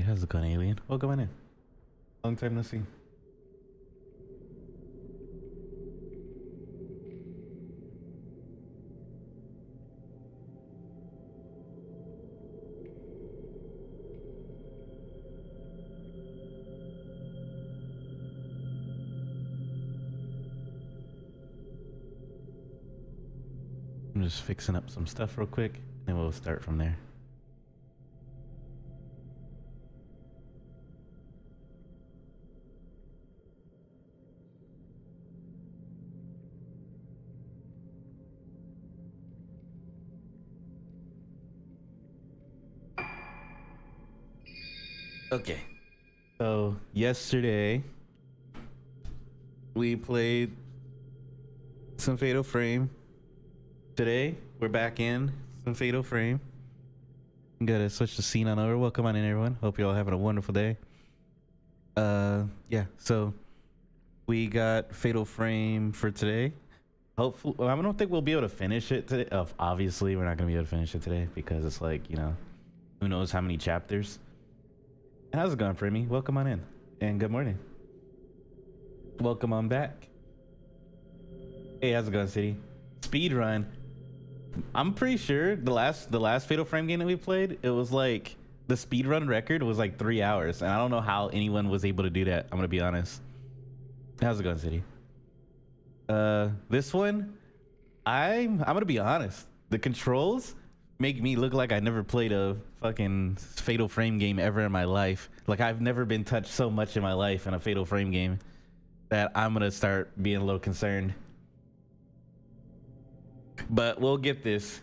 how's it going, alien? Welcome on in. Long time no see. I'm just fixing up some stuff real quick, and we'll start from there. Okay. So yesterday we played some Fatal Frame. Today we're back in some Fatal Frame. Gotta switch the scene on over. Welcome on in, everyone. Hope you're all having a wonderful day. Yeah, so we got Fatal Frame for today. Hopefully, well, I don't think we'll be able to finish it today. Obviously, we're not gonna be able to finish it today because it's like, you know, who knows how many chapters. How's it going, Primy? Welcome on in, and good morning. Welcome on back. Hey, how's it going, City? Speed run. I'm pretty sure the last Fatal Frame game that we played, it was like the speed run record was like 3 hours, and I don't know how anyone was able to do that. I'm gonna be honest. How's it going, City? This one, I'm gonna be honest. The controls make me look like I never played a fucking Fatal Frame game ever in my life. Like, I've never been touched so much in my life in a Fatal Frame game that I'm gonna start being a little concerned. But we'll get this.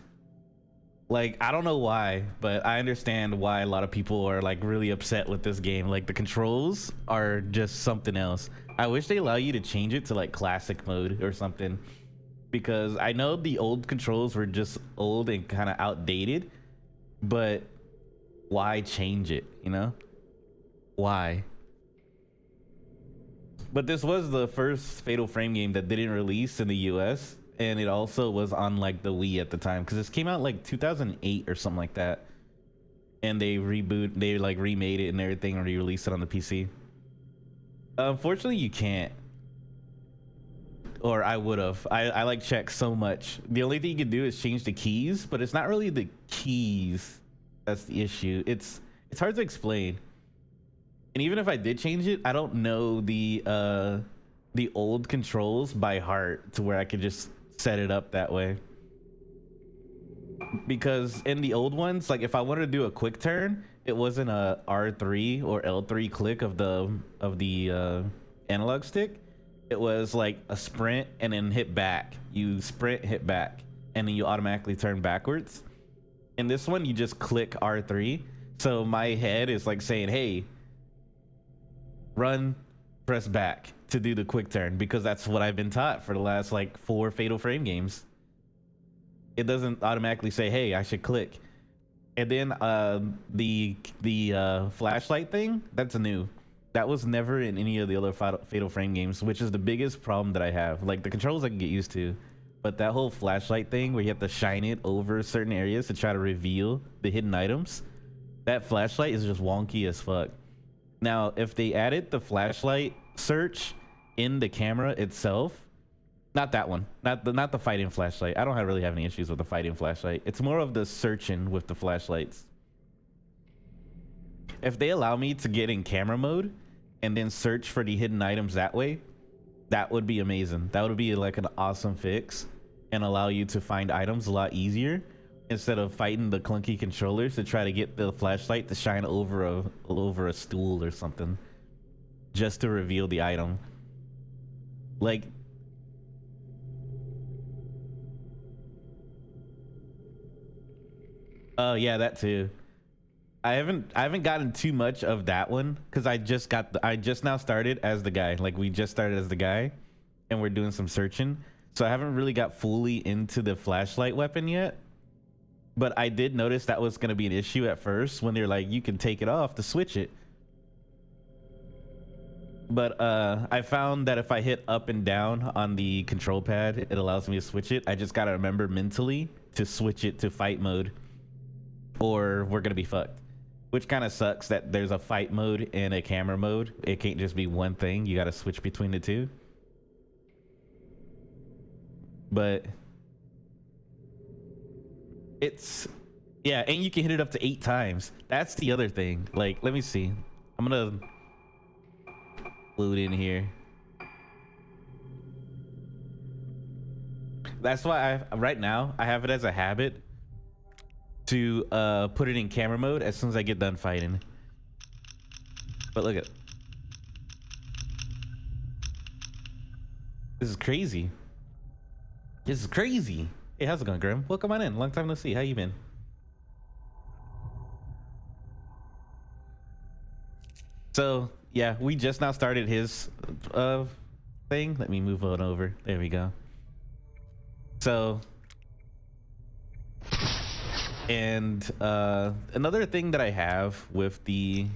Like, I don't know why, but I understand why a lot of people are like really upset with this game. Like, the controls are just something else. I wish they allow you to change it to like classic mode or something, because I know the old controls were just old and kind of outdated, but why change it, you know? Why? But this was the first Fatal Frame game that didn't release in the US, and it also was on like the Wii at the time, because this came out like 2008 or something like that, and they like remade it and everything and re-released it on the PC. Unfortunately, you can't. Or I would have. I like checked so much. The only thing you can do is change the keys, but it's not really the keys that's the issue. It's hard to explain. And even if I did change it, I don't know the old controls by heart to where I could just set it up that way. Because in the old ones, like if I wanted to do a quick turn, it wasn't a R3 or L3 click of the analog stick. It was like a sprint and then hit back. You sprint, hit back, and then you automatically turn backwards. In this one, you just click R3. So my head is like saying, hey, run, press back to do the quick turn, because that's what I've been taught for the last like 4 Fatal Frame games. It doesn't automatically say, hey, I should click. And then the flashlight thing, that's new. That was never in any of the other Fatal Frame games, which is the biggest problem that I have. Like, the controls I can get used to, but that whole flashlight thing where you have to shine it over certain areas to try to reveal the hidden items, that flashlight is just wonky as fuck. Now, if they added the flashlight search in the camera itself, not that one, not the fighting flashlight. I don't really have any issues with the fighting flashlight. It's more of the searching with the flashlights. If they allow me to get in camera mode and then search for the hidden items that way, that would be amazing. That would be like an awesome fix and allow you to find items a lot easier instead of fighting the clunky controllers to try to get the flashlight to shine over a stool or something just to reveal the item. Like, oh yeah, that too. I haven't gotten too much of that one because I just now started as the guy. Like, we just started as the guy and we're doing some searching, so I haven't really got fully into the flashlight weapon yet. But I did notice that was going to be an issue at first when they're like, you can take it off to switch it. But I found that if I hit up and down on the control pad, it allows me to switch it. I just got to remember mentally to switch it to fight mode, or we're going to be fucked. which kind of sucks that there's a fight mode and a camera mode. It can't just be one thing. You got to switch between the two. But it's, yeah, and you can hit it up to 8 times. That's the other thing. Like, let me see. I'm gonna load in here. That's why right now I have it as a habit to put it in camera mode as soon as I get done fighting. But look at, this is crazy. This is crazy. Hey, how's it going, Grim? Welcome on in. Long time no see. How you been? So yeah, we just now started his thing. Let me move on over. There we go. So, and another thing that I have with the,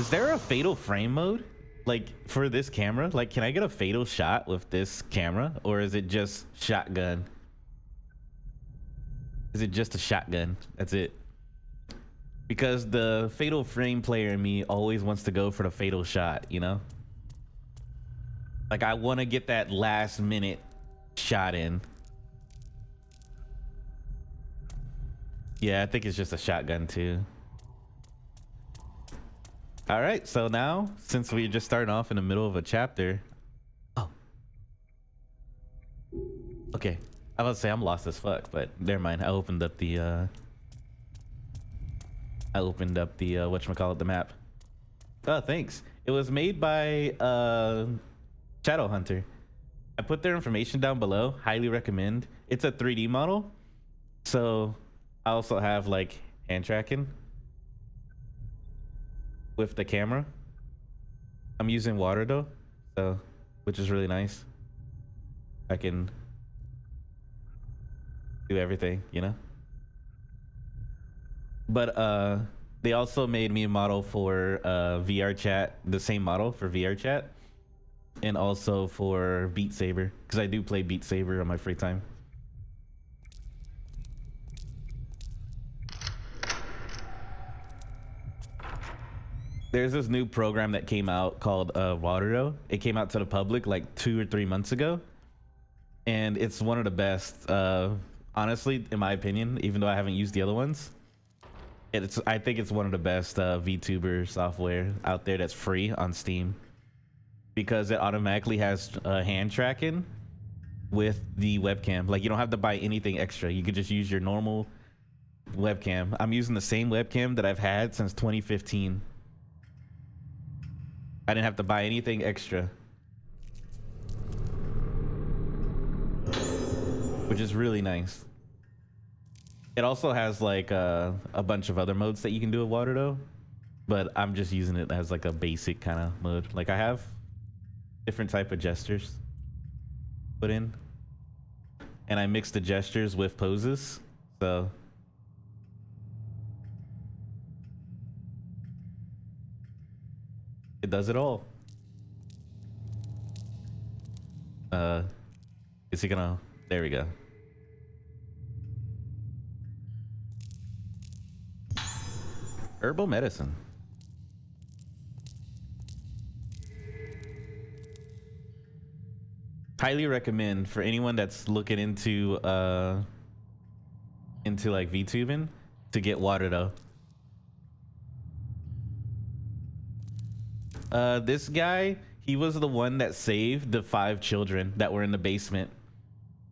is there a fatal frame mode like for this camera? Like, can I get a fatal shot with this camera, or is it just shotgun? Is it just a shotgun? That's it. Because the fatal frame player in me always wants to go for the fatal shot, you know? Like, I want to get that last minute shot in. Yeah, I think it's just a shotgun too. All right, so now, since we're just starting off in the middle of a chapter. Oh. Okay. I was about to say I'm lost as fuck, but never mind. I opened up the whatchamacallit, the map. Oh, thanks. It was made by Shadow Hunter. I put their information down below. Highly recommend. It's a 3D model, so I also have like hand tracking with the camera. I'm using water though, so, which is really nice. I can do everything, you know. But they also made me a model for VR chat, the same model for VR chat, and also for Beat Saber, because I do play Beat Saber on my free time. There's this new program that came out called Waterdo. It came out to the public like 2 or 3 months ago, and it's one of the best, honestly, in my opinion, even though I haven't used the other ones. I think it's one of the best VTuber software out there that's free on Steam, because it automatically has hand tracking with the webcam. Like, you don't have to buy anything extra. You could just use your normal webcam. I'm using the same webcam that I've had since 2015. I didn't have to buy anything extra, which is really nice. It also has like a bunch of other modes that you can do with water though, but I'm just using it as like a basic kind of mode. Like, I have different type of gestures put in, and I mix the gestures with poses, so it does it all. Is he gonna, there we go. Herbal medicine. Highly recommend for anyone that's looking into like VTubing to get water though. This guy, he was the one that saved the 5 children that were in the basement.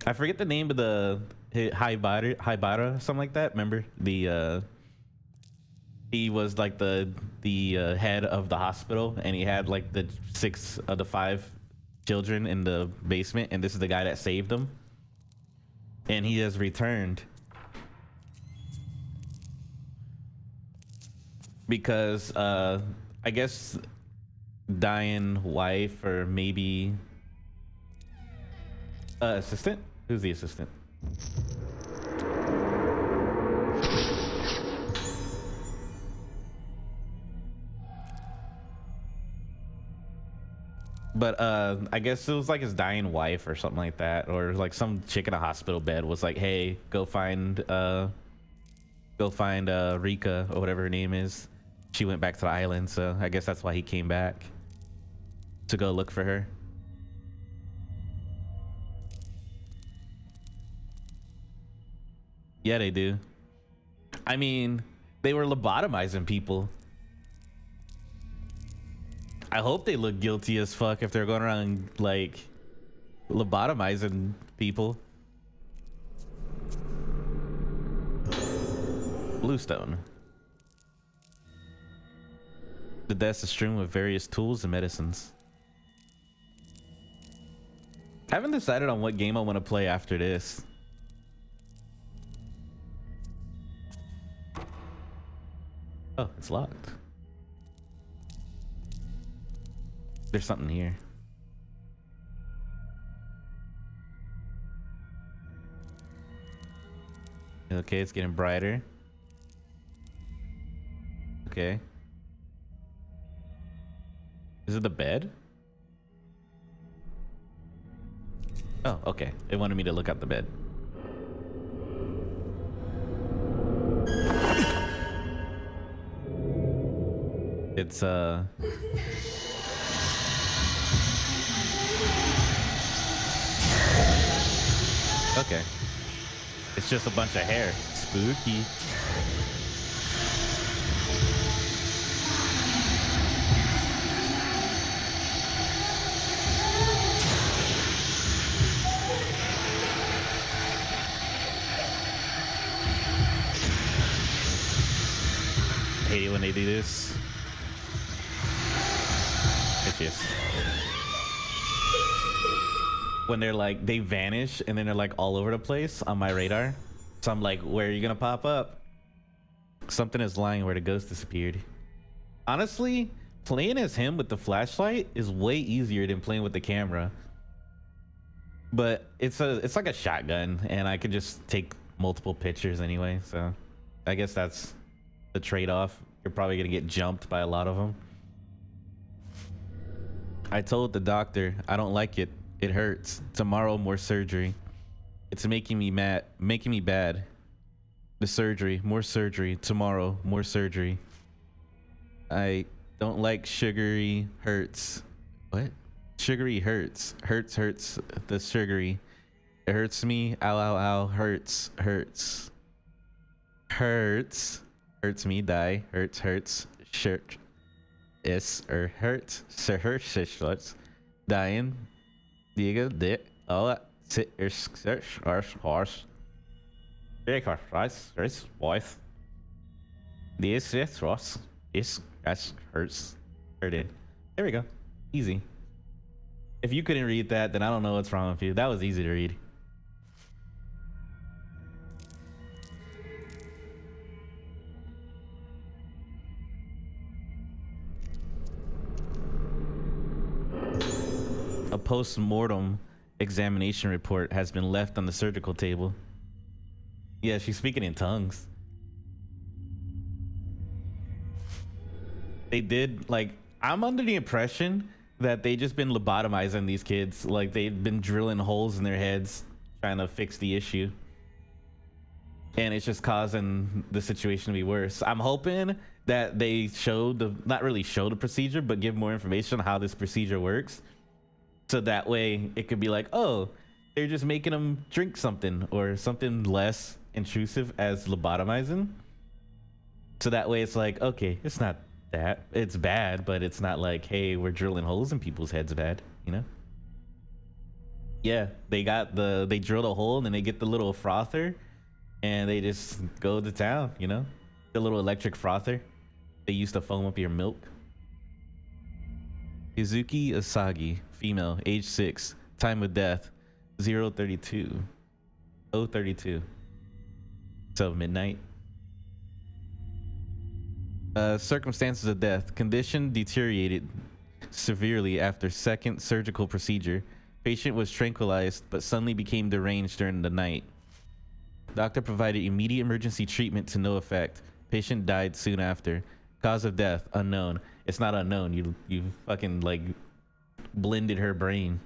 I forget the name of the Haibara, something like that. Remember the he was like the head of the hospital, and he had like the 6 of the 5 children in the basement, and this is the guy that saved them, and he has returned because I guess dying wife, or maybe assistant. Who's the assistant? But I guess it was like his dying wife or something like that, or like some chick in a hospital bed was like, hey, go find go find Rika or whatever her name is. She went back to the island, so I guess that's why he came back to go look for her. Yeah, they do. I mean, they were lobotomizing people. I hope they look guilty as fuck if they're going around like lobotomizing people. Bluestone. The desk is strewn with various tools and medicines. I haven't decided on what game I want to play after this. Oh, it's locked. There's something here. Okay, it's getting brighter. Okay. Is it the bed? Oh, okay. It wanted me to look at the bed. It's okay. It's just a bunch of hair. Spooky. I hate it when they do this. It's just when they're like, they vanish and then they're like all over the place on my radar. So I'm like, where are you gonna pop up? Something is lying where the ghost disappeared. Honestly, playing as him with the flashlight is way easier than playing with the camera. But it's like a shotgun and I can just take multiple pictures anyway. So I guess that's the trade-off. You're probably gonna get jumped by a lot of them. I told the doctor I don't like it. It hurts. Tomorrow more surgery. It's making me mad, making me bad. The surgery, more surgery. Tomorrow more surgery. I don't like sugary hurts. What? Sugary hurts. Hurts. The sugary. It hurts me. Ow, ow, ow. Hurts. Hurts me. Die. Hurts. Shirt. Is or hurts. Hurts. Dying. Diego. Dick. All that. Sit. Horse. Rice. Wife. This. Ross. That's hurts. Hurted. There we go. Easy. If you couldn't read that, then I don't know what's wrong with you. That was easy to read. A post-mortem examination report has been left on the surgical table. Yeah, she's speaking in tongues. They did, like, I'm under the impression that they just been lobotomizing these kids. Like, they've been drilling holes in their heads trying to fix the issue. And it's just causing the situation to be worse. I'm hoping that they show the, not really show the procedure, but give more information on how this procedure works. So that way it could be like, oh, they're just making them drink something or something less intrusive as lobotomizing. So that way it's like, okay, it's not that, it's bad, but it's not like, hey, we're drilling holes in people's heads bad, you know? Yeah, they drill a hole and then they get the little frother and they just go to town, you know? The little electric frother they used to foam up your milk. Izuki Asagi, female, age 6, time of death 032. So midnight. Circumstances of death. Condition deteriorated severely after second surgical procedure. Patient was tranquilized but suddenly became deranged during the night. Doctor provided immediate emergency treatment to no effect. Patient died soon after. Cause of death unknown. It's not unknown. You fucking like blended her brain.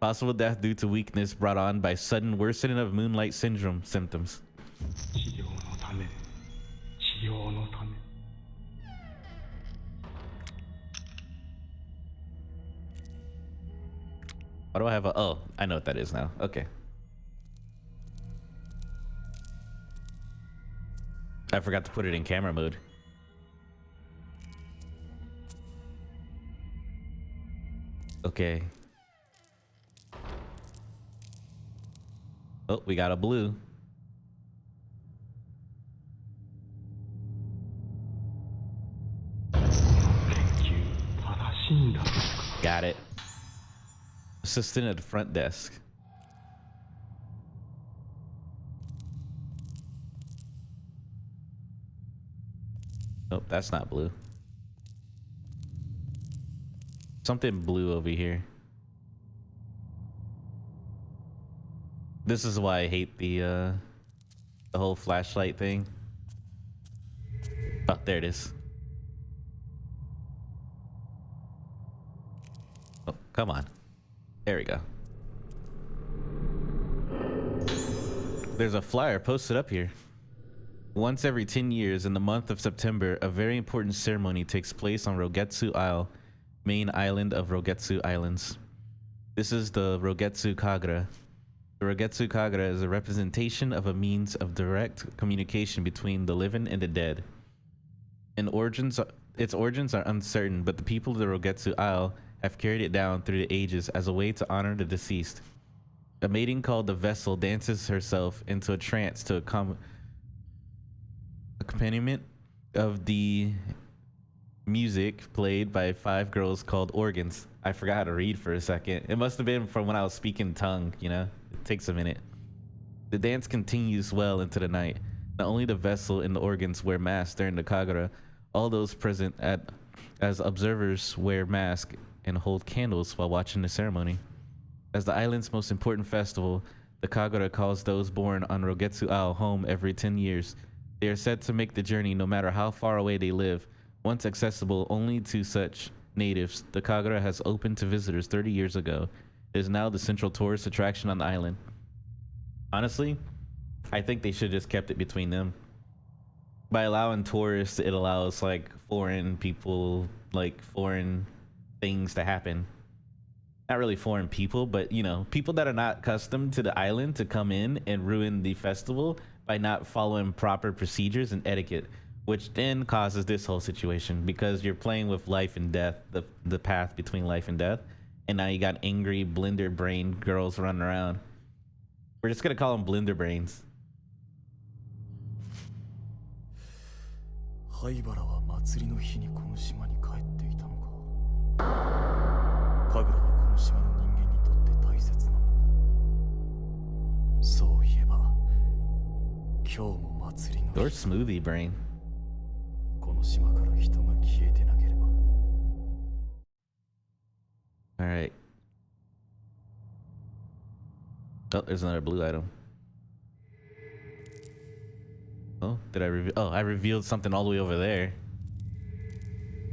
Possible death due to weakness brought on by sudden worsening of moonlight syndrome symptoms. 治療のため、治療のため。Why do I have a... Oh, I know what that is now. Okay. I forgot to put it in camera mode. Okay. Oh, we got a blue. Got it. Assistant at the front desk. Nope, that's not blue. Something blue over here. This is why I hate the whole flashlight thing. Oh, there it is. Oh, come on. There we go. There's a flyer posted up here. Once every 10 years, in the month of September, a very important ceremony takes place on Rogetsu Isle, main island of Rogetsu Islands. This is the Rogetsu Kagura. The Rogetsu Kagura is a representation of a means of direct communication between the living and the dead. Its origins are uncertain, but the people of the Rogetsu Isle have carried it down through the ages as a way to honor the deceased. A maiden called the Vessel dances herself into a trance to accompaniment of the music played by 5 girls called organs. I forgot how to read for a second. It must have been from when I was speaking tongue, you know? It takes a minute. The dance continues well into the night. Not only the Vessel and the organs wear masks during the Kagura, all those present as observers wear masks and hold candles while watching the ceremony. As the island's most important festival, the Kagura calls those born on Rogetsu Isle home every 10 years. They are said to make the journey no matter how far away they live. Once accessible only to such natives, the Kagura has opened to visitors 30 years ago. It is now the central tourist attraction on the island. Honestly, I think they should have just kept it between them. By allowing tourists, it allows like foreign people, like foreign things to happen. Not really foreign people, but you know, people that are not accustomed to the island to come in and ruin the festival by not following proper procedures and etiquette, which then causes this whole situation because you're playing with life and death, the path between life and death, and now you got angry blender brain girls running around. We're just gonna call them blender brains. 灰原は祭りの日にこの島に帰っていたのか。神楽はこの島の人間にとって大切なもの。そういえば、今日も祭りの日。Or smoothie brain. この島から人が消えてなければ。All right. Oh, there's another blue item. Oh, did I reveal? Oh, I revealed something all the way over there.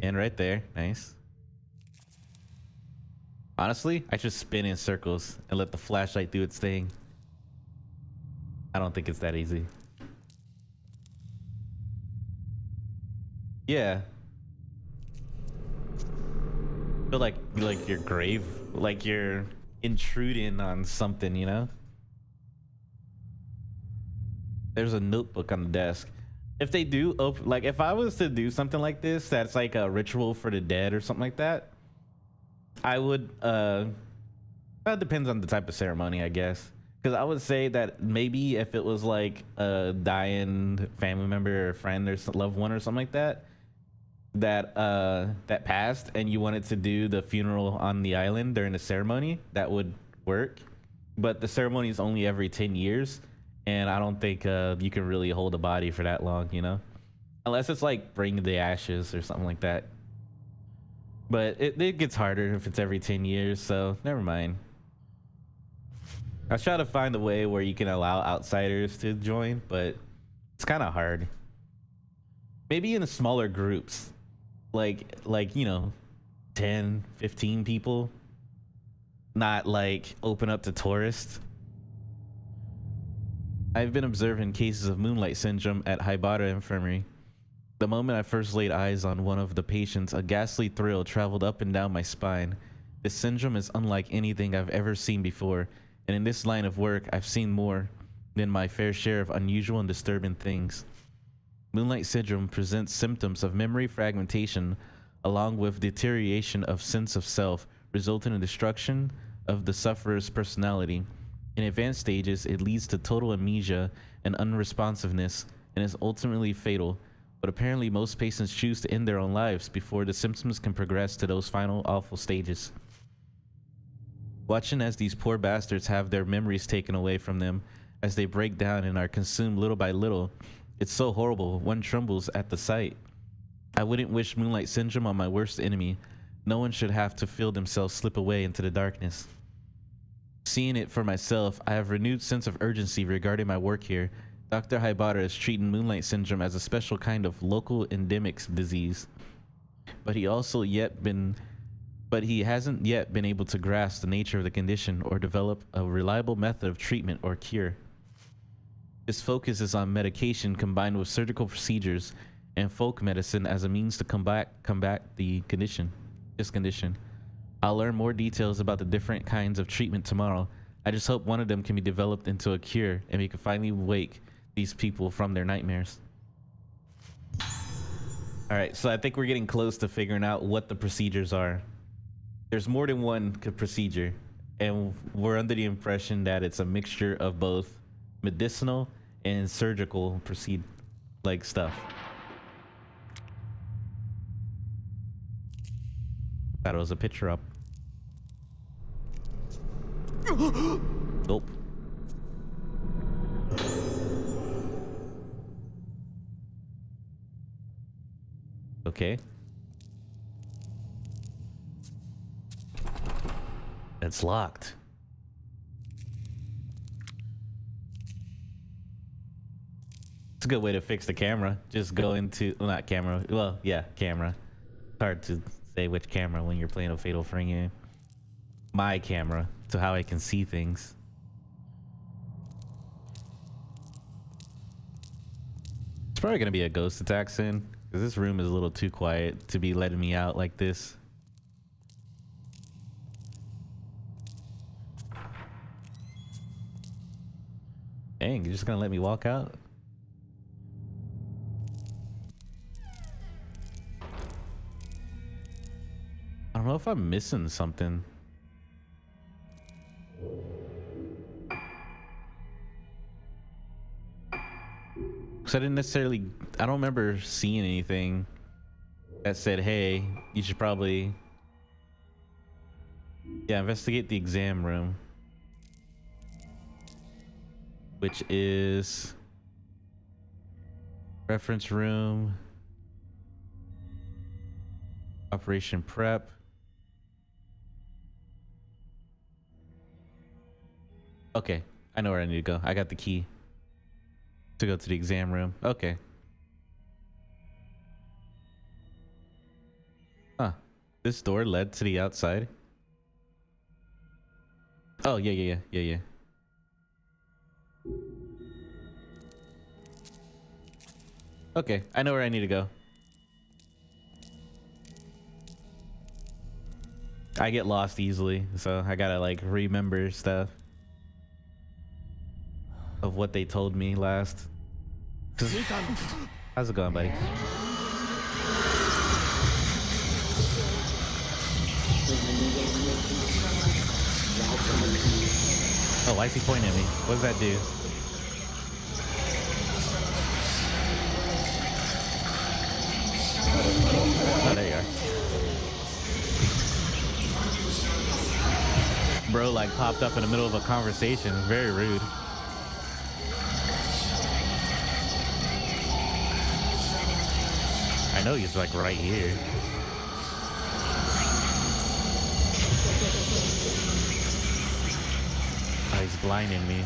And right there. Nice. Honestly, I should spin in circles and let the flashlight do its thing. I don't think it's that easy. Yeah. Feel like you're grave, like you're intruding on something, you know? There's a notebook on the desk. If they do open, like if I was to do something like this, that's like a ritual for the dead or something like that, I would, well, it depends on the type of ceremony, I guess. Because I would say that maybe if it was like a dying family member or friend or loved one or something like that, that passed and you wanted to do the funeral on the island during the ceremony, that would work. But the ceremony is only every 10 years. And I don't think you can really hold a body for that long, you know? Unless it's like bring the ashes or something like that. But it gets harder if it's every 10 years, so never mind. I was trying to find a way where you can allow outsiders to join, but it's kind of hard. Maybe in smaller groups, like you know, 10, 15 people. Not like open up to tourists. I've been observing cases of moonlight syndrome at Haibara Infirmary. The moment I first laid eyes on one of the patients, a ghastly thrill traveled up and down my spine. This syndrome is unlike anything I've ever seen before, and in this line of work, I've seen more than my fair share of unusual and disturbing things. Moonlight syndrome presents symptoms of memory fragmentation along with deterioration of sense of self, resulting in destruction of the sufferer's personality. In advanced stages, it leads to total amnesia and unresponsiveness and is ultimately fatal, but apparently most patients choose to end their own lives before the symptoms can progress to those final awful stages. Watching as these poor bastards have their memories taken away from them as they break down and are consumed little by little, it's so horrible, one trembles at the sight. I wouldn't wish moonlight syndrome on my worst enemy. No one should have to feel themselves slip away into the darkness. Seeing it for myself, I have renewed sense of urgency regarding my work here. Dr. Haibara is treating moonlight syndrome as a special kind of local endemic disease, but he hasn't yet been able to grasp the nature of the condition or develop a reliable method of treatment or cure. His focus is on medication combined with surgical procedures and folk medicine as a means to combat this condition. I'll learn more details about the different kinds of treatment tomorrow. I just hope one of them can be developed into a cure and we can finally wake these people from their nightmares. All right, so I think we're getting close to figuring out what the procedures are. There's more than one procedure, and we're under the impression that it's a mixture of both medicinal and surgical stuff. Thought it was a picture up. Nope. Okay. It's locked. It's a good way to fix the camera. Just go into, well, not camera. Well, yeah, camera. It's hard to say which camera when you're playing a Fatal Frame game. My camera, to how I can see things. It's probably gonna be a ghost attack soon, because this room is a little too quiet to be letting me out like this. Dang, you're just gonna let me walk out? I don't know if I'm missing something. Because I don't remember seeing anything that said, hey, you should probably, investigate the exam room. Which is reference room, operation prep. Okay, I know where I need to go. I got the key to go to the exam room. Okay. Huh. This door led to the outside. Oh, yeah. Okay, I know where I need to go. I get lost easily, so I gotta like remember stuff of what they told me last. How's it going, buddy? Oh, why is he pointing at me? What does that do? Oh, there you are. Bro, like, popped up in the middle of a conversation. Very rude. I know he's, like, right here. Oh, he's blinding me.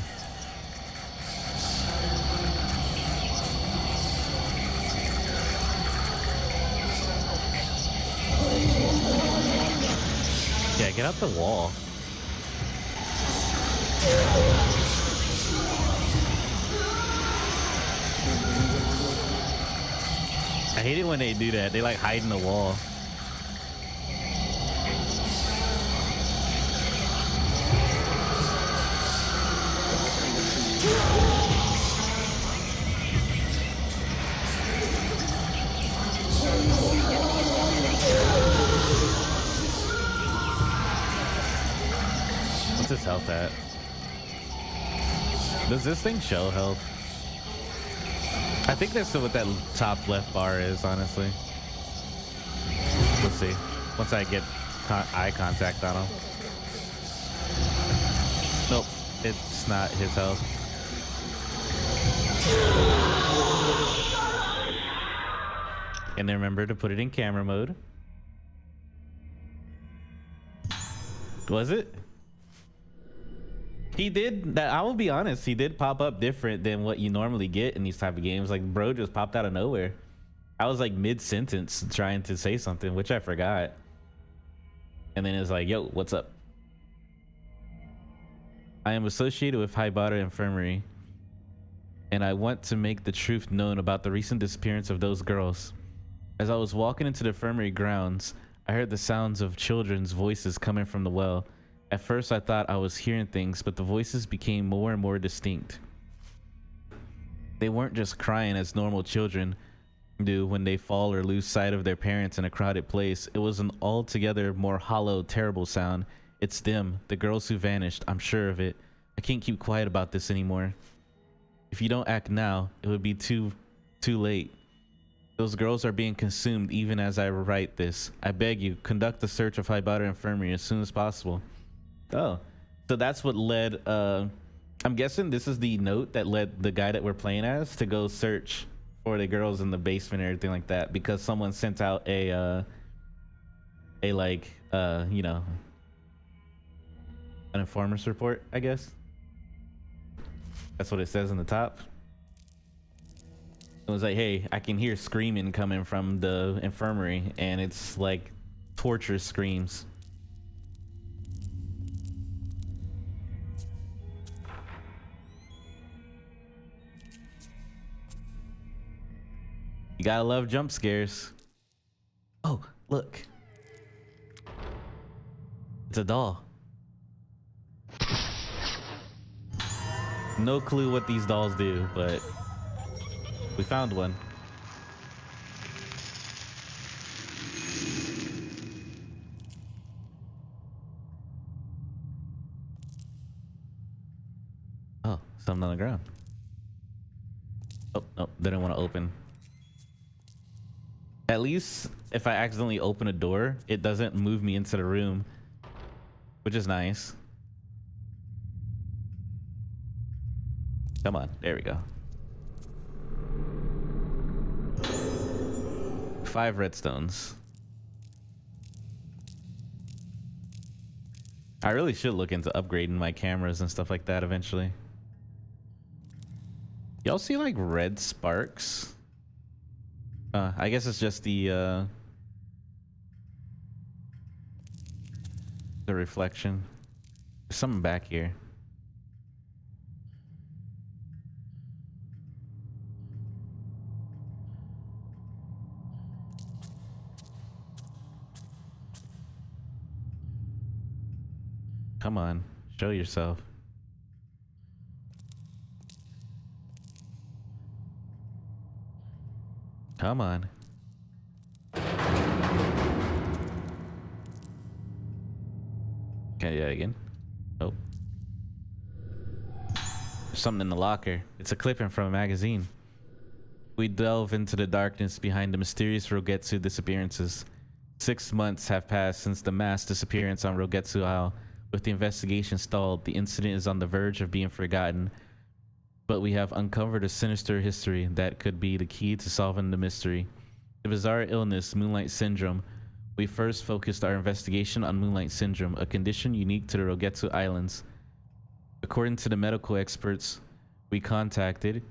Yeah, get out the wall. hate it when they do that. They like hide in the wall. What's his health at? Does this thing show health? I think that's what that top left bar is, honestly. Let's see. Once I get eye contact on him. Nope, it's not his health. And then remember to put it in camera mode. Was it? He did that. I will be honest, he did pop up different than what you normally get in these type of games. Like, bro just popped out of nowhere. I was like mid-sentence trying to say something, which I forgot. And then it's like, yo, what's up? I am associated with Haibara Infirmary, and I want to make the truth known about the recent disappearance of those girls. As I was walking into the infirmary grounds, I heard the sounds of children's voices coming from the well. At first, I thought I was hearing things, but the voices became more and more distinct. They weren't just crying as normal children do when they fall or lose sight of their parents in a crowded place. It was an altogether more hollow, terrible sound. It's them, the girls who vanished. I'm sure of it. I can't keep quiet about this anymore. If you don't act now, it would be too late. Those girls are being consumed even as I write this. I beg you, conduct the search of Haibara Infirmary as soon as possible. Oh, so that's what led, I'm guessing this is the note that led the guy that we're playing as to go search for the girls in the basement and everything like that, because someone sent out a like, you know, an informer's report, I guess. That's what it says in the top. It was like, hey, I can hear screaming coming from the infirmary, and it's like torture screams. You gotta love jump scares. Oh, look. It's a doll. No clue what these dolls do, but we found one. Oh, something on the ground. Oh, no, didn't want to open. At least if I accidentally open a door, it doesn't move me into the room, which is nice. Come on, there we go. 5 redstones. I really should look into upgrading my cameras and stuff like that eventually. Y'all see like red sparks? I guess it's just the reflection. There's something back here. Come on, show yourself. Come on. Okay, yeah, again. Oh. There's something in the locker. It's a clipping from a magazine. We delve into the darkness behind the mysterious Rogetsu disappearances. 6 months have passed since the mass disappearance on Rogetsu Isle. With the investigation stalled, the incident is on the verge of being forgotten. But we have uncovered a sinister history that could be the key to solving the mystery. The bizarre illness, Moonlight Syndrome. We first focused our investigation on Moonlight Syndrome, a condition unique to the Rogetsu Islands. According to the medical experts we contacted,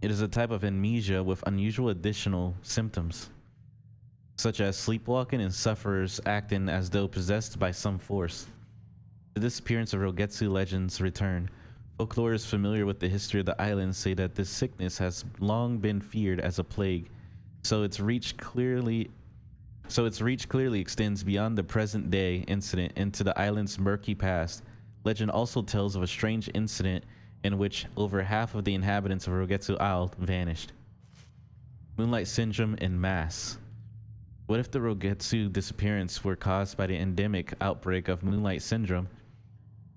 it is a type of amnesia with unusual additional symptoms, such as sleepwalking and sufferers acting as though possessed by some force. The disappearance of Rogetsu legends return. Folklorists familiar with the history of the islands say that this sickness has long been feared as a plague. So its reach clearly extends beyond the present day incident into the island's murky past. Legend also tells of a strange incident in which over half of the inhabitants of Rogetsu Isle vanished. Moonlight syndrome en masse. What if the Rogetsu disappearance were caused by the endemic outbreak of moonlight syndrome?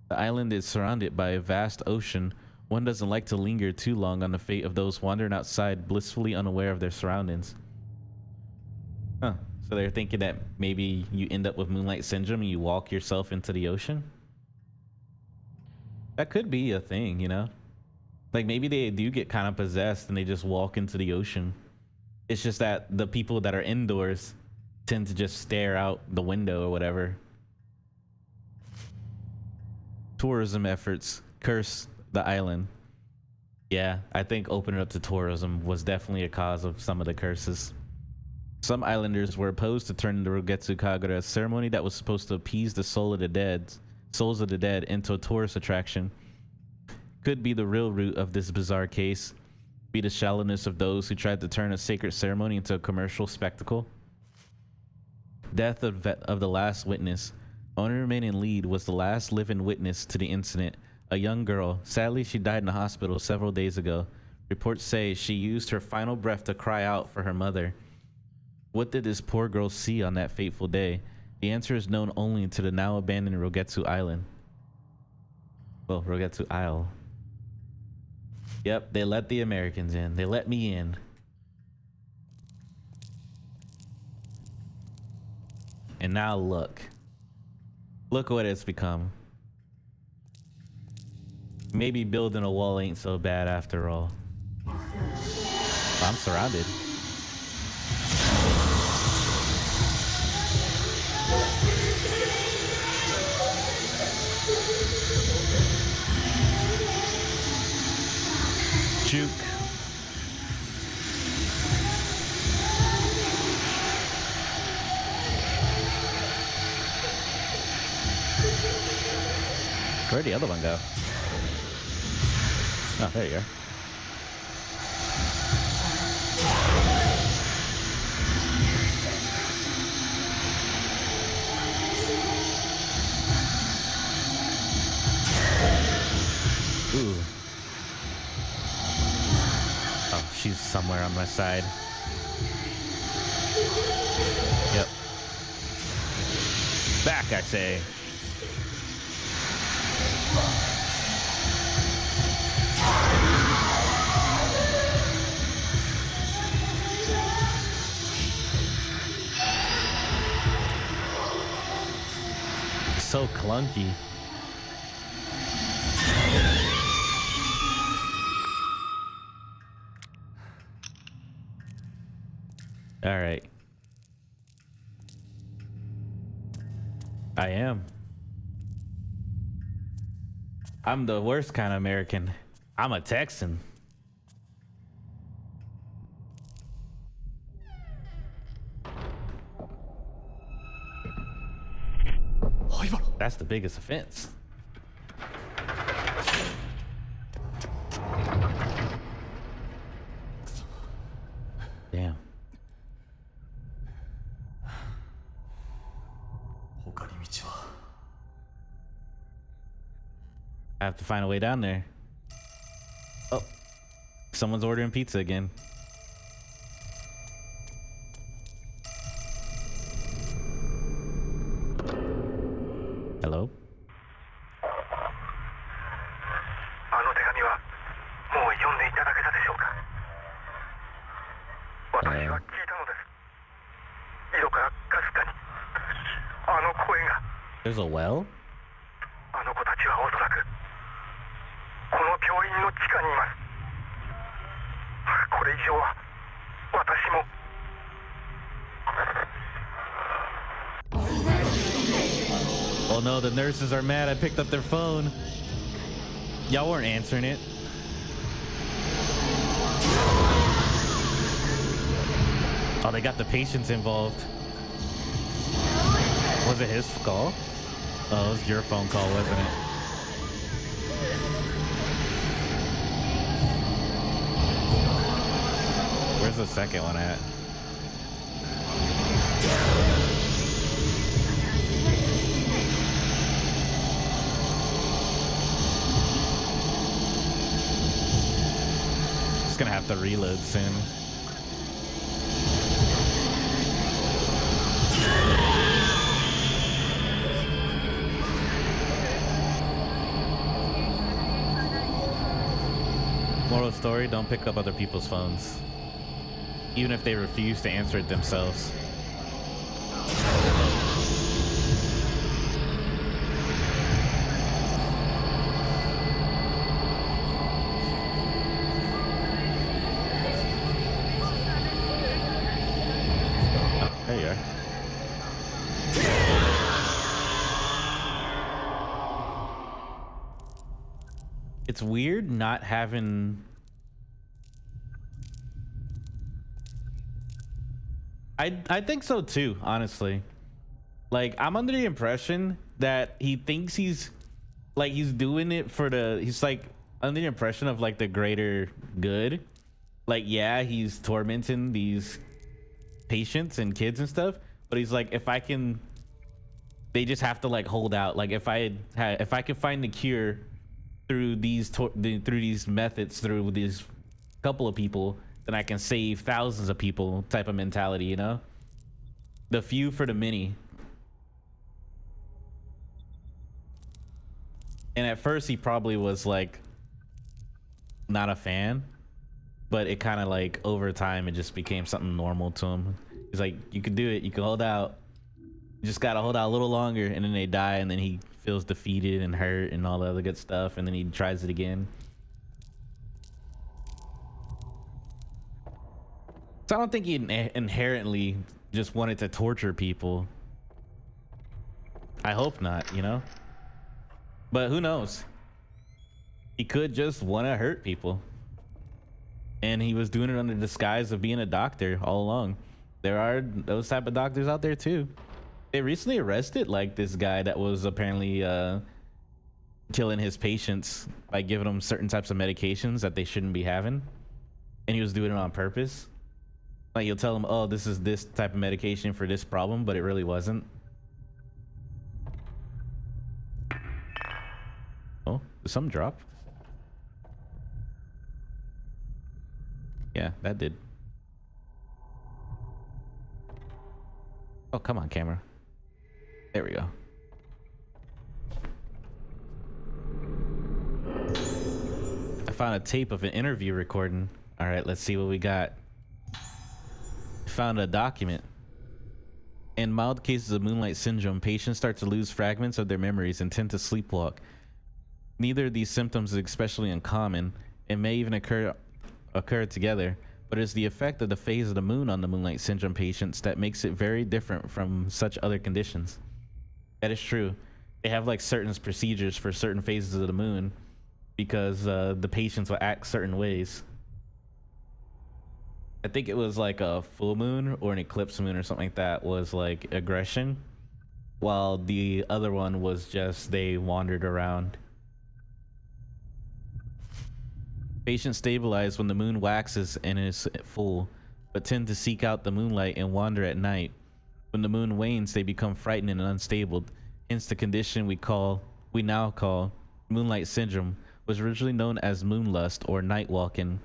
The island is surrounded by a vast ocean. One doesn't like to linger too long on the fate of those wandering outside, blissfully unaware of their surroundings. Huh. So they're thinking that maybe you end up with moonlight syndrome and you walk yourself into the ocean? That could be a thing, you know? Like maybe they do get kind of possessed and they just walk into the ocean. It's just that the people that are indoors tend to just stare out the window or whatever. Tourism efforts curse the island. Yeah, I think opening up to tourism was definitely a cause of some of the curses. Some islanders were opposed to turning the Rogetsu Kagura, a ceremony that was supposed to appease the souls of the dead, into a tourist attraction. Could be the real root of this bizarre case, be the shallowness of those who tried to turn a sacred ceremony into a commercial spectacle. Death of the last witness. Only remaining lead was the last living witness to the incident, a young girl. Sadly, she died in the hospital several days ago. Reports say she used her final breath to cry out for her mother. What did this poor girl see on that fateful day? The answer is known only to the now abandoned Rogetsu Island. Well, Rogetsu Isle. Yep, they let the Americans in. They let me in. And now look. Look what it's become. Maybe building a wall ain't so bad after all. I'm surrounded. Juke. Where'd the other one go? Oh, there you are. Ooh. Oh, she's somewhere on my side. Yep. Back, I say. So clunky. All right. I am. I'm the worst kind of American. I'm a Texan. That's the biggest offense. Damn. I have to find a way down there. Oh, someone's ordering pizza again. Hello? There's a well? Oh no, the nurses are mad I picked up their phone. Y'all weren't answering it. Oh, they got the patients involved. Was it his call? Oh, it was your phone call, wasn't it? Where's the second one at? gonna have to reload soon. Moral story, don't pick up other people's phones, even if they refuse to answer it themselves. Oh, there you are. It's weird not having... I think so too, honestly. Like, I'm under the impression that he thinks he's doing it for the... He's like under the impression of like the greater good. Like, yeah, he's tormenting these patients and kids and stuff, but he's like, if I can... They just have to like hold out. Like, if I could find the cure through these methods, through these couple of people, then I can save thousands of people type of mentality, you know? The few for the many. And at first he probably was like not a fan, but it kind of like over time it just became something normal to him. He's like, you can do it, you can hold out, you just gotta hold out a little longer. And then they die, and then he feels defeated and hurt and all the other good stuff, and then he tries it again. So I don't think he inherently just wanted to torture people. I hope not, you know? But who knows? He could just want to hurt people. And he was doing it under the disguise of being a doctor all along. There are those type of doctors out there too. They recently arrested like this guy that was apparently killing his patients by giving them certain types of medications that they shouldn't be having. And he was doing it on purpose. Like, you'll tell them, oh, this is this type of medication for this problem, but it really wasn't. Oh, did something drop? Yeah, that did. Oh, come on, camera. There we go. I found a tape of an interview recording. All right, let's see what we got. Found a document. In mild cases of moonlight syndrome, patients start to lose fragments of their memories and tend to sleepwalk. Neither of these symptoms is especially uncommon and may even occur together, but it's the effect of the phase of the moon on the moonlight syndrome patients that makes it very different from such other conditions. That is true. They have like certain procedures for certain phases of the moon because the patients will act certain ways. I think it was like a full moon or an eclipse moon or something like that was like aggression, while the other one was just they wandered around. Patients stabilize when the moon waxes and is full, but tend to seek out the moonlight and wander at night. When the moon wanes, they become frightened and unstable. Hence the condition we now call moonlight syndrome was originally known as moonlust or night walking.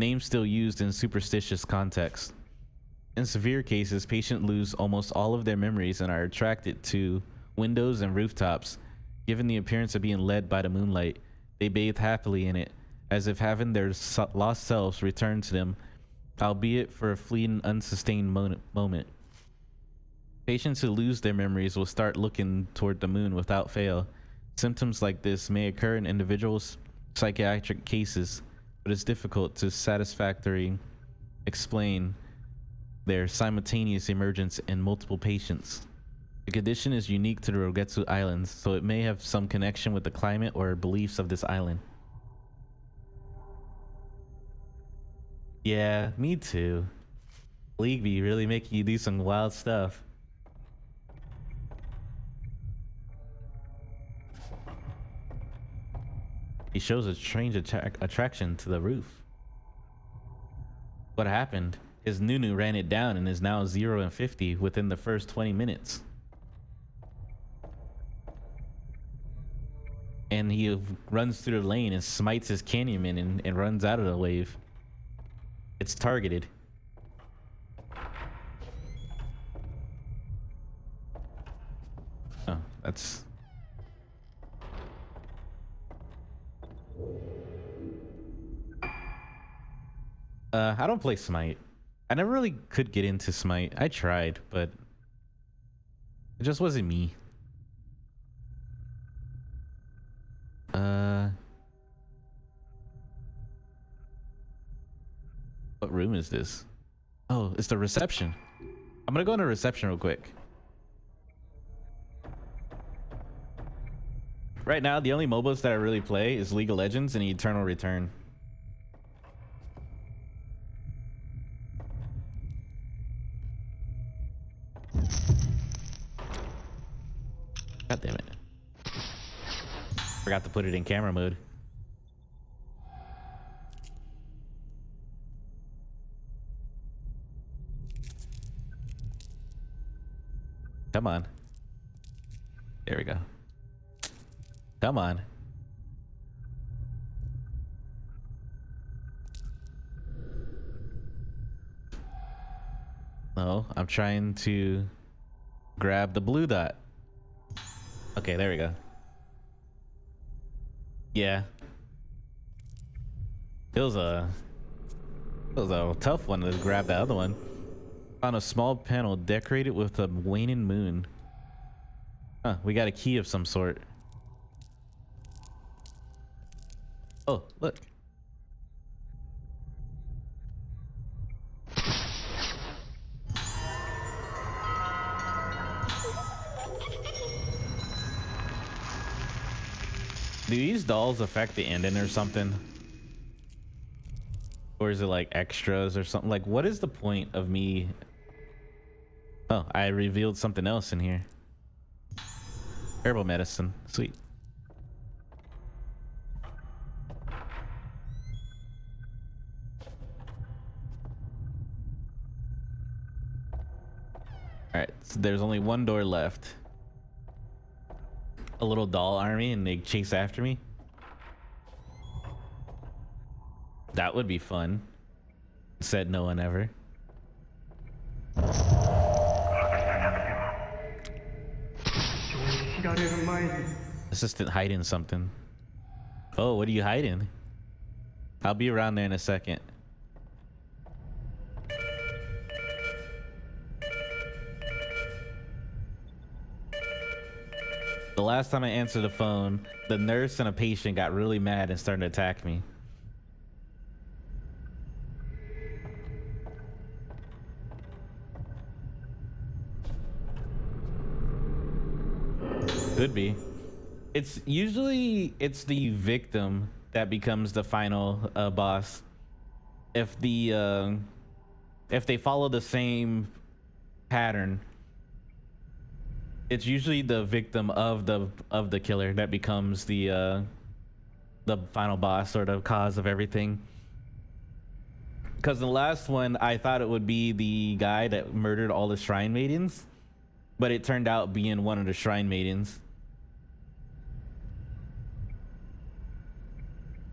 Names still used in superstitious context. In severe cases, patients lose almost all of their memories and are attracted to windows and rooftops. Given the appearance of being led by the moonlight, they bathe happily in it, as if having their lost selves return to them, albeit for a fleeting, unsustained moment. Patients who lose their memories will start looking toward the moon without fail. Symptoms like this may occur in individuals' psychiatric cases, but it's difficult to satisfactorily explain their simultaneous emergence in multiple patients. The condition is unique to the Rogetsu Islands, so it may have some connection with the climate or beliefs of this island. Yeah, me too. League be really making you do some wild stuff. He shows a strange attraction to the roof. What happened? His Nunu ran it down and is now 0 and 50 within the first 20 minutes. And he runs through the lane and smites his Canyonman and runs out of the wave. It's targeted. Oh, that's... I don't play Smite. I never really could get into Smite. I tried, but it just wasn't me. What room is this? Oh, it's the reception. I'm gonna go into reception real quick. Right now, the only MOBAs that I really play is League of Legends and Eternal Return. God damn it. Forgot to put it in camera mode. Come on. There we go. Come on. No, I'm trying to grab the blue dot. Okay, there we go. Yeah. It was a tough one to grab the other one. On a small panel decorated with a waning moon. Huh, we got a key of some sort. Oh, look. Do these dolls affect the ending or something? Or is it like extras or something? Like, what is the point of me? Oh, I revealed something else in here. Herbal medicine. Sweet. Alright, so there's only one door left. A little doll army and they chase after me. That would be fun. Said no one ever. Assistant hiding something. Oh, what are you hiding? I'll be around there in a second. The last time I answered the phone, the nurse and a patient got really mad and started to attack me. Could be. It's usually the victim that becomes the final boss. If they follow the same pattern, it's usually the victim of the killer that becomes the final boss or the cause of everything. Because the last one, I thought it would be the guy that murdered all the shrine maidens, but it turned out being one of the shrine maidens.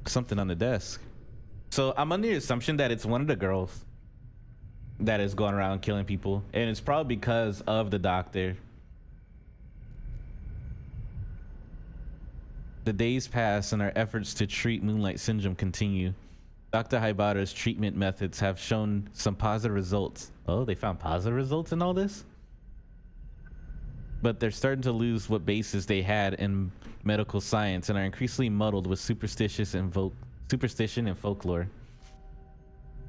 Something on the desk. So I'm under the assumption that it's one of the girls that is going around killing people, and it's probably because of the doctor. The days pass and our efforts to treat Moonlight Syndrome continue. Dr. Haibara's treatment methods have shown some positive results. Oh, they found positive results in all this? But they're starting to lose what basis they had in medical science and are increasingly muddled with superstition and folklore.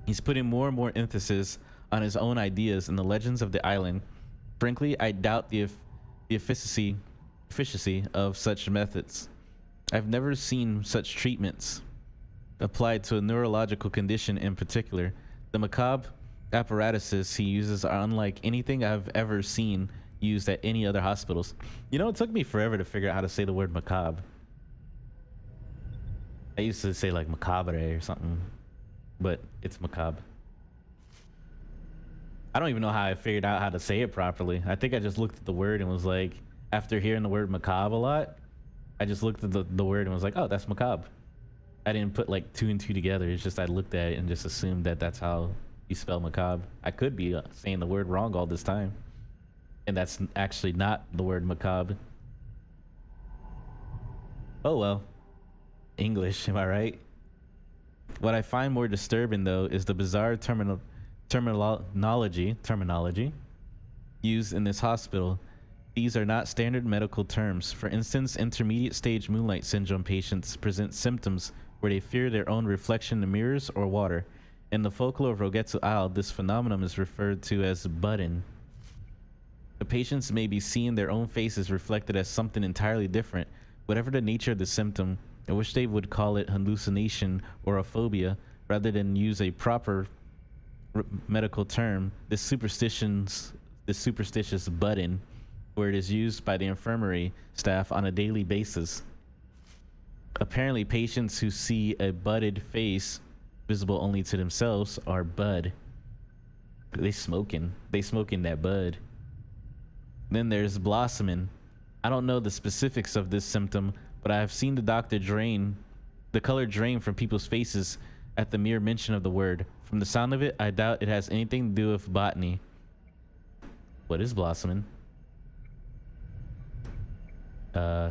He's putting more and more emphasis on his own ideas and the legends of the island. Frankly, I doubt the efficacy of such methods. I've never seen such treatments applied to a neurological condition in particular. The macabre apparatuses he uses are unlike anything I've ever seen used at any other hospitals. You know, it took me forever to figure out how to say the word macabre. I used to say like macabre or something, but it's macabre. I don't even know how I figured out how to say it properly. I think I just looked at the word and was like, after hearing the word macabre a lot, I just looked at the word and was like, oh, that's macabre. I didn't put like two and two together. It's just I looked at it and just assumed that that's how you spell macabre. I could be saying the word wrong all this time, and that's actually not the word macabre. Oh well. English, am I right? What I find more disturbing though is the bizarre terminology used in this hospital. These are not standard medical terms. For instance, intermediate stage moonlight syndrome patients present symptoms where they fear their own reflection in mirrors or water. In the folklore of Rogetsu Isle, this phenomenon is referred to as budding. The patients may be seeing their own faces reflected as something entirely different. Whatever the nature of the symptom, I wish they would call it hallucination or a phobia rather than use a proper medical term. This superstitious budding, where it is used by the infirmary staff on a daily basis. Apparently, patients who see a budded face visible only to themselves are bud. They smoking that bud. Then there's blossoming. I don't know the specifics of this symptom, but I have seen the color drain from people's faces at the mere mention of the word. From the sound of it, I doubt it has anything to do with botany. What is blossoming? I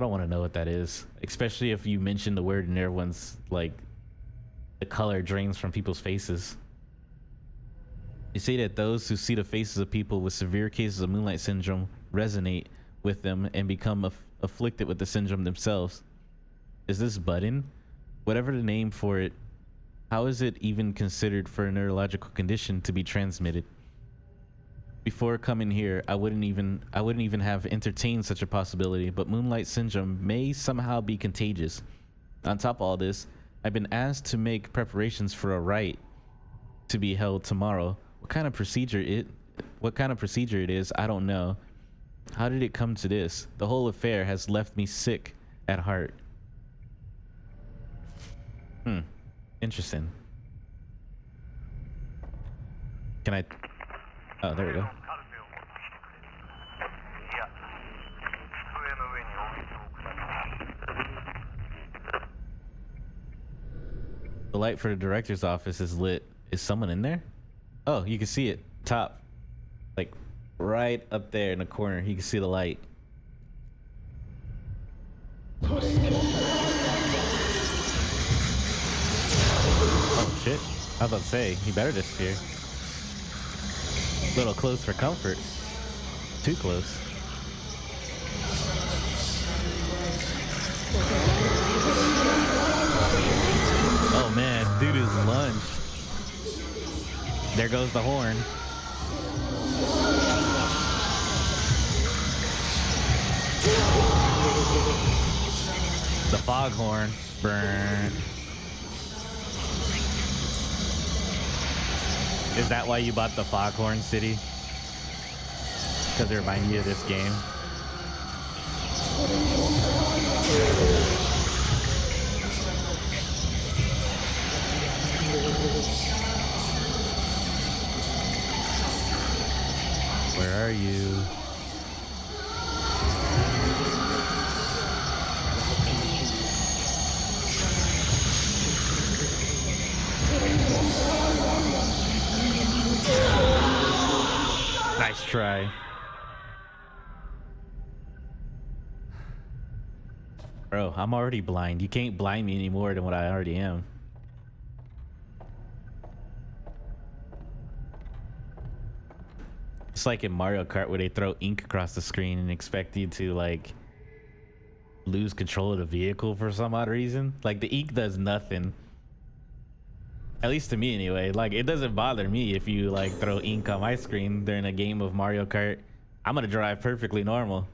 don't want to know what that is, especially if you mention the word and everyone's like, the color drains from people's faces. You say that those who see the faces of people with severe cases of moonlight syndrome resonate with them and become afflicted with the syndrome themselves. Is this budding? Whatever the name for it, how is it even considered for a neurological condition to be transmitted? Before coming here, I wouldn't even have entertained such a possibility, but moonlight syndrome may somehow be contagious. On top of all this, I've been asked to make preparations for a rite to be held tomorrow. What kind of procedure it is, I don't know. How did it come to this? The whole affair has left me sick at heart. Interesting. Can I? Oh, there we go. The light for the director's office is lit. Is someone in there? Oh, you can see it. Top. Like, right up there in the corner. You can see the light. Oh, shit. I was about to say, he better disappear. A little close for comfort. Too close. Oh man, dude is lunged. There goes the horn. The foghorn. Burn. Is that why you bought the Foghorn City? Because it reminds you of this game? Where are you? Nice try. Bro, I'm already blind. You can't blind me any more than what I already am. It's like in Mario Kart where they throw ink across the screen and expect you to like lose control of the vehicle for some odd reason. Like the ink does nothing. At least to me anyway. Like it doesn't bother me if you like throw ink on my screen during a game of Mario Kart. I'm gonna drive perfectly normal.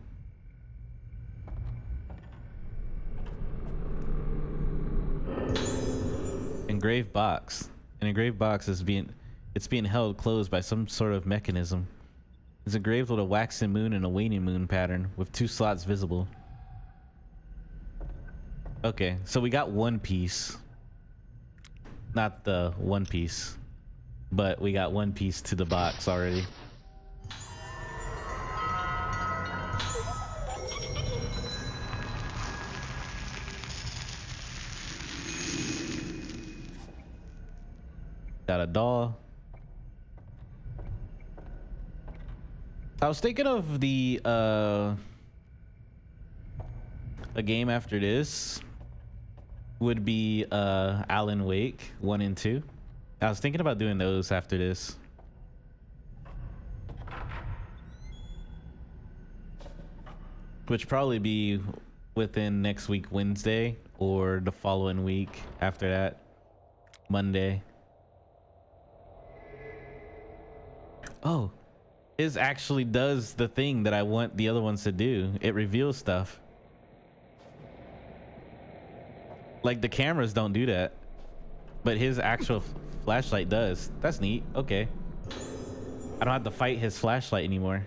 Engraved box. An engraved box is being held closed by some sort of mechanism. It's engraved with a waxing moon and a waning moon pattern with 2 slots visible. Okay, so we got one piece. Not the one piece, but we got one piece to the box already. Got a doll. I was thinking of the a game after this would be Alan Wake 1 and 2. I was thinking about doing those after this. Which probably be within next week Wednesday or the following week after that Monday. Oh, it actually does the thing that I want the other ones to do. It reveals stuff. Like the cameras don't do that, but his actual flashlight does. That's neat. Okay, I don't have to fight his flashlight anymore.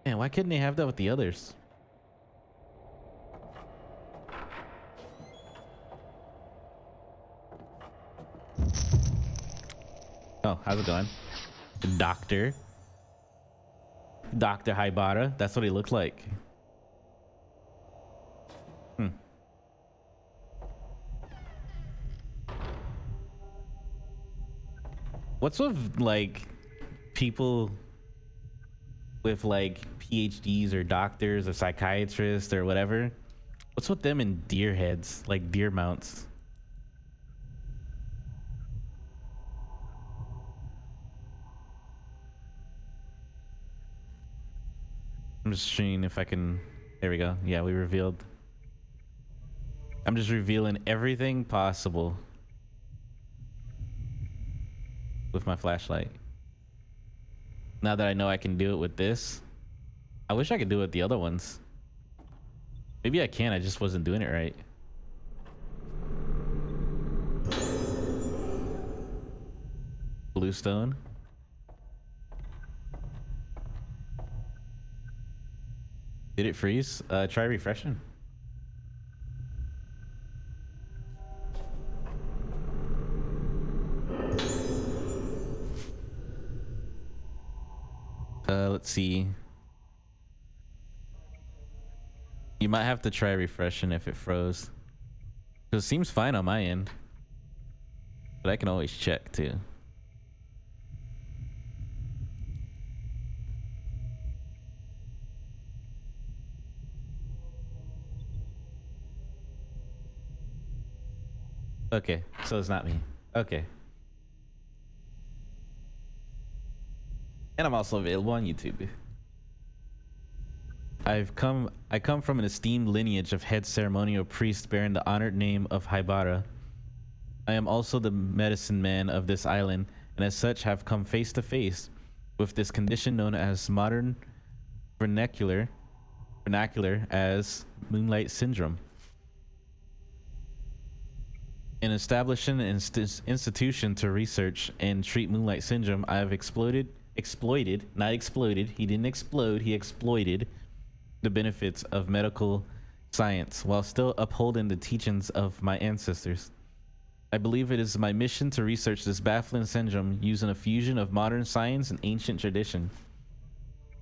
Man, why couldn't they have that with the others? Oh, how's it going? Doctor Haibara. That's what he looks like. What's with like people with like PhDs or doctors or psychiatrists or whatever? What's with them and deer heads, like deer mounts? I'm just seeing if I can. There we go. Yeah, we revealed. I'm just revealing everything possible with my flashlight. Now that I know I can do it with this, I wish I could do it with the other ones. Maybe I can, I just wasn't doing it right. Bluestone. Did it freeze? Try refreshing. Let's see. You might have to try refreshing if it froze. Because it seems fine on my end. But I can always check too. Okay, so it's not me. Okay. And I'm also available on YouTube. I come from an esteemed lineage of head ceremonial priests bearing the honored name of Haibara. I am also the medicine man of this island, and as such have come face to face with this condition known as modern vernacular as Moonlight Syndrome. In establishing an institution to research and treat Moonlight Syndrome, I have exploited, not exploded. He didn't explode, he exploited the benefits of medical science while still upholding the teachings of my ancestors. I believe it is my mission to research this baffling syndrome using a fusion of modern science and ancient tradition.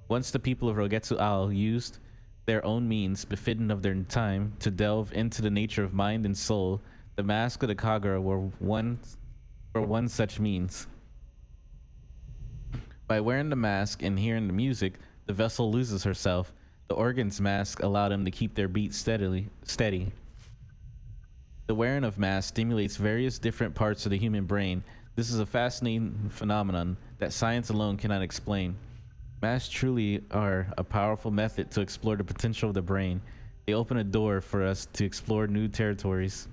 Once the people of Rogetsu Al used their own means befitting of their time to delve into the nature of mind and soul, the mask of the Kagura were one such means. By wearing the mask and hearing the music, the vessel loses herself. The organ's mask allowed them to keep their beat steady. The wearing of masks stimulates various different parts of the human brain. This is a fascinating phenomenon that science alone cannot explain. Masks truly are a powerful method to explore the potential of the brain. They open a door for us to explore new territories.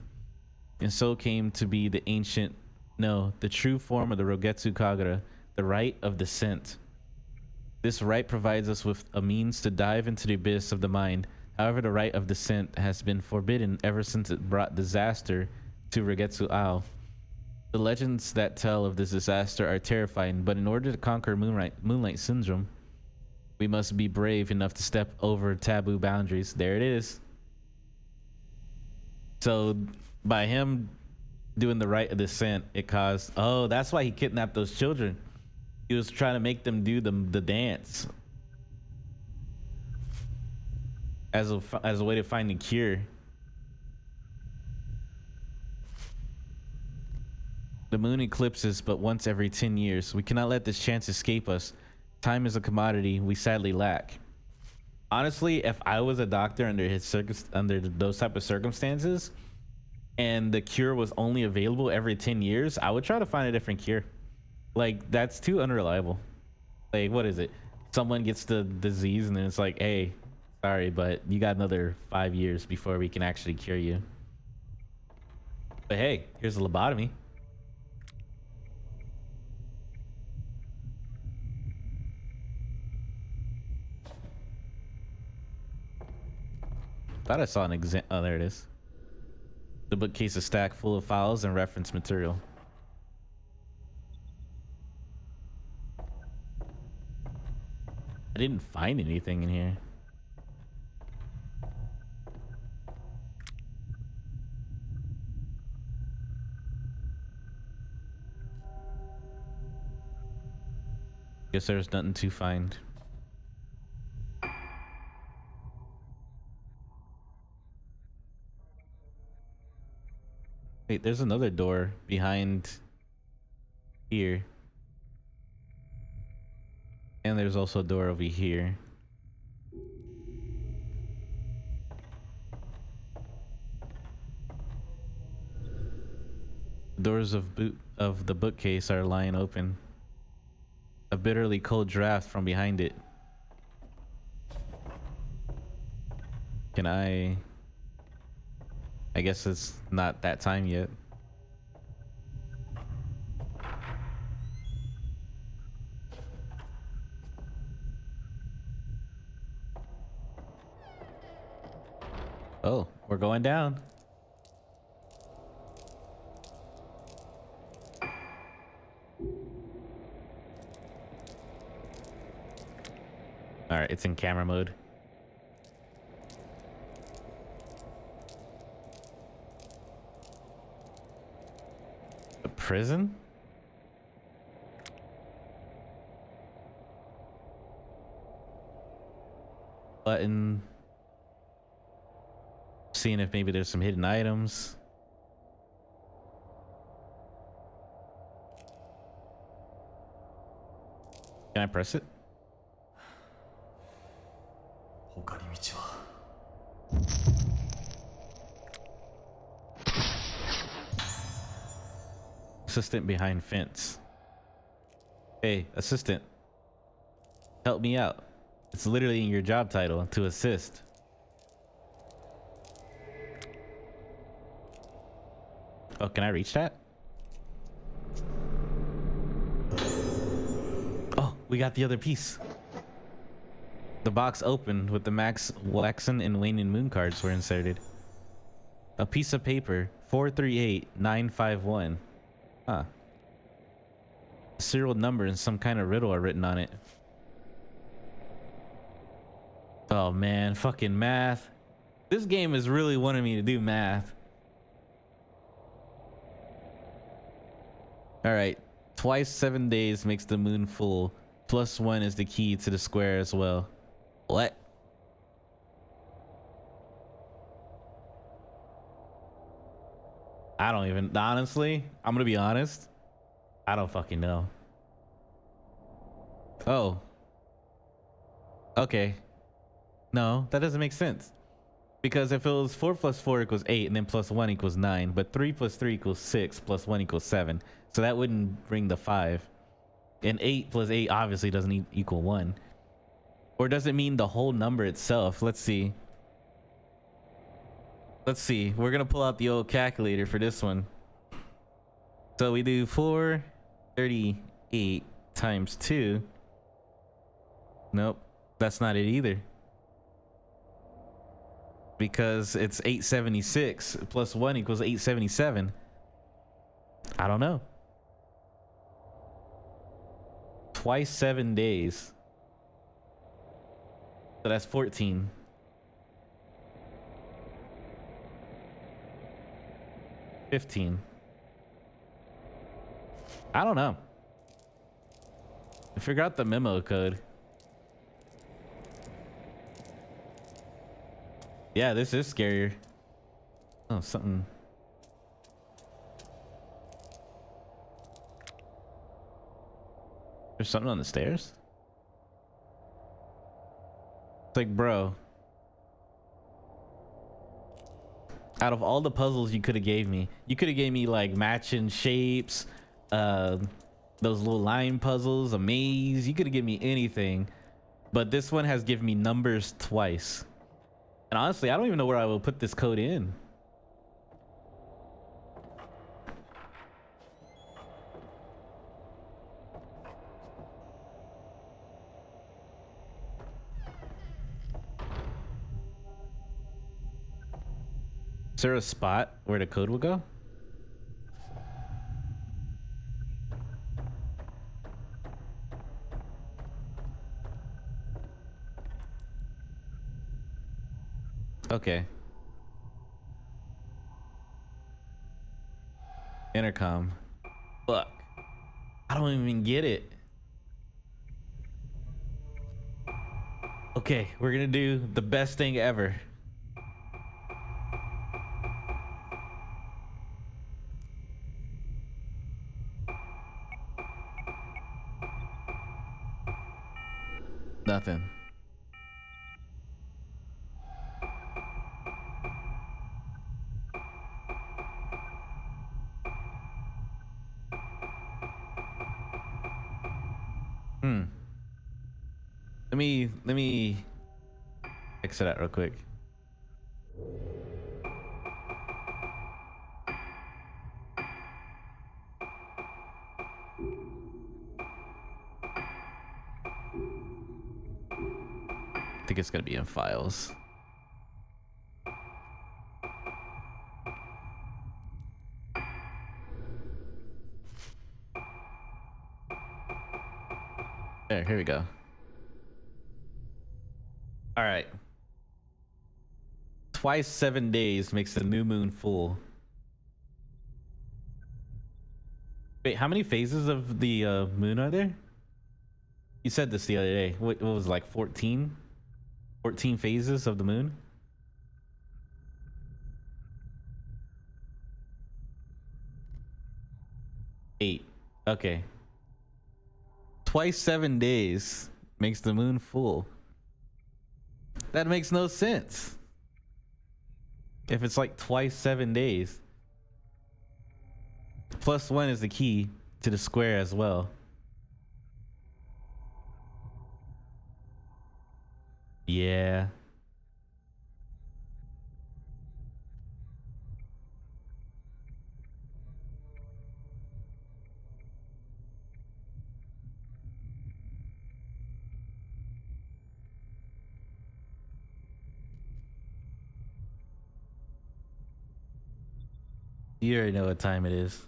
And so came to be the true form of the Rogetsu Kagura, the right of descent. This right provides us with a means to dive into the abyss of the mind. However, the right of descent has been forbidden ever since it brought disaster to Rogetsu Ao. The legends that tell of this disaster are terrifying, but in order to conquer Moonlight Syndrome, we must be brave enough to step over taboo boundaries. There it is. So by him doing the right of descent, it caused... Oh, that's why he kidnapped those children. He was trying to make them do the dance as a way to find a cure. The moon eclipses but once every 10 years. We cannot let this chance escape us. Time is a commodity we sadly lack. Honestly, if I was a doctor under those type of circumstances and the cure was only available every 10 years, I would try to find a different cure. Like, that's too unreliable. Like, what is it? Someone gets the disease and then it's like, hey, sorry, but you got another 5 years before we can actually cure you. But hey, here's a lobotomy. Thought I saw an exam. Oh, there it is. The bookcase is stacked full of files and reference material. I didn't find anything in here. Guess there's nothing to find. Wait, there's another door behind here. And there's also a door over here. The doors of the bookcase are lying open. A bitterly cold draft from behind it. Can I guess it's not that time yet. Oh, we're going down. All right, it's in camera mode. A prison? Button. Seeing if maybe there's some hidden items. Can I press it? Assistant behind fence. Hey, assistant. Help me out. It's literally in your job title, to assist. Oh, can I reach that? Oh, we got the other piece. The box opened with the Max Waxen and Wayne and Moon cards were inserted. A piece of paper, 438951. Huh. A serial number and some kind of riddle are written on it. Oh man, fucking math. This game is really wanting me to do math. All right, twice 7 days makes the moon full. +1 is the key to the square as well. What? I don't even, honestly, I'm gonna be honest. I don't fucking know. Oh. Okay. No, that doesn't make sense. Because if it was 4 + 4 = 8 and then +1 = 9, but 3 + 3 = 6, +1 = 7. So that wouldn't bring the 5. And 8 + 8 obviously doesn't equal 1. Or does it mean the whole number itself? Let's see. Let's see. We're going to pull out the old calculator for this one. So we do 438 times 2. Nope. That's not it either. Because it's 876 +1 = 877. I don't know. Twice 7 days. So that's 14. 15. I don't know. Figure out the memo code. Yeah, this is scarier. Oh, something. There's something on the stairs? It's like, bro. Out of all the puzzles you could have gave me, you could have gave me like matching shapes, those little line puzzles, a maze. You could have given me anything, but this one has given me numbers twice. And honestly, I don't even know where I will put this code in. Is there a spot where the code will go? Okay. Intercom. Fuck. I don't even get it. Okay, we're gonna do the best thing ever. Nothing. Let me exit out real quick. I think it's gonna be in files. There, here we go. All right. Twice 7 days makes the new moon full. Wait, how many phases of the moon are there? You said this the other day. What was it, like 14? 14 phases of the moon? Eight. Okay. Twice 7 days makes the moon full. That makes no sense. If it's like twice 7 days. +1 is the key to the square as well. Yeah. You already know what time it is.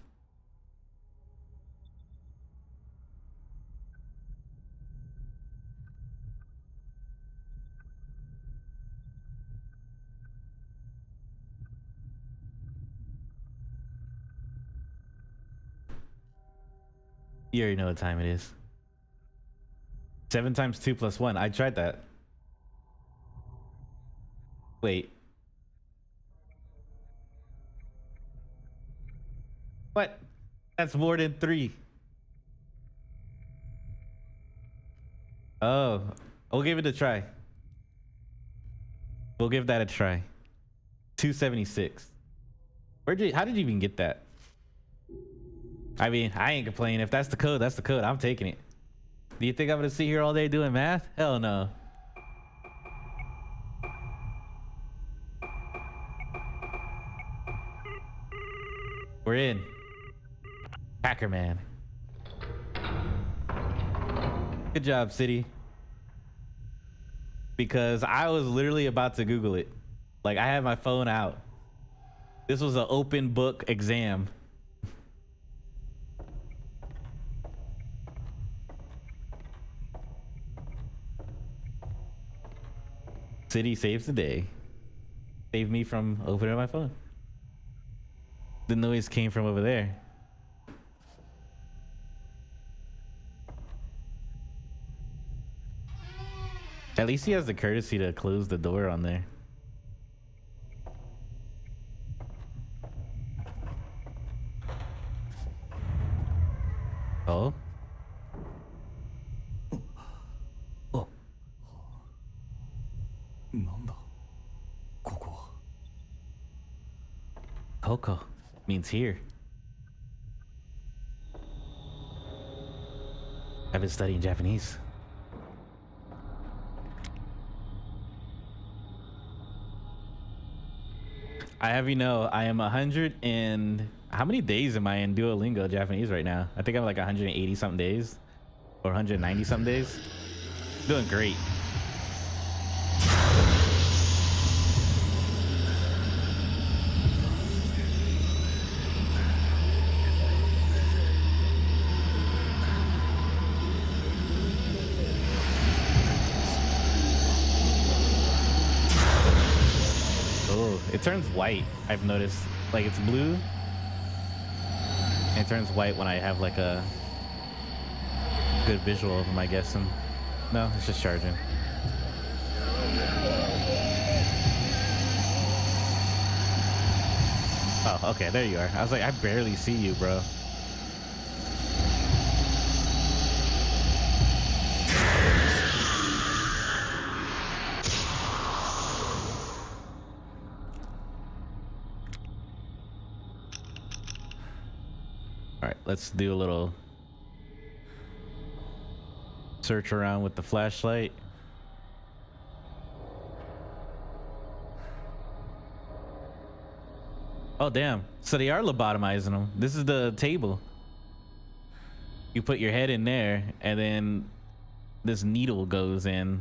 You already know what time it is. 7 times 2 + 1. I tried that. Wait. What? That's more than 3. Oh, we'll give it a try. We'll give that a try. 276. How did you even get that? I mean, I ain't complaining. If that's the code, that's the code. I'm taking it. Do you think I'm gonna sit here all day doing math? Hell no. We're in. Hacker man. Good job, City. Because I was literally about to Google it. Like, I had my phone out. This was an open book exam. City saves the day. Saved me from opening my phone. The noise came from over there. At least he has the courtesy to close the door on there. Oh? Hoko means here. I've been studying Japanese. I have you know, I am 100 and how many days am I in Duolingo Japanese right now? I think I'm like 180 something days or 190 something days. Doing great. It turns white. I've noticed, like it's blue and it turns white when I have like a good visual of them, I guess. And no, it's just charging. Oh, okay, there you are. I was like, I barely see you, bro. All right, let's do a little search around with the flashlight. Oh, damn. So they are lobotomizing them. This is the table. You put your head in there and then this needle goes in.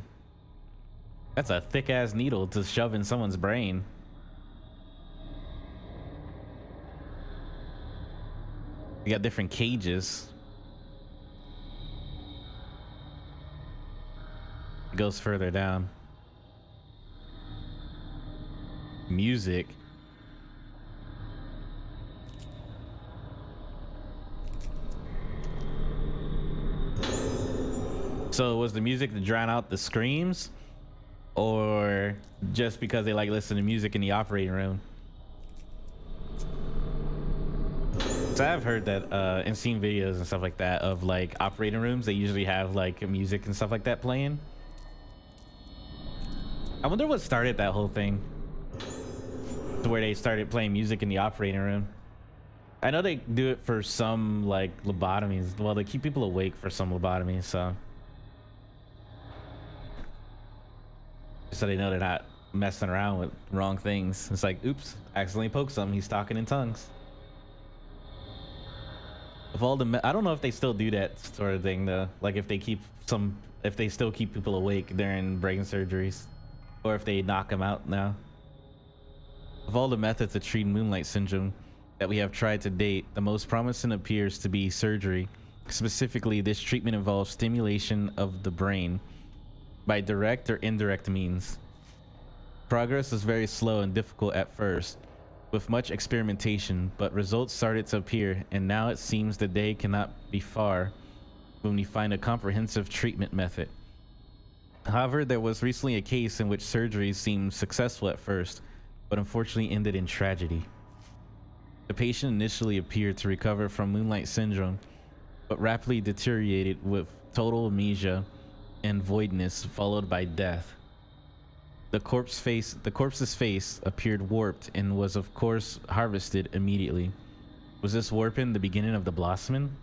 That's a thick ass needle to shove in someone's brain. You got different cages. It goes further down. Music. So was the music to drown out the screams, or just because they like listen to music in the operating room? So I've heard that and seen videos and stuff like that of like operating rooms. They usually have like music and stuff like that playing. I wonder what started that whole thing to where they started playing music in the operating room. I know they do it for some like lobotomies. Well, they keep people awake for some lobotomies, so they know they're not messing around with wrong things. It's like, oops, accidentally poked something. He's talking in tongues. Of all the, I don't know if they still do that sort of thing though. Like if they still keep people awake during brain surgeries, or if they knock them out now. Of all the methods to treat moonlight syndrome that we have tried to date, the most promising appears to be surgery. Specifically, this treatment involves stimulation of the brain by direct or indirect means. Progress was very slow and difficult at first, with much experimentation, but results started to appear, and now it seems the day cannot be far when we find a comprehensive treatment method. However, there was recently a case in which surgery seemed successful at first, but unfortunately ended in tragedy. The patient initially appeared to recover from moonlight syndrome, but rapidly deteriorated with total amnesia and voidness, followed by death. The corpse's face appeared warped and was of course harvested immediately. Was this warping the beginning of the blossoming?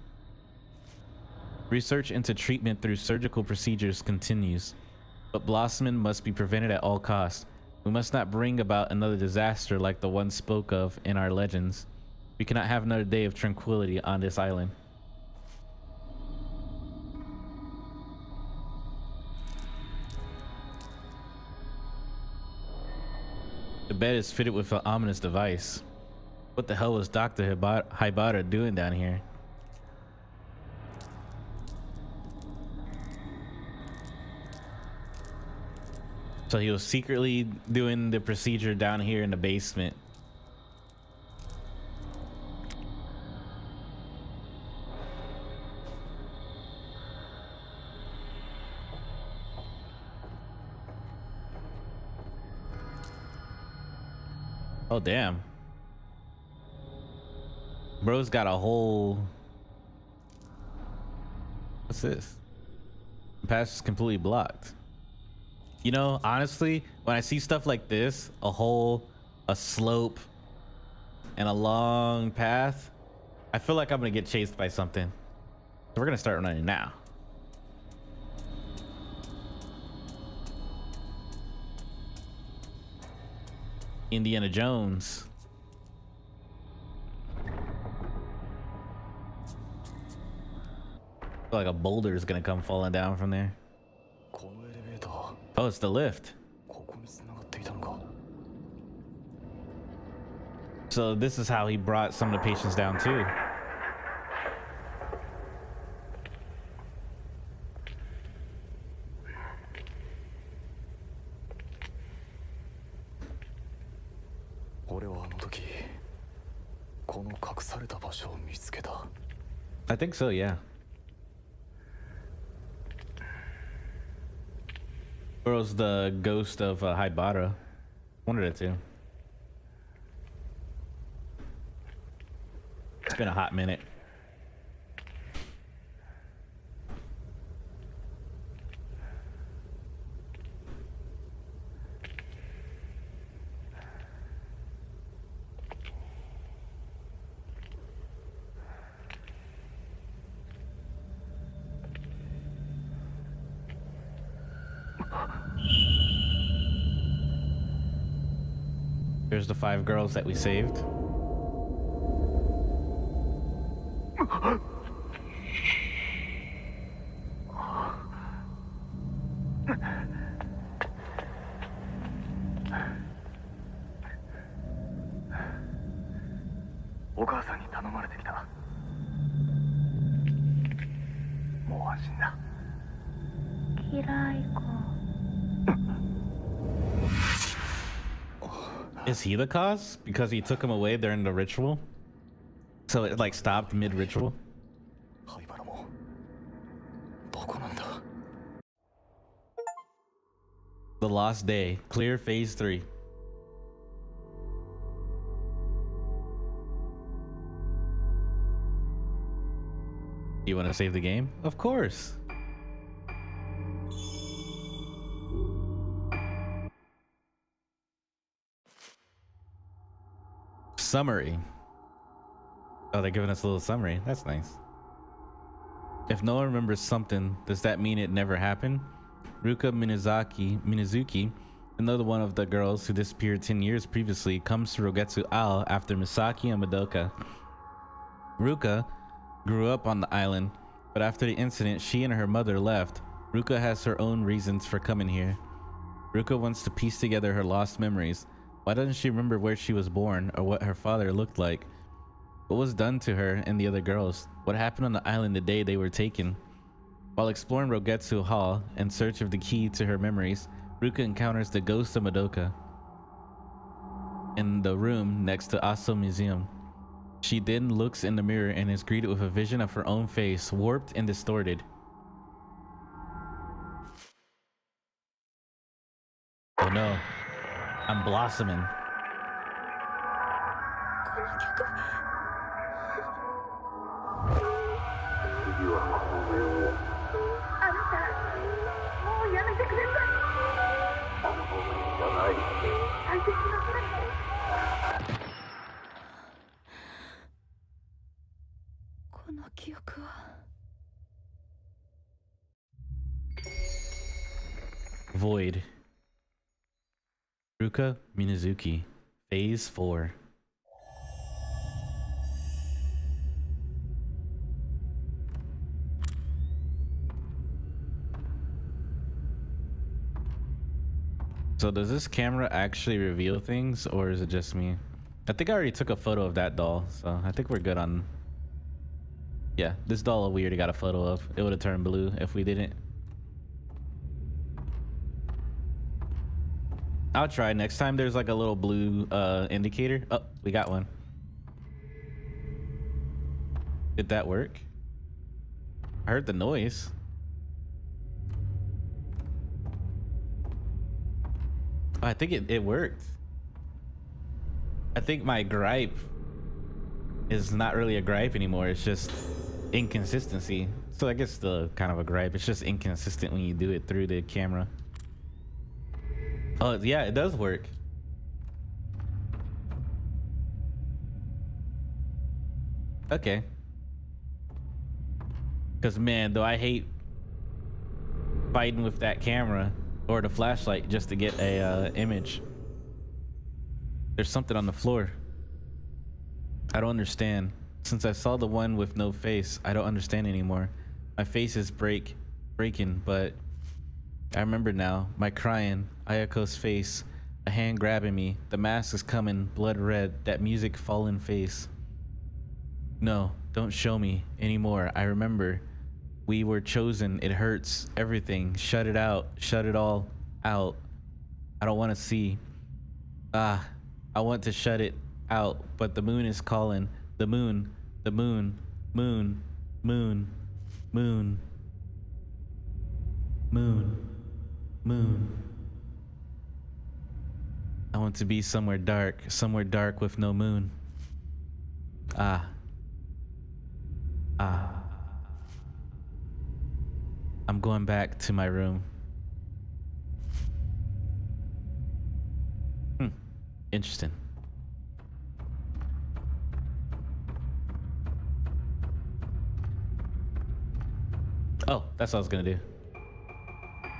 Research into treatment through surgical procedures continues, but blossoming must be prevented at all costs. We must not bring about another disaster like the one spoke of in our legends. We cannot have another day of tranquility on this island. The bed is fitted with an ominous device. What the hell was Dr. Hibata doing down here? So he was secretly doing the procedure down here in the basement. Oh, damn. Bro's got a whole... What's this? The path is completely blocked. You know, honestly, when I see stuff like this, a hole, a slope, and a long path. I feel like I'm gonna get chased by something. So we're gonna start running now. Indiana Jones. I feel like a boulder is gonna come falling down from there. Oh, it's the lift. So this is how he brought some of the patients down too. I think so, yeah. Or it was the ghost of Haibara. One of the two. It's been a hot minute. Here's the 5 girls that we saved. Is he the cause? Because he took him away during the ritual? So it like stopped mid-ritual? The Lost Day. Clear phase 3. You want to save the game? Of course. Summary. Oh, they're giving us a little summary. That's nice. If no one remembers something, does that mean it never happened? Ruka Minazuki, another one of the girls who disappeared 10 years previously, comes to Rogetsu Isle after Misaki and Madoka. Ruka grew up on the island, but after the incident, she and her mother left. Ruka has her own reasons for coming here. Ruka wants to piece together her lost memories. Why doesn't she remember where she was born or what her father looked like? What was done to her and the other girls? What happened on the island the day they were taken? While exploring Rogetsu Hall in search of the key to her memories, Ruka encounters the ghost of Madoka in the room next to Aso Museum. She then looks in the mirror and is greeted with a vision of her own face, warped and distorted. Oh no, I'm blossoming. Void. Ruka Minazuki, phase 4. So does this camera actually reveal things, or is it just me? I think I already took a photo of that doll, so I think we're good on... Yeah, this doll we already got a photo of. It would have turned blue if we didn't. I'll try next time there's like a little blue indicator. Oh, we got one. Did that work? I heard the noise. I think it worked. I think my gripe is not really a gripe anymore. It's just inconsistency. So I guess still kind of a gripe. It's just inconsistent when you do it through the camera. Oh yeah, it does work. Okay. Because, man, though I hate fighting with that camera or the flashlight just to get a image. There's something on the floor. I don't understand. Since I saw the one with no face, I don't understand anymore. My face is breaking, but I remember now. My crying, Ayako's face, a hand grabbing me. The mask is coming, blood red, that music fallen face. No, don't show me anymore. I remember. We were chosen. It hurts. Everything. Shut it out. Shut it all out. I don't want to see. I want to shut it out, but the moon is calling. The moon. The moon. Moon. Moon. Moon. Moon. Moon. I want to be somewhere dark with no moon. I'm going back to my room. Interesting. Oh, that's what I was gonna do.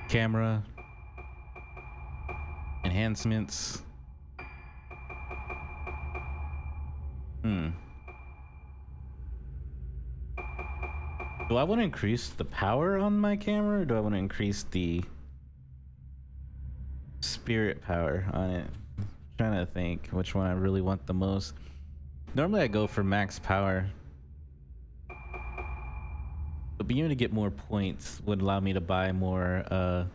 Camera. Enhancements. Do I want to increase the power on my camera, or do I want to increase the spirit power on it? I'm trying to think which one I really want the most. Normally I go for max power, but being able to get more points would allow me to buy more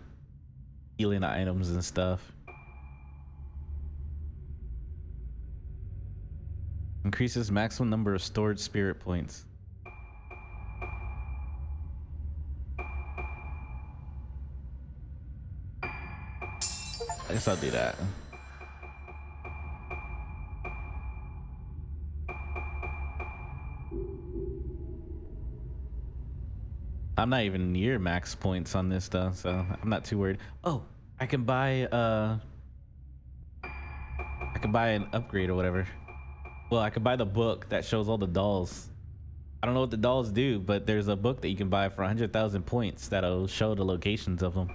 healing items and stuff. Increases maximum number of stored spirit points. I guess I'll do that. I'm not even near max points on this though, so I'm not too worried. Oh, I can buy an upgrade or whatever. Well, I could buy the book that shows all the dolls. I don't know what the dolls do, but there's a book that you can buy for 100,000 points that'll show the locations of them.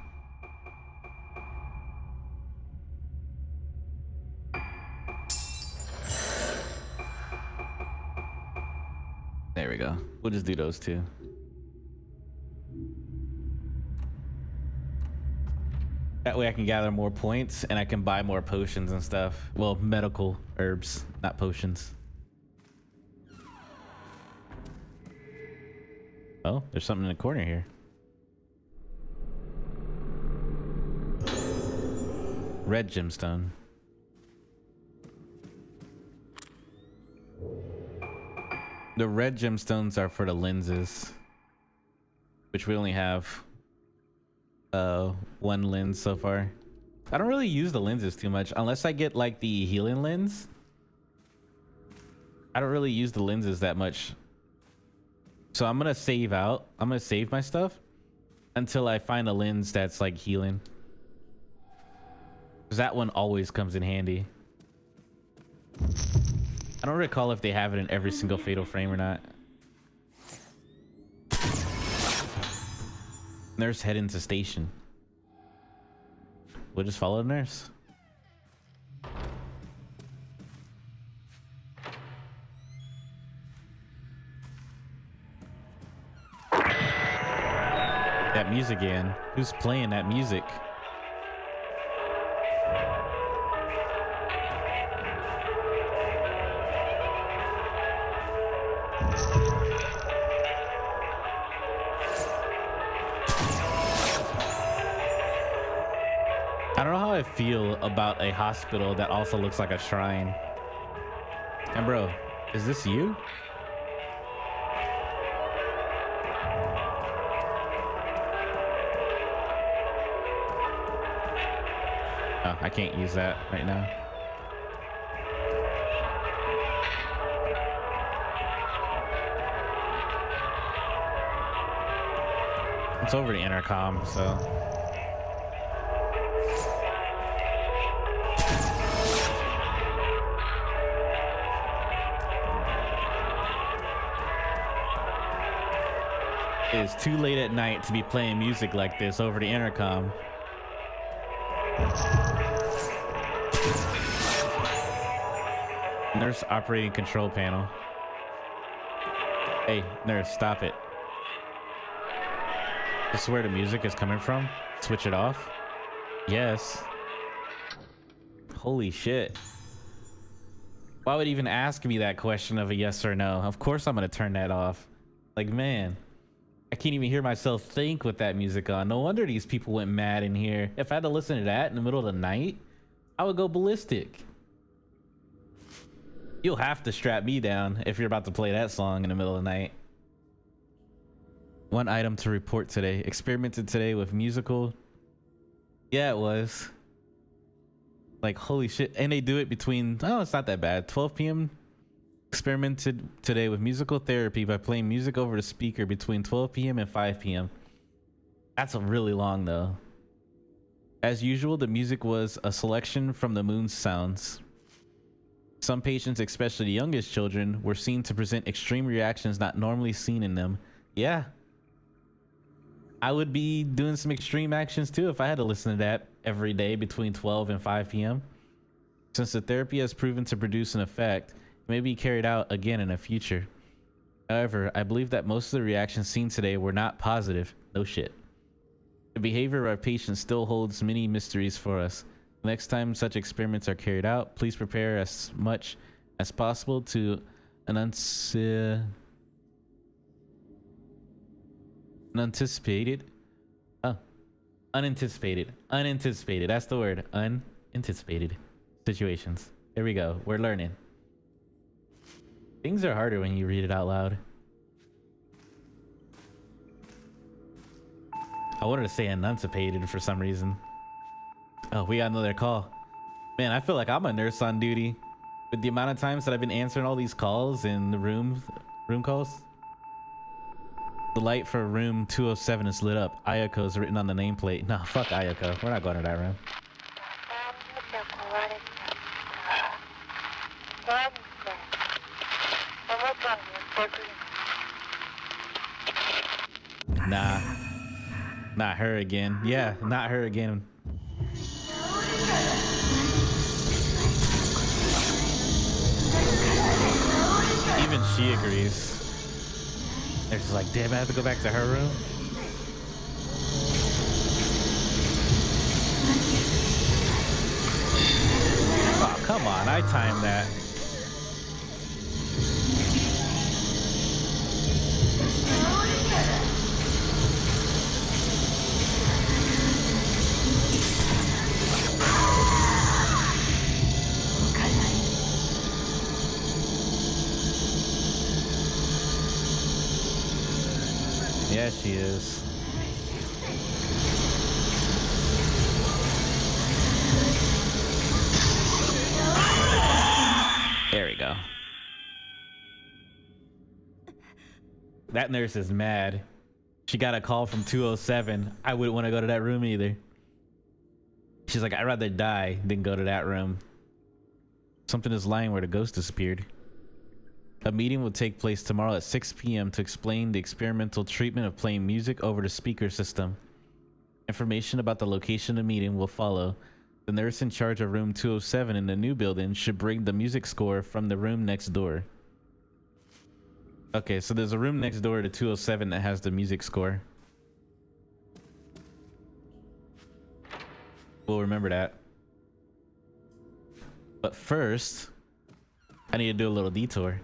There we go. We'll just do those two. That way I can gather more points and I can buy more potions and stuff. Well, medical herbs, not potions. Oh, there's something in the corner here. Red gemstone. The red gemstones are for the lenses, which we only have one lens so far. I don't really use the lenses too much unless I get like the healing lens. I don't really use the lenses that much. So I'm gonna save out. I'm gonna save my stuff until I find a lens that's like healing. Because that one always comes in handy. I don't recall if they have it in every single Fatal Frame or not. Nurse head into station. We'll just follow the nurse. That music again. Who's playing that music? I don't know how I feel about a hospital that also looks like a shrine. And bro, is this you? Oh, I can't use that right now. It's over the intercom, so. It is too late at night to be playing music like this over the intercom. Nurse operating control panel. Hey, nurse, stop it. This is where the music is coming from? Switch it off? Yes. Holy shit. Why would even ask me that question of a yes or no? Of course I'm gonna turn that off. Like, man, I can't even hear myself think with that music on. No wonder these people went mad in here. If I had to listen to that in the middle of the night, I would go ballistic. You'll have to strap me down if you're about to play that song in the middle of the night. One item to report today. Experimented today with musical. Yeah, it was. Like, holy shit. And they do it between, oh, it's not that bad. 12 p.m. Experimented today with musical therapy by playing music over the speaker between 12 p.m. and 5 p.m. That's a really long though. As usual, the music was a selection from the moon's sounds. Some patients, especially the youngest children, were seen to present extreme reactions not normally seen in them. Yeah. I would be doing some extreme actions too if I had to listen to that every day between 12 and 5 p.m. Since the therapy has proven to produce an effect, it may be carried out again in the future. However, I believe that most of the reactions seen today were not positive. No shit. The behavior of our patients still holds many mysteries for us. Next time such experiments are carried out, please prepare as much as possible to unanticipated. That's the word. Unanticipated situations. There we go. We're learning. Things are harder when you read it out loud. I wanted to say enunciated for some reason. Oh, we got another call. Man, I feel like I'm a nurse on duty with the amount of times that I've been answering all these calls in the room calls. The light for room 207 is lit up. Ayako is written on the nameplate. Nah, fuck Ayako. We're not going to that room. Nah. Not her again. Yeah, not her again. Even she agrees. They're just like, damn, I have to go back to her room. Oh, come on. I timed that. Yeah, she is. There we go. That nurse is mad. She got a call from 207. I wouldn't want to go to that room either. She's like, I'd rather die than go to that room. Something is lying where the ghost disappeared. A meeting will take place tomorrow at 6 p.m. to explain the experimental treatment of playing music over the speaker system. Information about the location of the meeting will follow. The nurse in charge of room 207 in the new building should bring the music score from the room next door. Okay, so there's a room next door to 207 that has the music score. We'll remember that. But first, I need to do a little detour.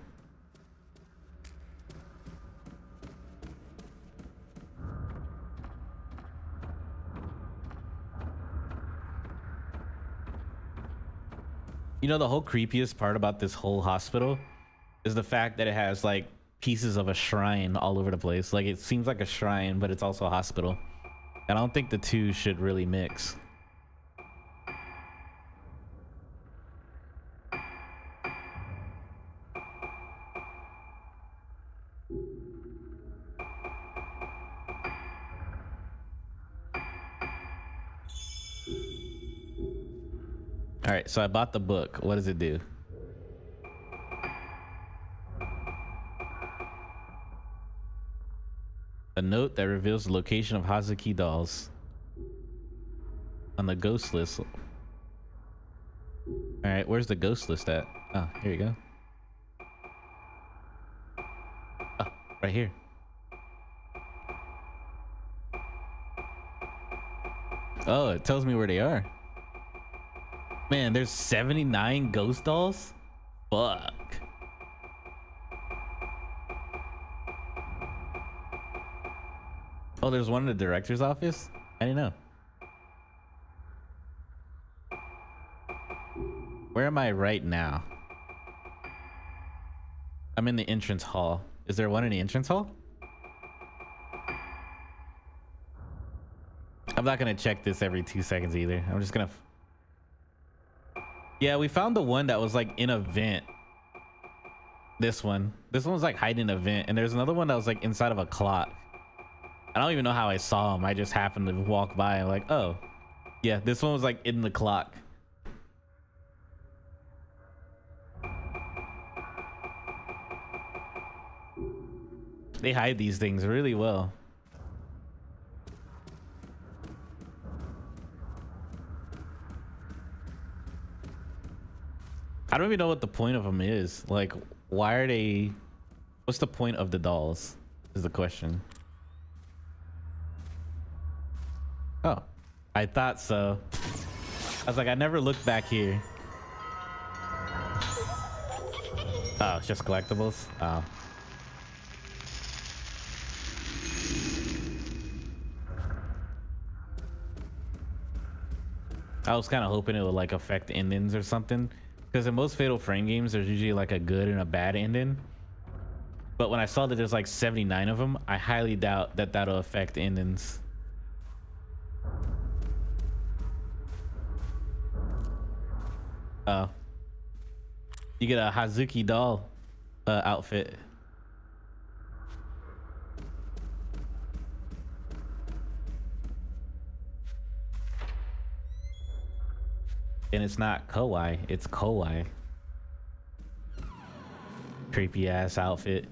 You know, the whole creepiest part about this whole hospital is the fact that it has like pieces of a shrine all over the place. Like, it seems like a shrine, but it's also a hospital. And I don't think the two should really mix. All right, so I bought the book. What does it do? A note that reveals the location of Hazuki dolls on the ghost list. All right, where's the ghost list at? Oh, here you go. Oh, right here. Oh, it tells me where they are. Man, there's 79 ghost dolls? Fuck. Oh, there's one in the director's office? I didn't know. Where am I right now? I'm in the entrance hall. Is there one in the entrance hall? I'm not gonna check this every 2 seconds either. I'm just gonna... Yeah, we found the one that was like in a vent. This one was like hiding in a vent, and there's another one that was like inside of a clock. I don't even know how I saw him. I just happened to walk by and like, oh yeah, this one was like in the clock. They hide these things really well. I don't even know what the point of them is. Like, why are they... What's the point of the dolls is the question. Oh, I thought so. I was like, I never looked back here. Oh, it's just collectibles? Oh. I was kind of hoping it would like affect endings or something. Because in most Fatal Frame games, there's usually like a good and a bad ending. But when I saw that there's like 79 of them, I highly doubt that that'll affect endings. Oh. You get a Hazuki doll outfit. And it's not kawaii, it's kawaii. Creepy ass outfit.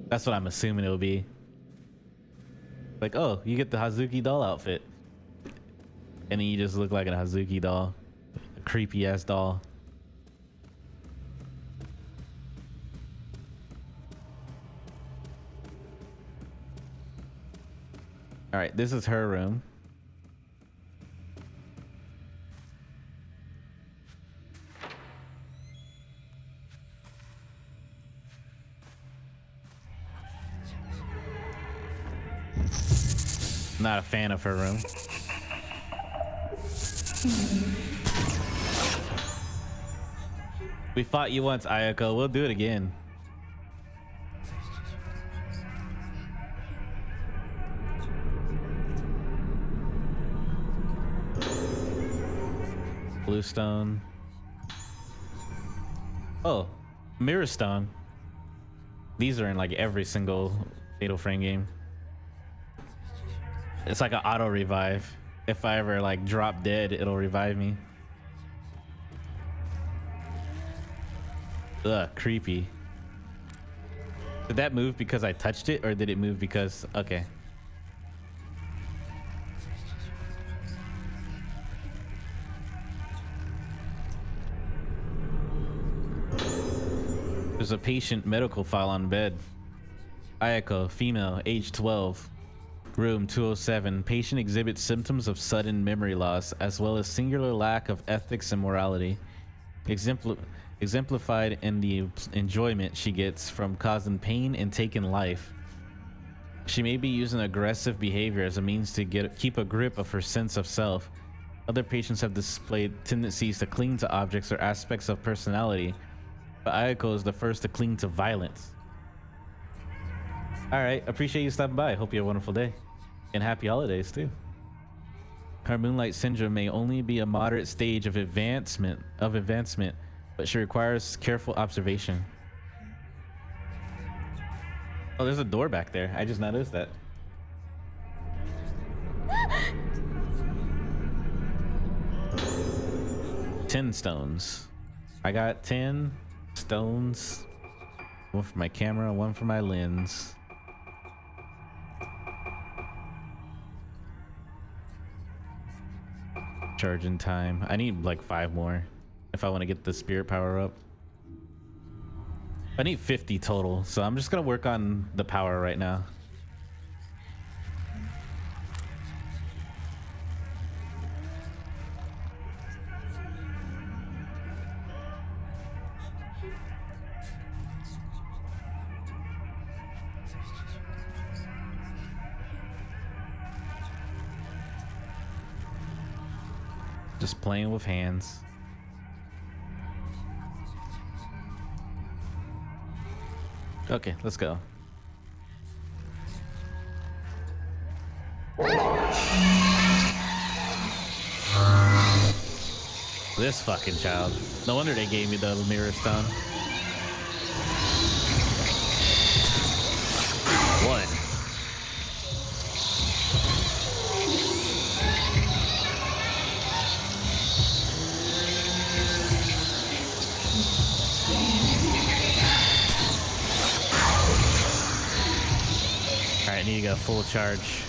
That's what I'm assuming it'll be. Like, oh, you get the Hazuki doll outfit. And then you just look like a Hazuki doll. A creepy ass doll. All right, this is her room. Not a fan of her room. We fought you once, Ayako. We'll do it again. Bluestone. Oh, Mirror Stone. These are in like every single Fatal Frame game. It's like an auto revive. If I ever like drop dead, it'll revive me. Ugh, creepy. Did that move because I touched it, or did it move because... Okay. There's a patient medical file on bed. Ayako, female, age 12. Room 207. Patient exhibits symptoms of sudden memory loss as well as singular lack of ethics and morality, exemplified in the enjoyment she gets from causing pain and taking life. She may be using aggressive behavior as a means to keep a grip of her sense of self. Other patients have displayed tendencies to cling to objects or aspects of personality, but Ayako is the first to cling to violence. All right, appreciate you stopping by. Hope you have a wonderful day and happy holidays too. Her Moonlight Syndrome may only be a moderate stage of advancement, but she requires careful observation. Oh, there's a door back there. I just noticed that. 10 stones. I got 10 stones. One for my camera, one for my lens. charging time. I need like 5 more if I want to get the spirit power up. I need 50 total, so I'm just gonna work on the power right now. Just playing with hands. Okay, let's go. This fucking child. No wonder they gave me the mirror stone. 1. I need to go full charge.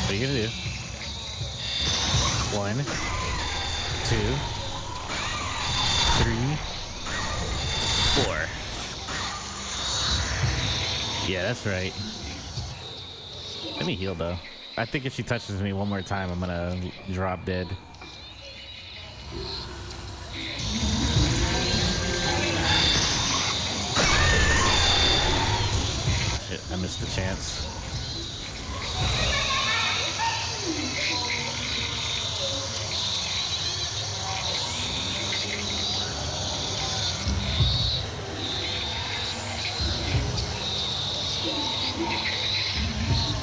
What are you gonna do? 1, 2, 3, 4. Yeah, that's right. Let me heal though. I think if she touches me one more time, I'm gonna drop dead. Shit, I missed the chance.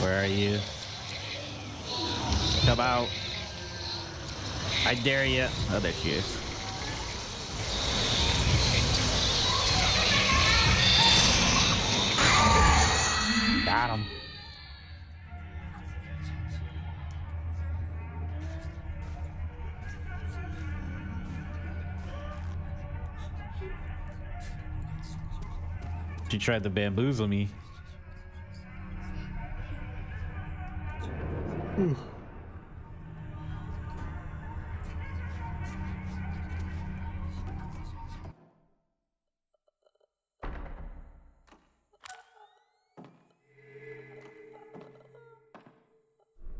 Where are you? Come out. I dare you. Oh, there she is. Got him. She tried to bamboozle me.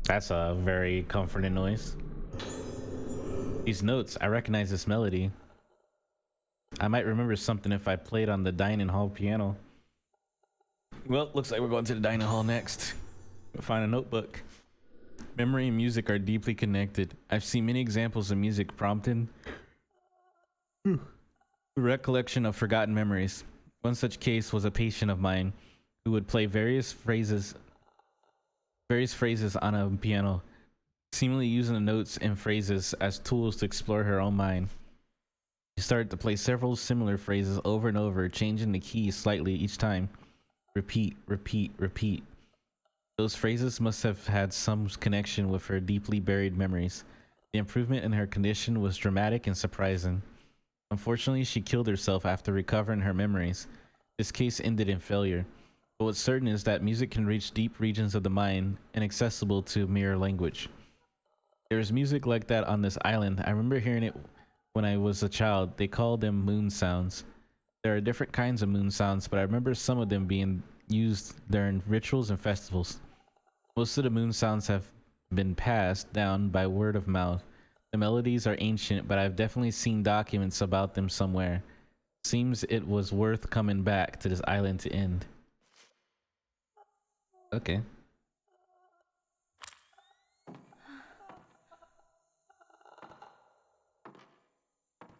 That's a very comforting noise. These notes, I recognize this melody. I might remember something if I played on the dining hall piano. Well, looks like we're going to the dining hall next. We'll find a notebook. Memory and music are deeply connected. I've seen many examples of music prompting the recollection of forgotten memories. One such case was a patient of mine who would play various phrases on a piano, seemingly using the notes and phrases as tools to explore her own mind. She started to play several similar phrases over and over, changing the key slightly each time. Repeat, repeat, repeat. Those phrases must have had some connection with her deeply buried memories. The improvement in her condition was dramatic and surprising. Unfortunately, she killed herself after recovering her memories. This case ended in failure. But what's certain is that music can reach deep regions of the mind, inaccessible to mere language. There is music like that on this island. I remember hearing it when I was a child. They called them moon sounds. There are different kinds of moon sounds, but I remember some of them being used during rituals and festivals. Most of the moon sounds have been passed down by word of mouth. The melodies are ancient, but I've definitely seen documents about them somewhere. Seems it was worth coming back to this island to end. Okay.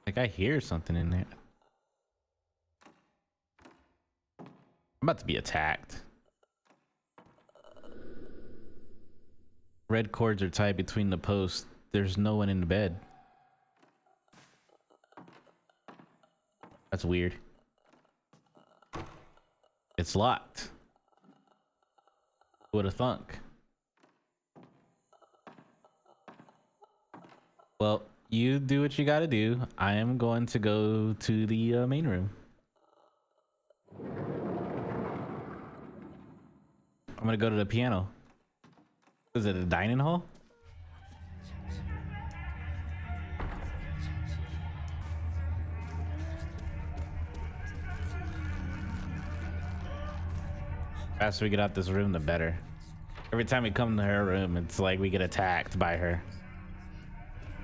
Like I hear something in there. I'm about to be attacked. Red cords are tied between the posts. There's no one in the bed. That's weird. It's locked. Who would have thunk? Well, you do what you gotta do. I am going to go to the main room. I'm gonna go to the piano. Is it a dining hall? The faster we get out this room, the better. Every time we come to her room, it's like we get attacked by her.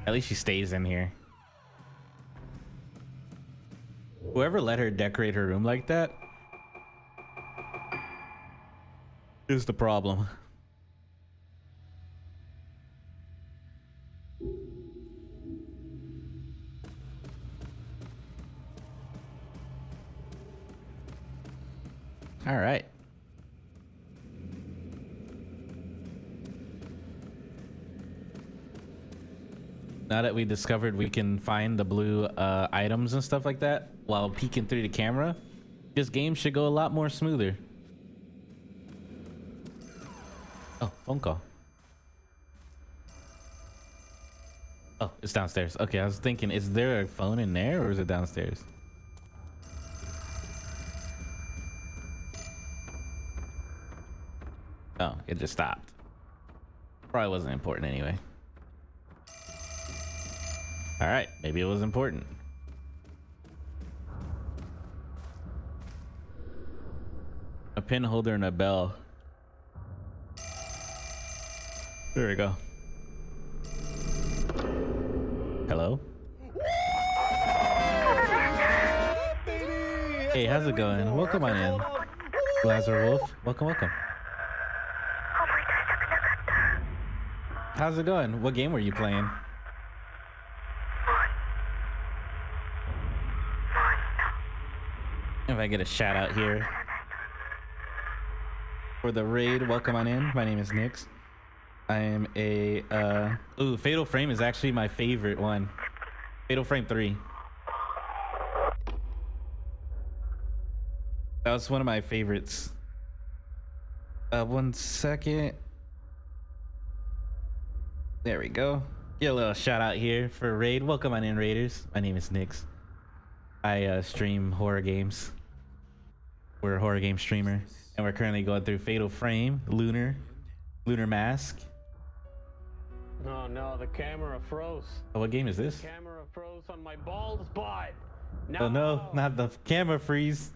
At least she stays in here. Whoever let her decorate her room like that is the problem. All right. Now that we discovered we can find the blue items and stuff like that while peeking through the camera, this game should go a lot more smoother. Oh, phone call. Oh, it's downstairs. Okay, I was thinking, is there a phone in there or is it downstairs? Oh, it just stopped. Probably wasn't important anyway. All right, maybe it was important. A pin holder and a bell. There we go. Hello? Hey, how's it going? Welcome on in. Lazar Wolf, welcome, welcome. How's it going? What game were you playing? If I get a shout out here for the raid, welcome on in. My name is Nix. I am a ooh, Fatal Frame is actually my favorite one. Fatal Frame 3. That was one of my favorites. 1 second. There we go. Get a little shout out here for raid. Welcome on in, raiders. My name is Nix. I stream horror games. We're a horror game streamer, and we're currently going through Fatal Frame, Lunar Mask. Oh no, the camera froze. Oh, what game is this? Camera froze on my bald spot. No. Oh no, not the camera freeze.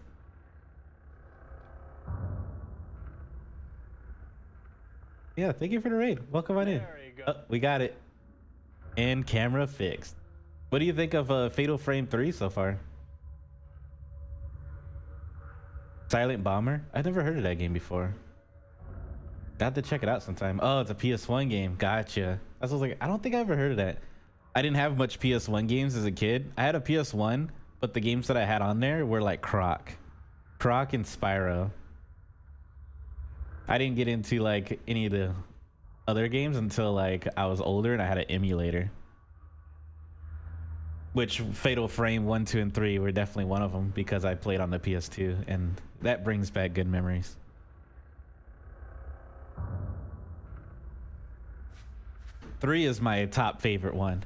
Yeah, thank you for the raid. Welcome on in. There you go. Oh, we got it. And camera fixed. What do you think of Fatal Frame 3 so far? Silent Bomber? I've never heard of that game before. I have to check it out sometime. Oh, it's a PS1 game. Gotcha. I was like, I don't think I ever heard of that. I didn't have much PS1 games as a kid. I had a PS1, but the games that I had on there were like Croc and Spyro. I didn't get into like any of the other games until like I was older and I had an emulator. Which Fatal Frame 1, 2, and 3 were definitely one of them because I played on the PS2 and that brings back good memories. Three is my top favorite one.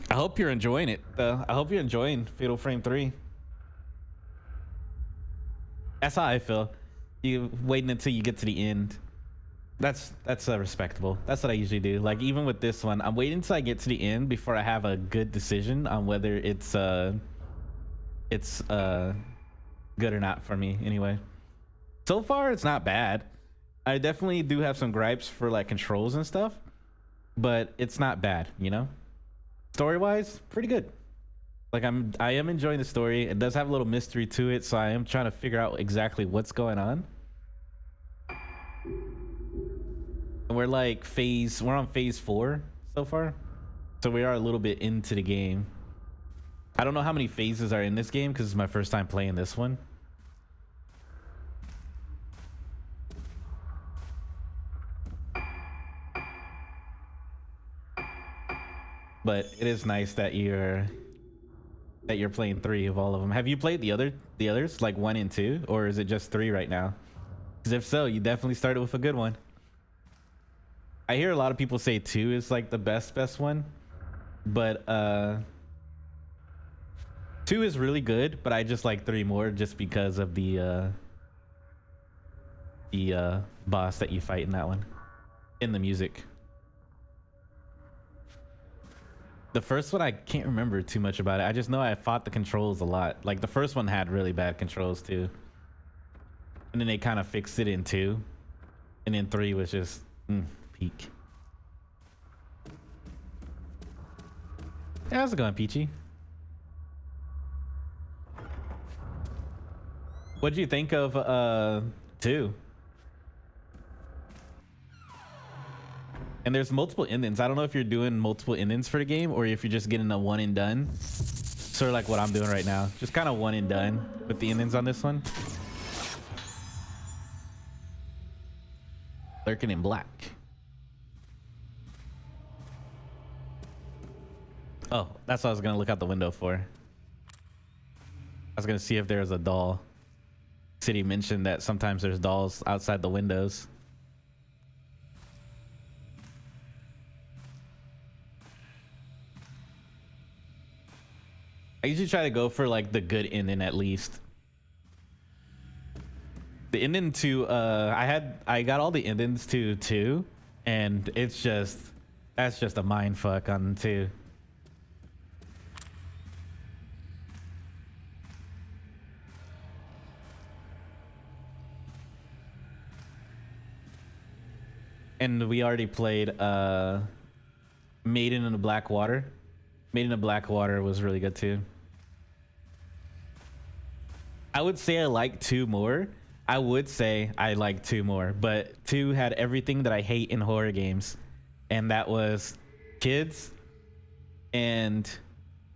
I hope you're enjoying it though. I hope you're enjoying Fatal Frame 3. That's how I feel. You waiting until you get to the end. That's respectable. That's what I usually do. Like even with this one, I'm waiting until I get to the end before I have a good decision on whether it's good or not for me anyway. So far it's not bad. I definitely do have some gripes for like controls and stuff, but it's not bad, you know? Story-wise, pretty good. Like I am enjoying the story. It does have a little mystery to it, so I am trying to figure out exactly what's going on. We're like we're on phase 4 so far, so we are a little bit into the game. I don't know how many phases are in this game because it's my first time playing this one. But it is nice that you're playing 3 of all of them. Have you played the others like 1 and 2, or is it just 3 right now? Because if so, you definitely started with a good one. I hear a lot of people say 2 is like the best one. But 2 is really good, but I just like 3 more just because of the boss that you fight in that one, in the music. The first one, I can't remember too much about it. I just know I fought the controls a lot. Like the first one had really bad controls too. And then they kind of fixed it in 2. And then 3 was just peak. Hey, how's it going, Peachy? What'd you think of 2? And there's multiple endings. I don't know if you're doing multiple endings for the game or if you're just getting a one and done. Sort of like what I'm doing right now. Just kind of one and done with the endings on this one. Lurking in black. Oh, that's what I was gonna look out the window for. I was gonna see if there's a doll. City mentioned that sometimes there's dolls outside the windows. I usually try to go for like the good ending at least. The ending to I got all the endings to 2, and it's just, that's just a mind fuck on 2. And we already played Maiden in the Black Water. Maiden in the Black Water was really good too. I would say I like 2 more. I would say I like 2 more, but 2 had everything that I hate in horror games. And that was kids and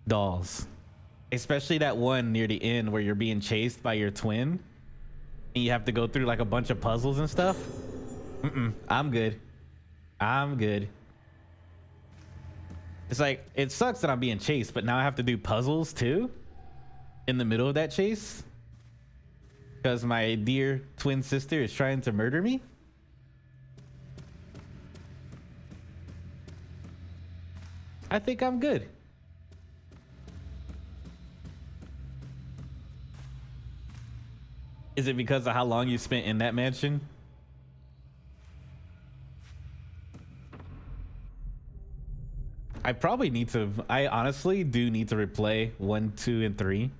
dolls. Especially that one near the end where you're being chased by your twin and you have to go through like a bunch of puzzles and stuff. I'm good. I'm good. It's like, it sucks that I'm being chased, but now I have to do puzzles too in the middle of that chase because my dear twin sister is trying to murder me. I think I'm good. Is it because of how long you spent in that mansion? I probably need to, I honestly do need to replay 1, 2, and 3.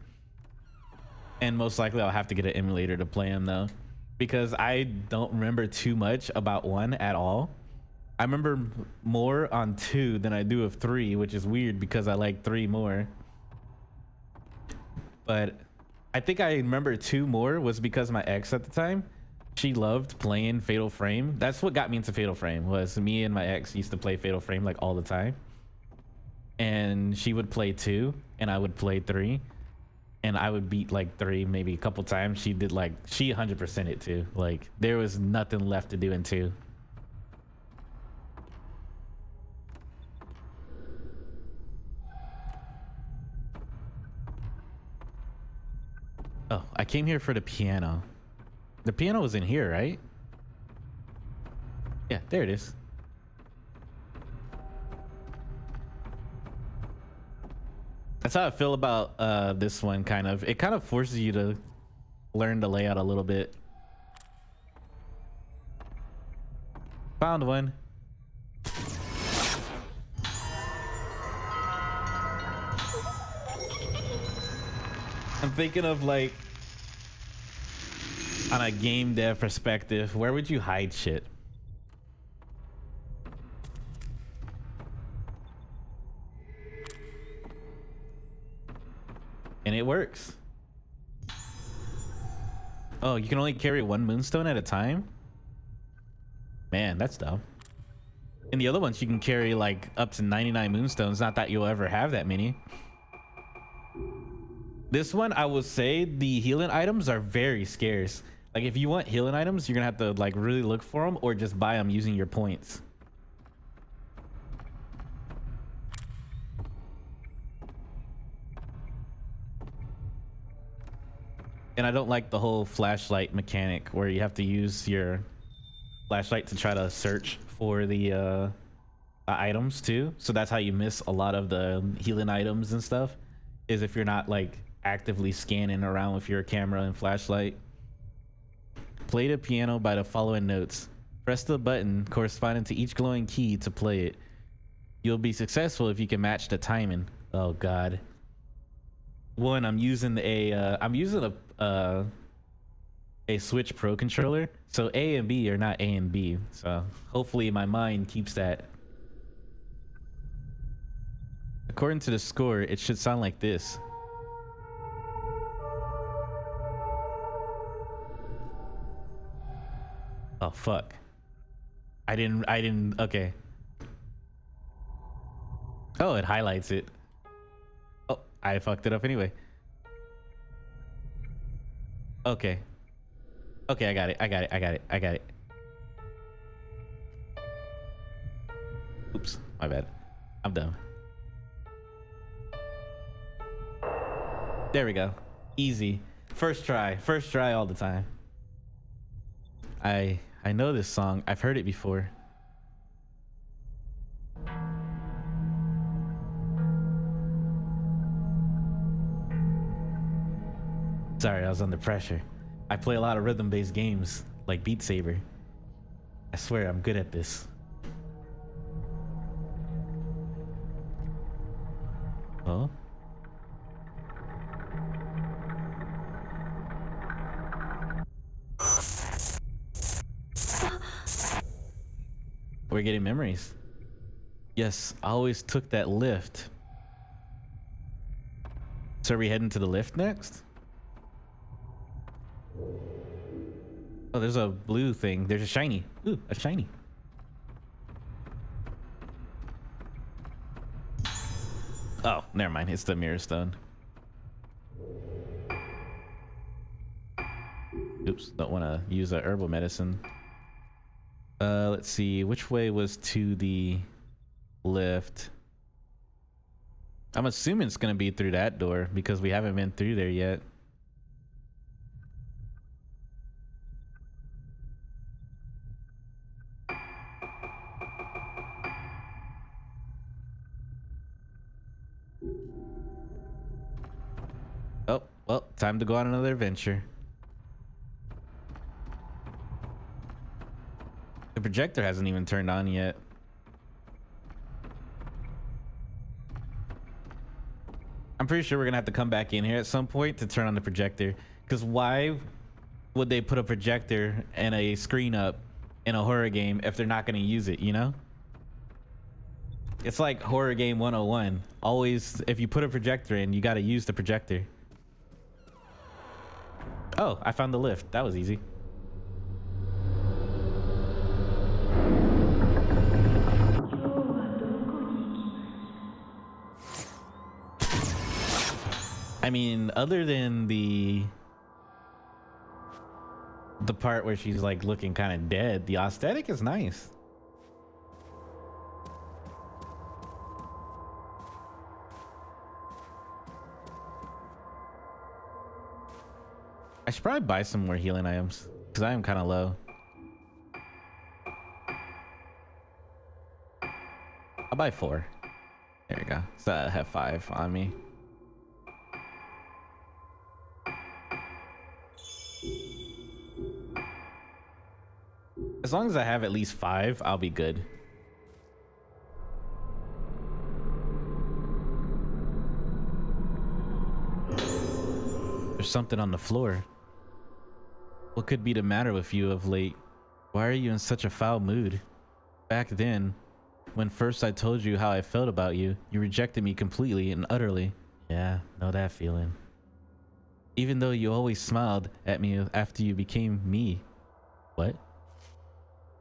And most likely I'll have to get an emulator to play them though, because I don't remember too much about 1 at all. I remember more on 2 than I do of 3, which is weird because I like 3 more. But I think I remember 2 more was because my ex at the time, she loved playing Fatal Frame. That's what got me into Fatal Frame, was me and my ex used to play Fatal Frame like all the time. And she would play 2 and I would play 3. And I would beat like 3 maybe a couple times. She did like, she 100% it too. Like there was nothing left to do in 2. Oh, I came here for the piano. The piano was in here, right? Yeah, there it is. That's how I feel about this one, kind of. It kind of forces you to learn the layout a little bit. Found one. I'm thinking of like, on a game dev perspective, where would you hide shit? And it works. Oh, you can only carry 1 moonstone at a time? Man, that's dumb. In the other ones, you can carry like up to 99 moonstones. Not that you'll ever have that many. This one, I will say the healing items are very scarce. Like if you want healing items, you're gonna have to like really look for them or just buy them using your points. And I don't like the whole flashlight mechanic where you have to use your flashlight to try to search for the items too. So that's how you miss a lot of the healing items and stuff, is if you're not like actively scanning around with your camera and flashlight. Play the piano by the following notes. Press the button corresponding to each glowing key to play it. You'll be successful if you can match the timing. Oh god. One, I'm using a Switch Pro controller, so A and B are not A and B. So hopefully my mind keeps that. According to the score, it should sound like this. Oh fuck. I didn't okay. Oh, it highlights it. Oh, I fucked it up anyway. Okay. Okay, I got it. Oops, my bad. I'm dumb. There we go. Easy. First try all the time. I know this song. I've heard it before. Sorry, I was under pressure. I play a lot of rhythm-based games like Beat Saber. I swear I'm good at this. Oh? We're getting memories. Yes, I always took that lift. So are we heading to the lift next? Oh, there's a blue thing. There's a shiny. Ooh, a shiny. Oh, never mind. It's the mirror stone. Oops, don't want to use a herbal medicine. Let's see. Which way was to the lift? I'm assuming it's going to be through that door because we haven't been through there yet. Oh, well, time to go on another adventure. The projector hasn't even turned on yet. I'm pretty sure we're gonna have to come back in here at some point to turn on the projector. Because why would they put a projector and a screen up in a horror game if they're not gonna use it, you know? It's like horror game 101. Always, if you put a projector in, you gotta use the projector. Oh, I found the lift. That was easy. I mean, other than the part where she's like looking kind of dead, the aesthetic is nice. I should probably buy some more healing items because I am kind of low. I'll buy 4. There we go. So I have 5 on me. As long as I have at least 5, I'll be good. There's something on the floor. What could be the matter with you of late? Why are you in such a foul mood? Back then, when first I told you how I felt about you, you rejected me completely and utterly. Yeah, know that feeling. Even though you always smiled at me after you became me. What?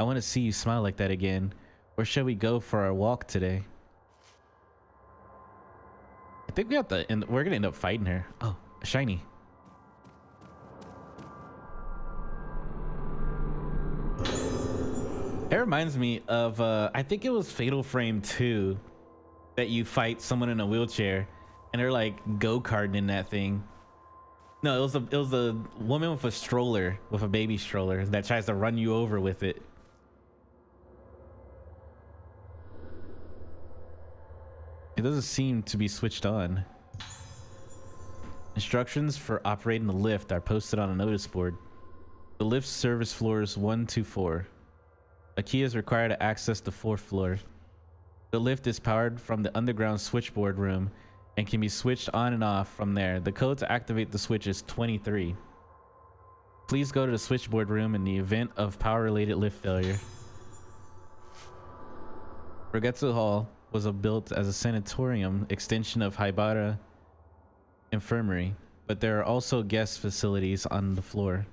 I want to see you smile like that again. Where shall we go for our walk today? I think we have to, and we're gonna end up fighting her. Oh, a shiny. It reminds me of I think it was Fatal Frame 2 that you fight someone in a wheelchair and they're like go-karting in that thing. No, it was a woman with a stroller, with a baby stroller that tries to run you over with it. It doesn't seem to be switched on. Instructions for operating the lift are posted on a notice board. The lift service floors 1 to 4. A key is required to access the 4th floor. The lift is powered from the underground switchboard room and can be switched on and off from there. The code to activate the switch is 23. Please go to the switchboard room in the event of power-related lift failure. Rogetsu Hall was built as a sanatorium extension of Haibara Infirmary, but there are also guest facilities on the floor.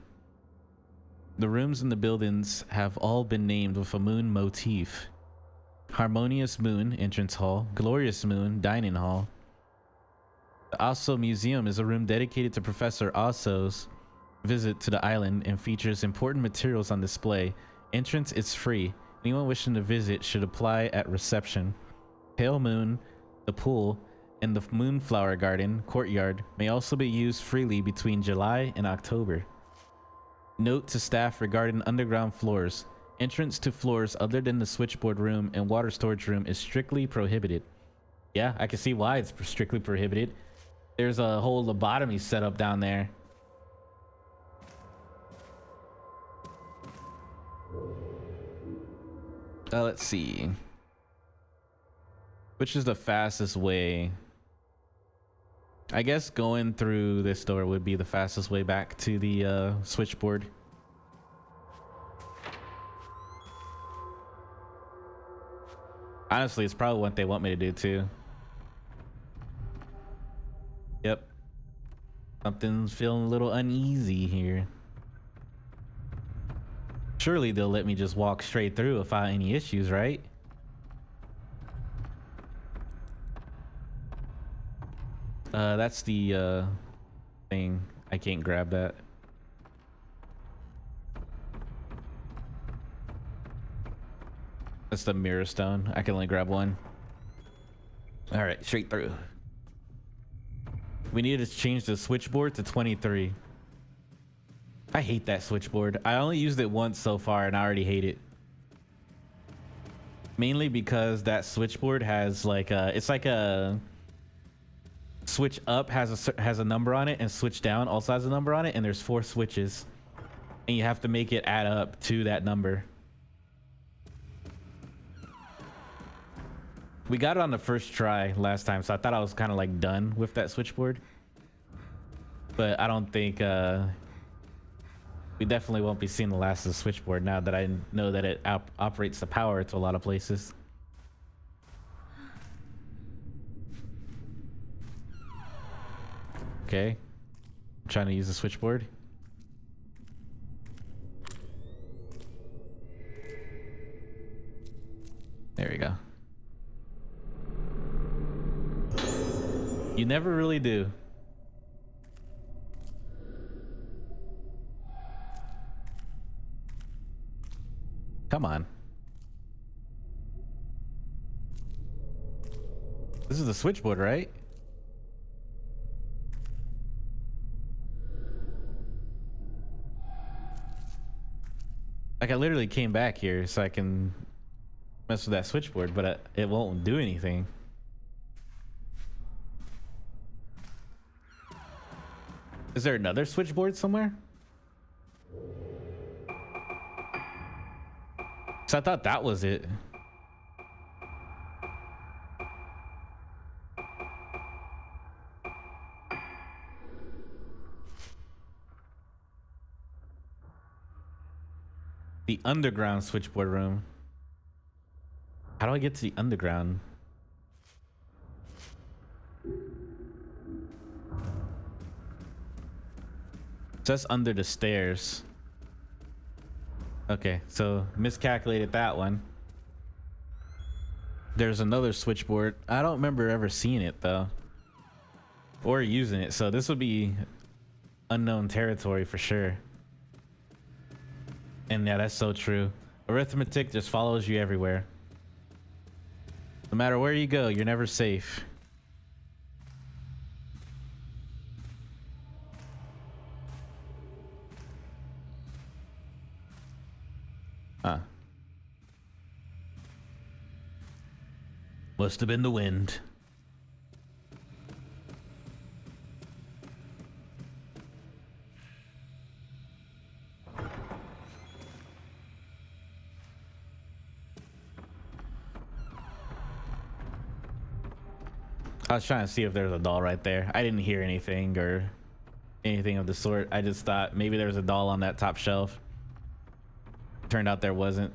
The rooms in the buildings have all been named with a moon motif. Harmonious Moon, Entrance Hall. Glorious Moon, Dining Hall. The Aso Museum is a room dedicated to Professor Aso's visit to the island and features important materials on display. Entrance is free. Anyone wishing to visit should apply at reception. Pale Moon, the pool, and the Moonflower Garden courtyard may also be used freely between July and October. Note to staff regarding underground floors. Entrance to floors other than the switchboard room and water storage room is strictly prohibited. Yeah, I can see why it's strictly prohibited. There's a whole lobotomy set up down there. Let's see. Which is the fastest way? I guess going through this door would be the fastest way back to the switchboard. Honestly, it's probably what they want me to do too. Yep. Something's feeling a little uneasy here. Surely they'll let me just walk straight through without any issues, right? That's the thing. I can't grab that. That's the mirror stone. I can only grab one. All right, straight through. We need to change the switchboard to 23. I hate that switchboard. I only used it once so far and I already hate it. Mainly because that switchboard has like it's like a switch up has a number on it, and switch down also has a number on it, and there's 4 switches and you have to make it add up to that number. We got it on the first try last time, so I thought I was kind of like done with that switchboard, but I don't think we definitely won't be seeing the last of the switchboard now that I know that it operates the power to a lot of places. Okay, I'm trying to use the switchboard. There we go. You never really do. Come on. This is the switchboard, right? Like, I literally came back here so I can mess with that switchboard, but it won't do anything. Is there another switchboard somewhere? So I thought that was it. The underground switchboard room. How do I get to the underground? Just under the stairs. Okay, so miscalculated that one. There's another switchboard. I don't remember ever seeing it though, or using it, so this would be unknown territory for sure. And yeah, that's so true. Arithmetic just follows you everywhere. No matter where you go, you're never safe. Huh. Must have been the wind. I was trying to see if there's a doll right there. I didn't hear anything or anything of the sort. I just thought maybe there was a doll on that top shelf. Turned out there wasn't.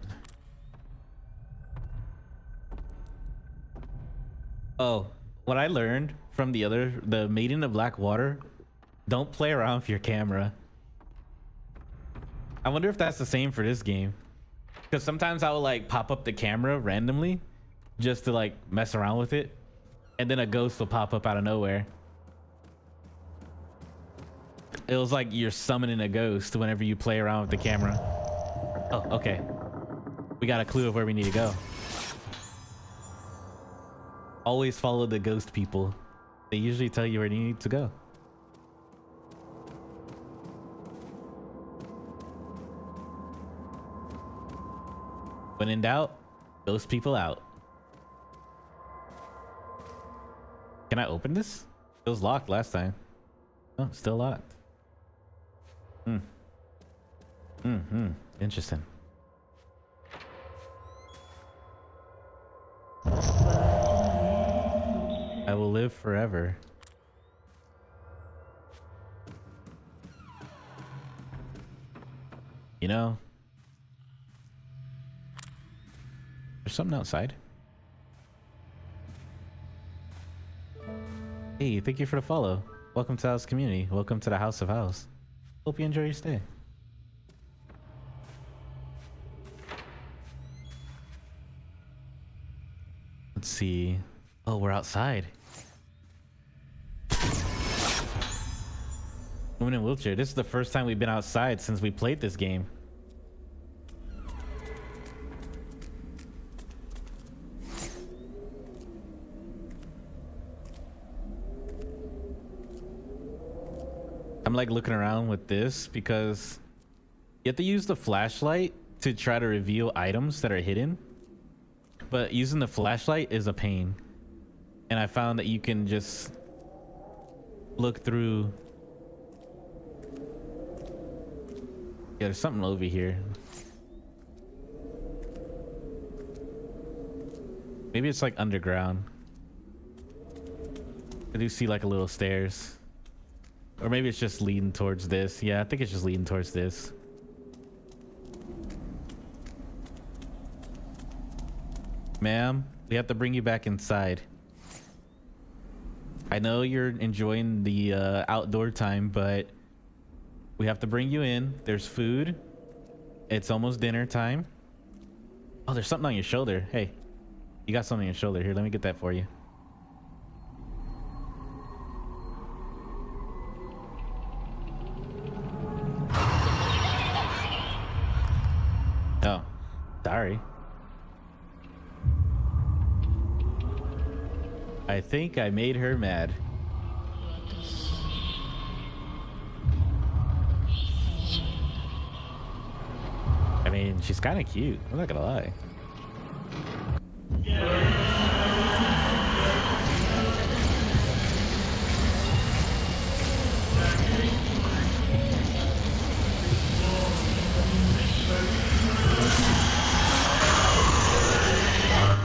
Oh, what I learned from the Maiden of Black Water, don't play around with your camera. I wonder if that's the same for this game. Because sometimes I will like pop up the camera randomly just to like mess around with it. And then a ghost will pop up out of nowhere. It was like you're summoning a ghost whenever you play around with the camera. Oh, okay. We got a clue of where we need to go. Always follow the ghost people. They usually tell you where you need to go. When in doubt, ghost people out. Can I open this? It was locked last time. Oh, still locked. Interesting. I will live forever. You know, there's something outside. Hey, thank you for the follow. Welcome to House Community. Welcome to the House of House. Hope you enjoy your stay. Let's see. Oh, we're outside. Woman in wheelchair. This is the first time we've been outside since we played this game. I'm like looking around with this because you have to use the flashlight to try to reveal items that are hidden. But using the flashlight is a pain. And I found that you can just look through. Yeah, there's something over here. Maybe it's like underground. I do see like a little stairs. Or maybe it's just leading towards this. Yeah, I think it's just leading towards this. Ma'am, we have to bring you back inside. I know you're enjoying the outdoor time, but we have to bring you in. There's food. It's almost dinner time. Oh, there's something on your shoulder. Hey, you got something on your shoulder. Here, let me get that for you. Oh, sorry. I think I made her mad. I mean, she's kind of cute. I'm not gonna lie.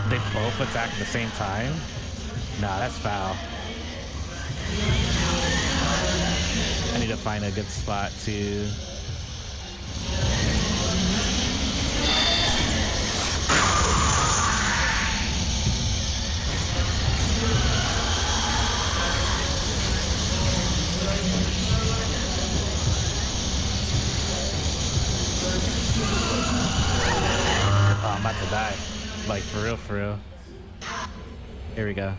They both attack at the same time? Nah, that's foul. I need to find a good spot to... Oh, I'm about to die. Like, for real, for real. Here we go.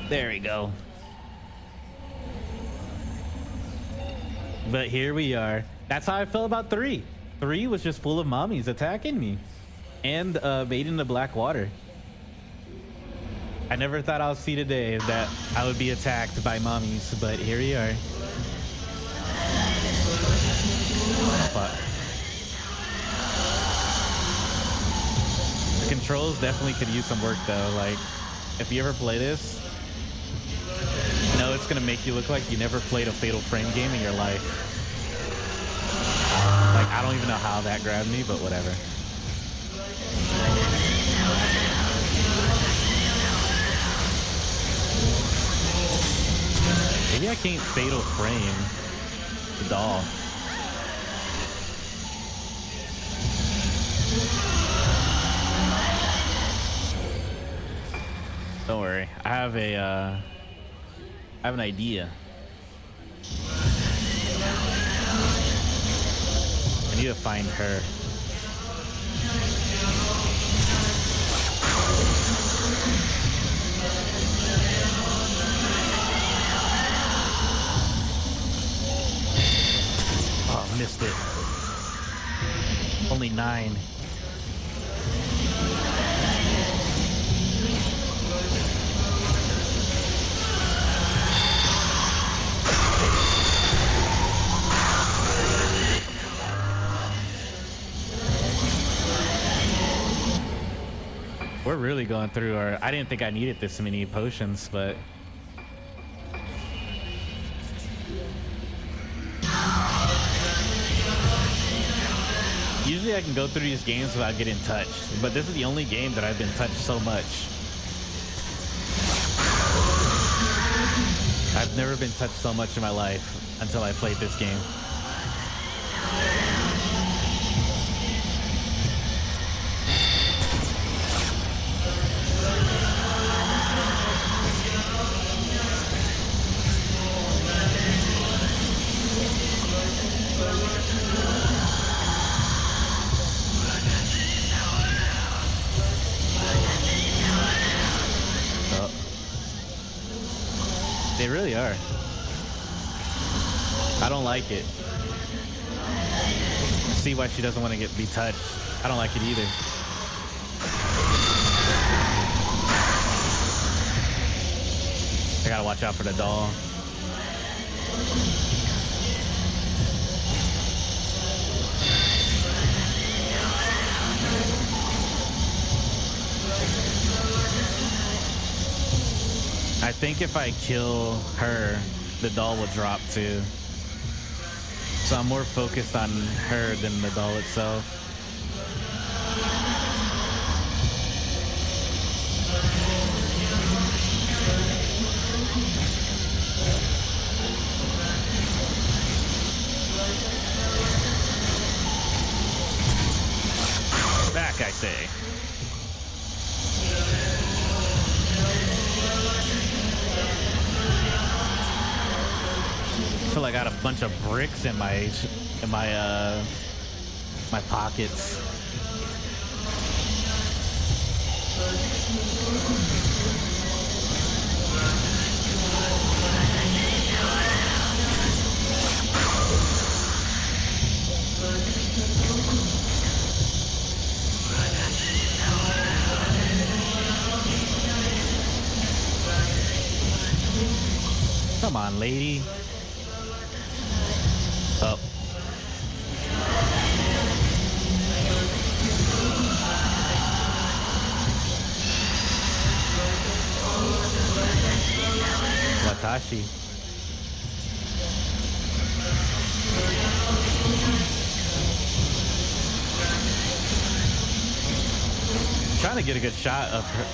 There we go. But here we are. That's how I felt about 3. 3 was just full of mommies attacking me. And Maiden of Black Water. I never thought I'll see today that I would be attacked by mommies, but here we are. Fuck. The controls definitely could use some work though. Like, if you ever play this, you know it's gonna make you look like you never played a Fatal Frame game in your life. Like, I don't even know how that grabbed me, but whatever. Maybe I can't fatal frame the doll. Don't worry. I have an idea. I need to find her. Oh, missed it. Only 9. We're really going through our... I didn't think I needed this many potions, but... Usually I can go through these games without getting touched, but this is the only game that I've been touched so much. I've never been touched so much in my life until I played this game. They really are. I don't like it. See why she doesn't want to be touched. I don't like it either. I gotta watch out for the doll. I think if I kill her, the doll will drop too. So I'm more focused on her than the doll itself. Back, I say. I feel like I got a bunch of bricks in my pockets. Come on, lady. Oh. Watashi. I'm trying to get a good shot of her,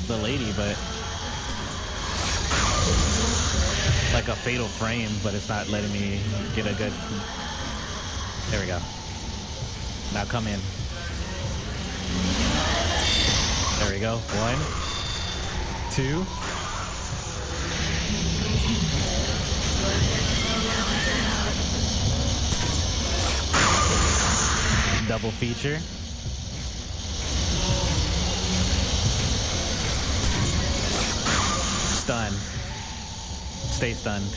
the lady, but like a fatal frame, but it's not letting me get a good... There we go. Now come in. There we go. 1, 2. Double feature. Stun. Stay stunned.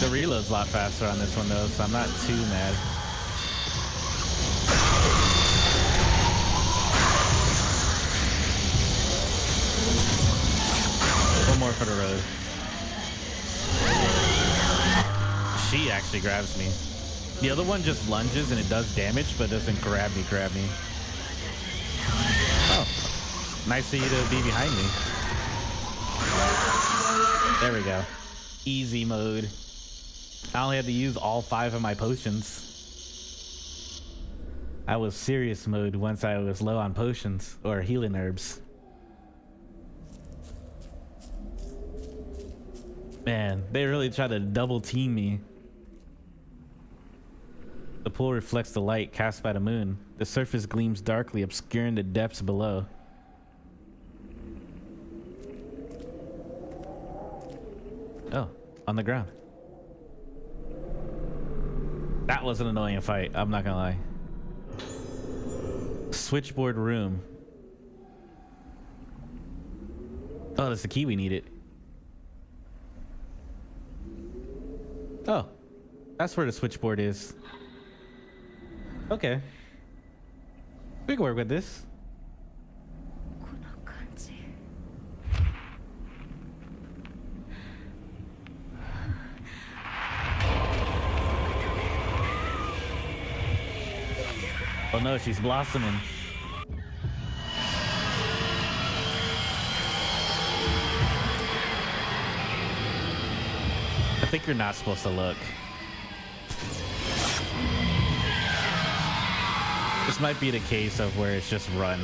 The reload's a lot faster on this one though, so I'm not too mad. One more for the road. She actually grabs me. The other one just lunges and it does damage, but doesn't grab me. Oh, nice of you to be behind me. There we go. Easy mode. I only had to use all 5 of my potions. I was serious mode once I was low on potions or healing herbs. Man, they really tried to double team me. The pool reflects the light cast by the moon. The surface gleams darkly, obscuring the depths below. Oh, on the ground. That was an annoying fight, I'm not gonna lie. Switchboard room. Oh, that's the key we needed. Oh, that's where the switchboard is. Okay. We can work with this. Oh no, she's blossoming. I think you're not supposed to look. This might be the case of where it's just run.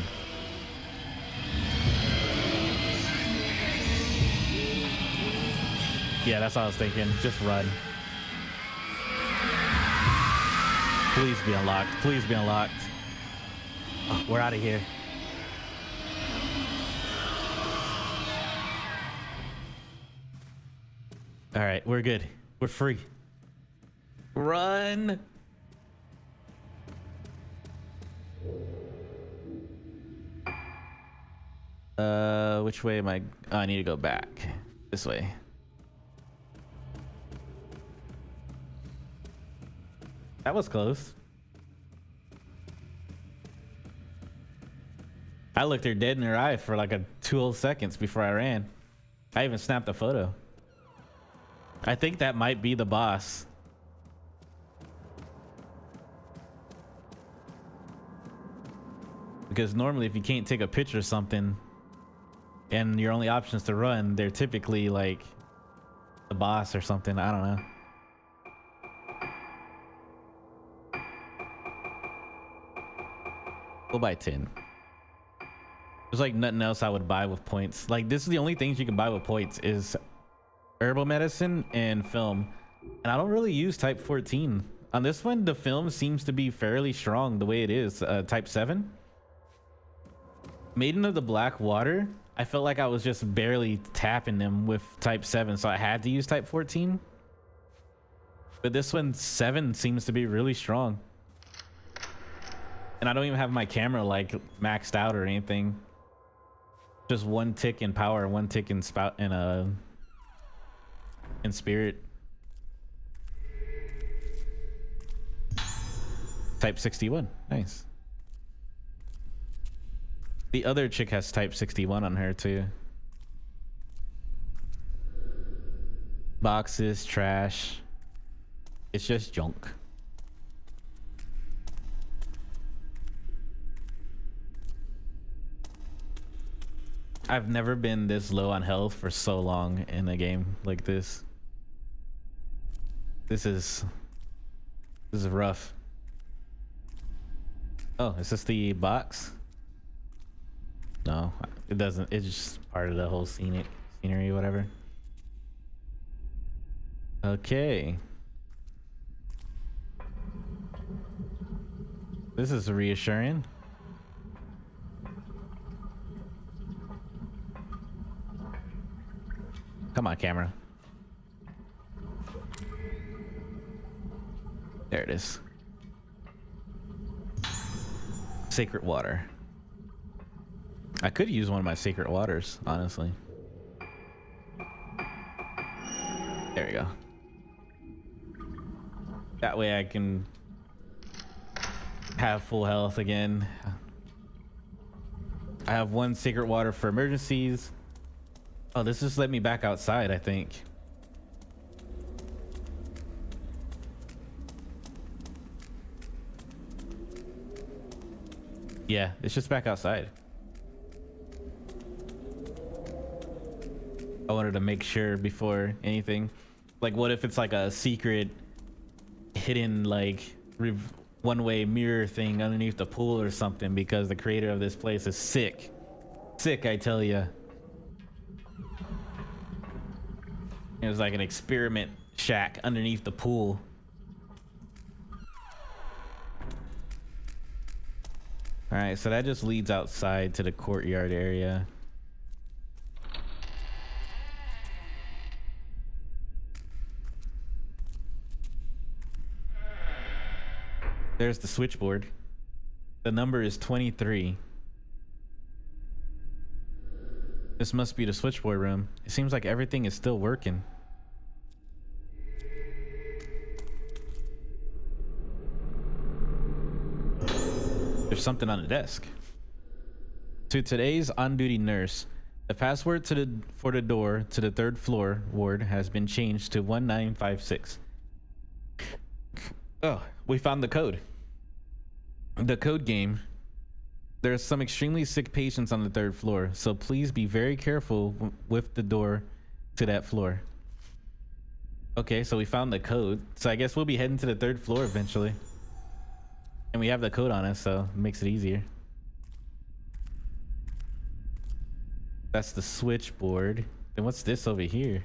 Yeah, that's what I was thinking. Just run. Please be unlocked. Please be unlocked. Oh, we're out of here. All right, we're good. We're free. Run. Which way am I? Oh, I need to go back. This way. That was close. I looked her dead in her eye for like 2 whole seconds before I ran. I even snapped a photo. I think that might be the boss. Because normally if you can't take a picture of something and your only option is to run, they're typically like the boss or something. I don't know. We'll buy 10. There's like nothing else I would buy with points. Like this is the only things you can buy with points is herbal medicine and film. And I don't really use type 14. On this one, the film seems to be fairly strong the way it is. Type 7. Maiden of the Black Water, I felt like I was just barely tapping them with type 7, so I had to use type 14. But this one, 7 seems to be really strong. And I don't even have my camera like maxed out or anything. Just 1 tick in power, 1 tick in spout and in spirit. Type 61. Nice. The other chick has type 61 on her too. Boxes, trash. It's just junk. I've never been this low on health for so long in a game like this. This is rough. Oh, is this the box? No, it doesn't. It's just part of the whole scenery, whatever. Okay. This is reassuring. Come on, camera. There it is. Sacred water. I could use one of my sacred waters, honestly. There we go. That way I can have full health again. I have 1 sacred water for emergencies. Oh, this just let me back outside, I think. Yeah, it's just back outside. I wanted to make sure before anything. Like, what if it's like a secret hidden like one-way mirror thing underneath the pool or something, because the creator of this place is sick. Sick, I tell ya. It was like an experiment shack underneath the pool. All right, so that just leads outside to the courtyard area. There's the switchboard. The number is 23. This must be the switchboard room. It seems like everything is still working. There's something on the desk. To today's on-duty nurse, the password for the door to the 3rd floor ward has been changed to 1956. Oh, we found the code. The code game. There's some extremely sick patients on the 3rd floor, so please be very careful with the door to that floor. Okay, so we found the code. So I guess we'll be heading to the 3rd floor eventually. And we have the code on us, so it makes it easier. That's the switchboard. Then what's this over here?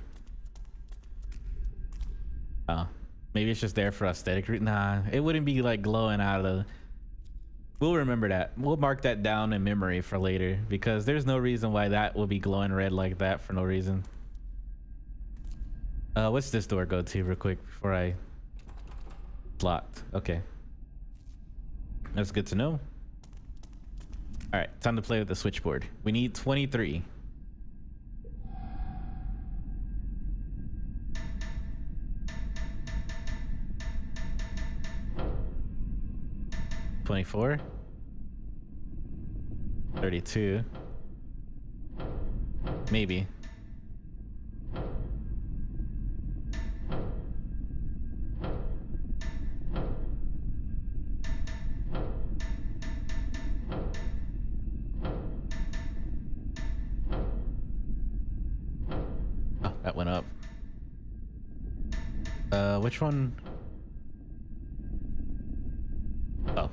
Oh, maybe it's just there for aesthetic. Nah, it wouldn't be like glowing out of the... We'll remember that. We'll mark that down in memory for later, because there's no reason why that would be glowing red like that for no reason. What's this door go to real quick before I... It's locked. Okay. That's good to know. All right, time to play with the switchboard. We need 23. $24. 32. Maybe. Oh, that went up. Which one? Oh,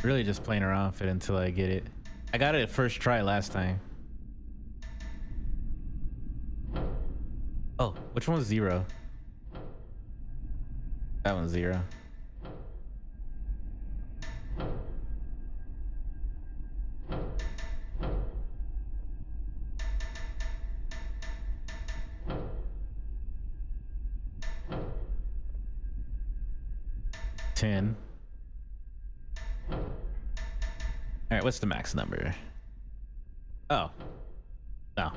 really just playing around with it until I get it. I got it first try last time. Oh, which one's 0? That one's 0. $10. All right, what's the max number? Oh, no.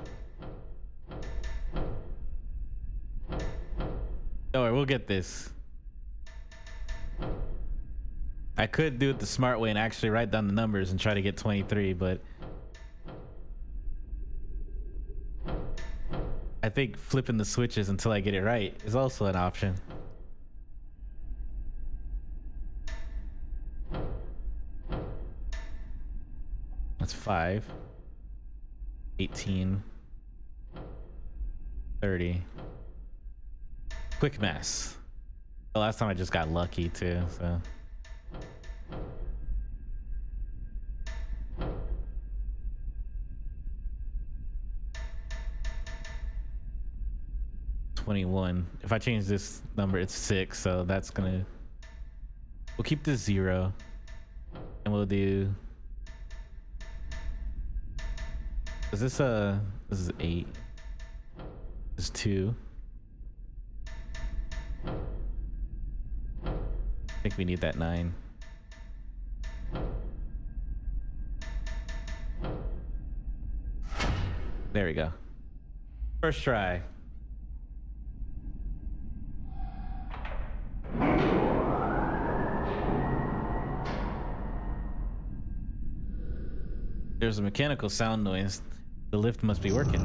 Don't worry, we'll get this. I could do it the smart way and actually write down the numbers and try to get 23, but I think flipping the switches until I get it right is also an option. That's 5, 18, 30. Quick mess. The last time I just got lucky too, so. $21. If I change this number, it's 6, so that's gonna... We'll keep this 0. And we'll do... Is this this is 8. This is 2. I think we need that 9. There we go. First try. There's a mechanical sound noise. The lift must be working.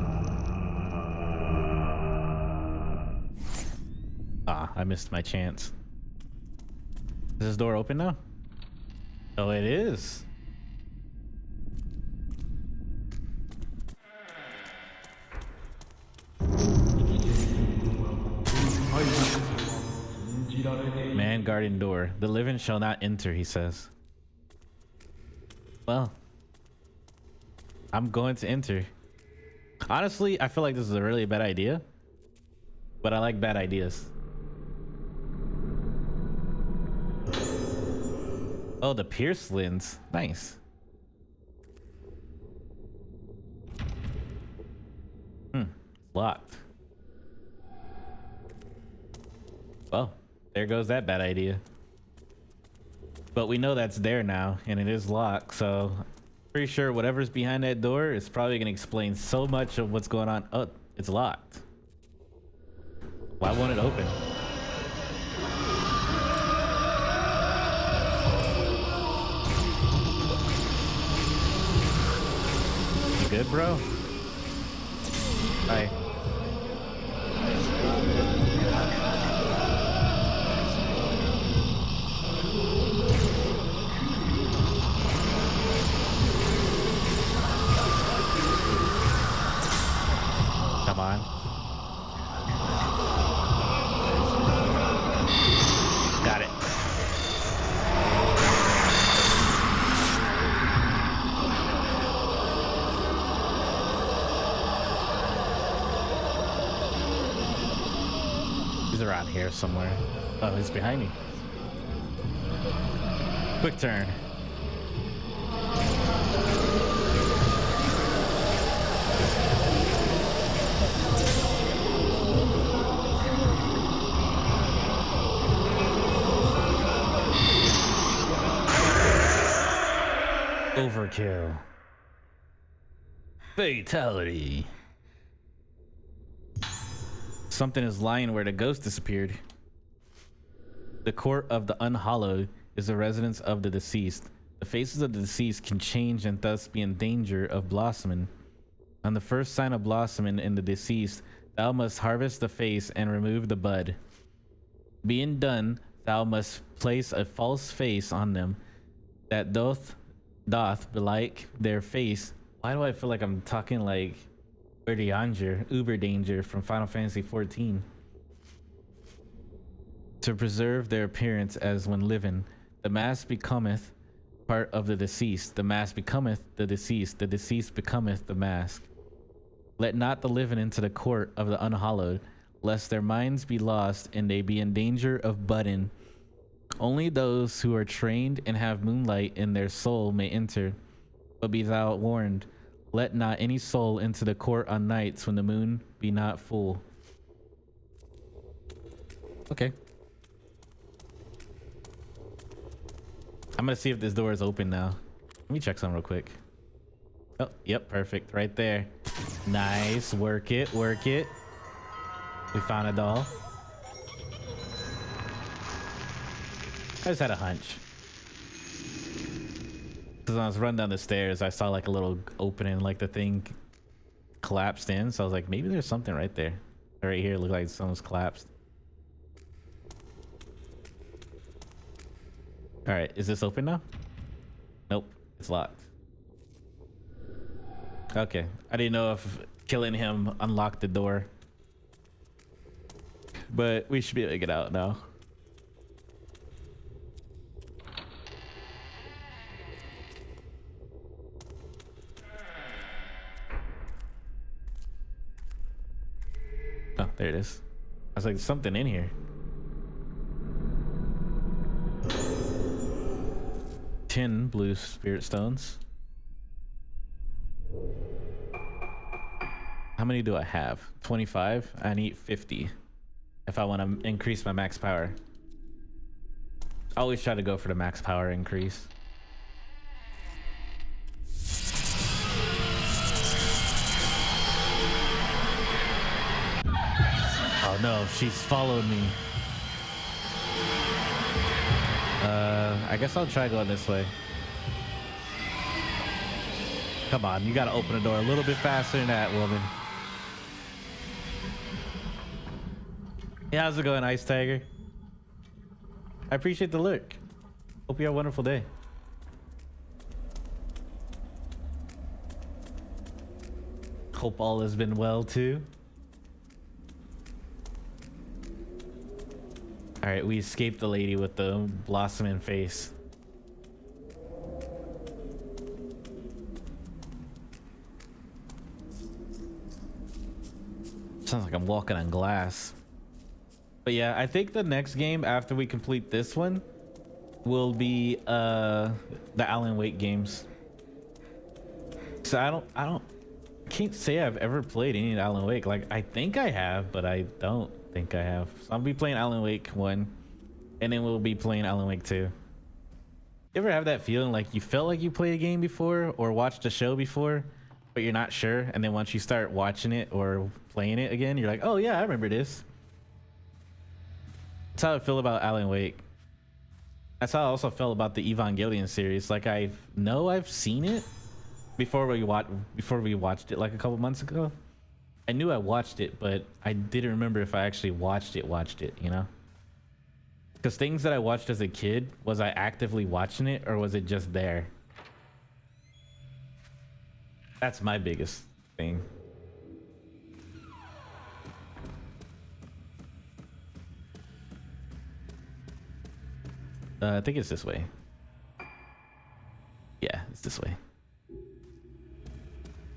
Ah, I missed my chance. Is this door open now? Oh, it is. Man guarding door. The living shall not enter, he says. Well, I'm going to enter. Honestly, I feel like this is a really bad idea, but I like bad ideas. Oh, the pierced lens. Nice. Locked. Well, there goes that bad idea. But we know that's there now, and it is locked, so pretty sure whatever's behind that door is probably going to explain so much of what's going on. Oh, it's locked. Why won't it open? You good, bro? Hi. Come on. Got it. He's around here somewhere. Oh, he's behind me. Quick turn. Overkill. Fatality. Something is lying where the ghost disappeared. The court of the unhallowed is the residence of the deceased. The faces of the deceased can change and thus be in danger of blossoming. On the first sign of blossoming in the deceased, thou must harvest the face and remove the bud. Being done, thou must place a false face on them that doth belike their face. Why do I feel like I'm talking like Uber Danger from Final Fantasy 14? To preserve their appearance as when living. The mask becometh part of the deceased. The mask becometh the deceased. The deceased becometh the mask. Let not the living into the court of the unhallowed, lest their minds be lost and they be in danger of budding. Only those who are trained and have moonlight in their soul may enter. But be thou warned, let not any soul into the court on nights when the moon be not full. Okay. I'm gonna see if this door is open now. Let me check something real quick. Oh, yep, perfect. Right there. Nice. Work it, work it. We found a doll. I just had a hunch. Because when I was running down the stairs, I saw like a little opening, like the thing collapsed in. So I was like, maybe there's something right there. Right here, it looked like someone's collapsed. All right, is this open now? Nope, it's locked. Okay, I didn't know if killing him unlocked the door. But we should be able to get out now. Oh, there it is. I was like, there's something in here. 10 blue spirit stones. How many do I have? 25? I need 50 if I want to increase my max power. I always try to go for the max power increase. Oh no, she's followed me. I guess I'll try going this way. Come on, you gotta open the door a little bit faster than that, woman. Hey, how's it going, Ice Tiger? I appreciate the lurk. Hope you have a wonderful day. Hope all has been well too. All right, we escaped the lady with the blossoming face. Sounds like I'm walking on glass. But yeah, I think the next game after we complete this one will be the Alan Wake games. So I can't say I've ever played any of Alan Wake. Like, I think I have, but I don't think I have. So I'll be playing Alan Wake 1, and then we'll be playing Alan Wake 2. You ever have that feeling like you felt like you played a game before or watched a show before, but you're not sure, and then once you start watching it or playing it again, you're like, oh yeah, I remember this. That's how I feel about Alan Wake. That's how I also felt about the Evangelion series. Like, I know I've seen it before we watched it like a couple months ago. I knew I watched it, but I didn't remember if I actually watched it, you know? Because things that I watched as a kid, was I actively watching it or was it just there? That's my biggest thing. I think it's this way. Yeah, it's this way.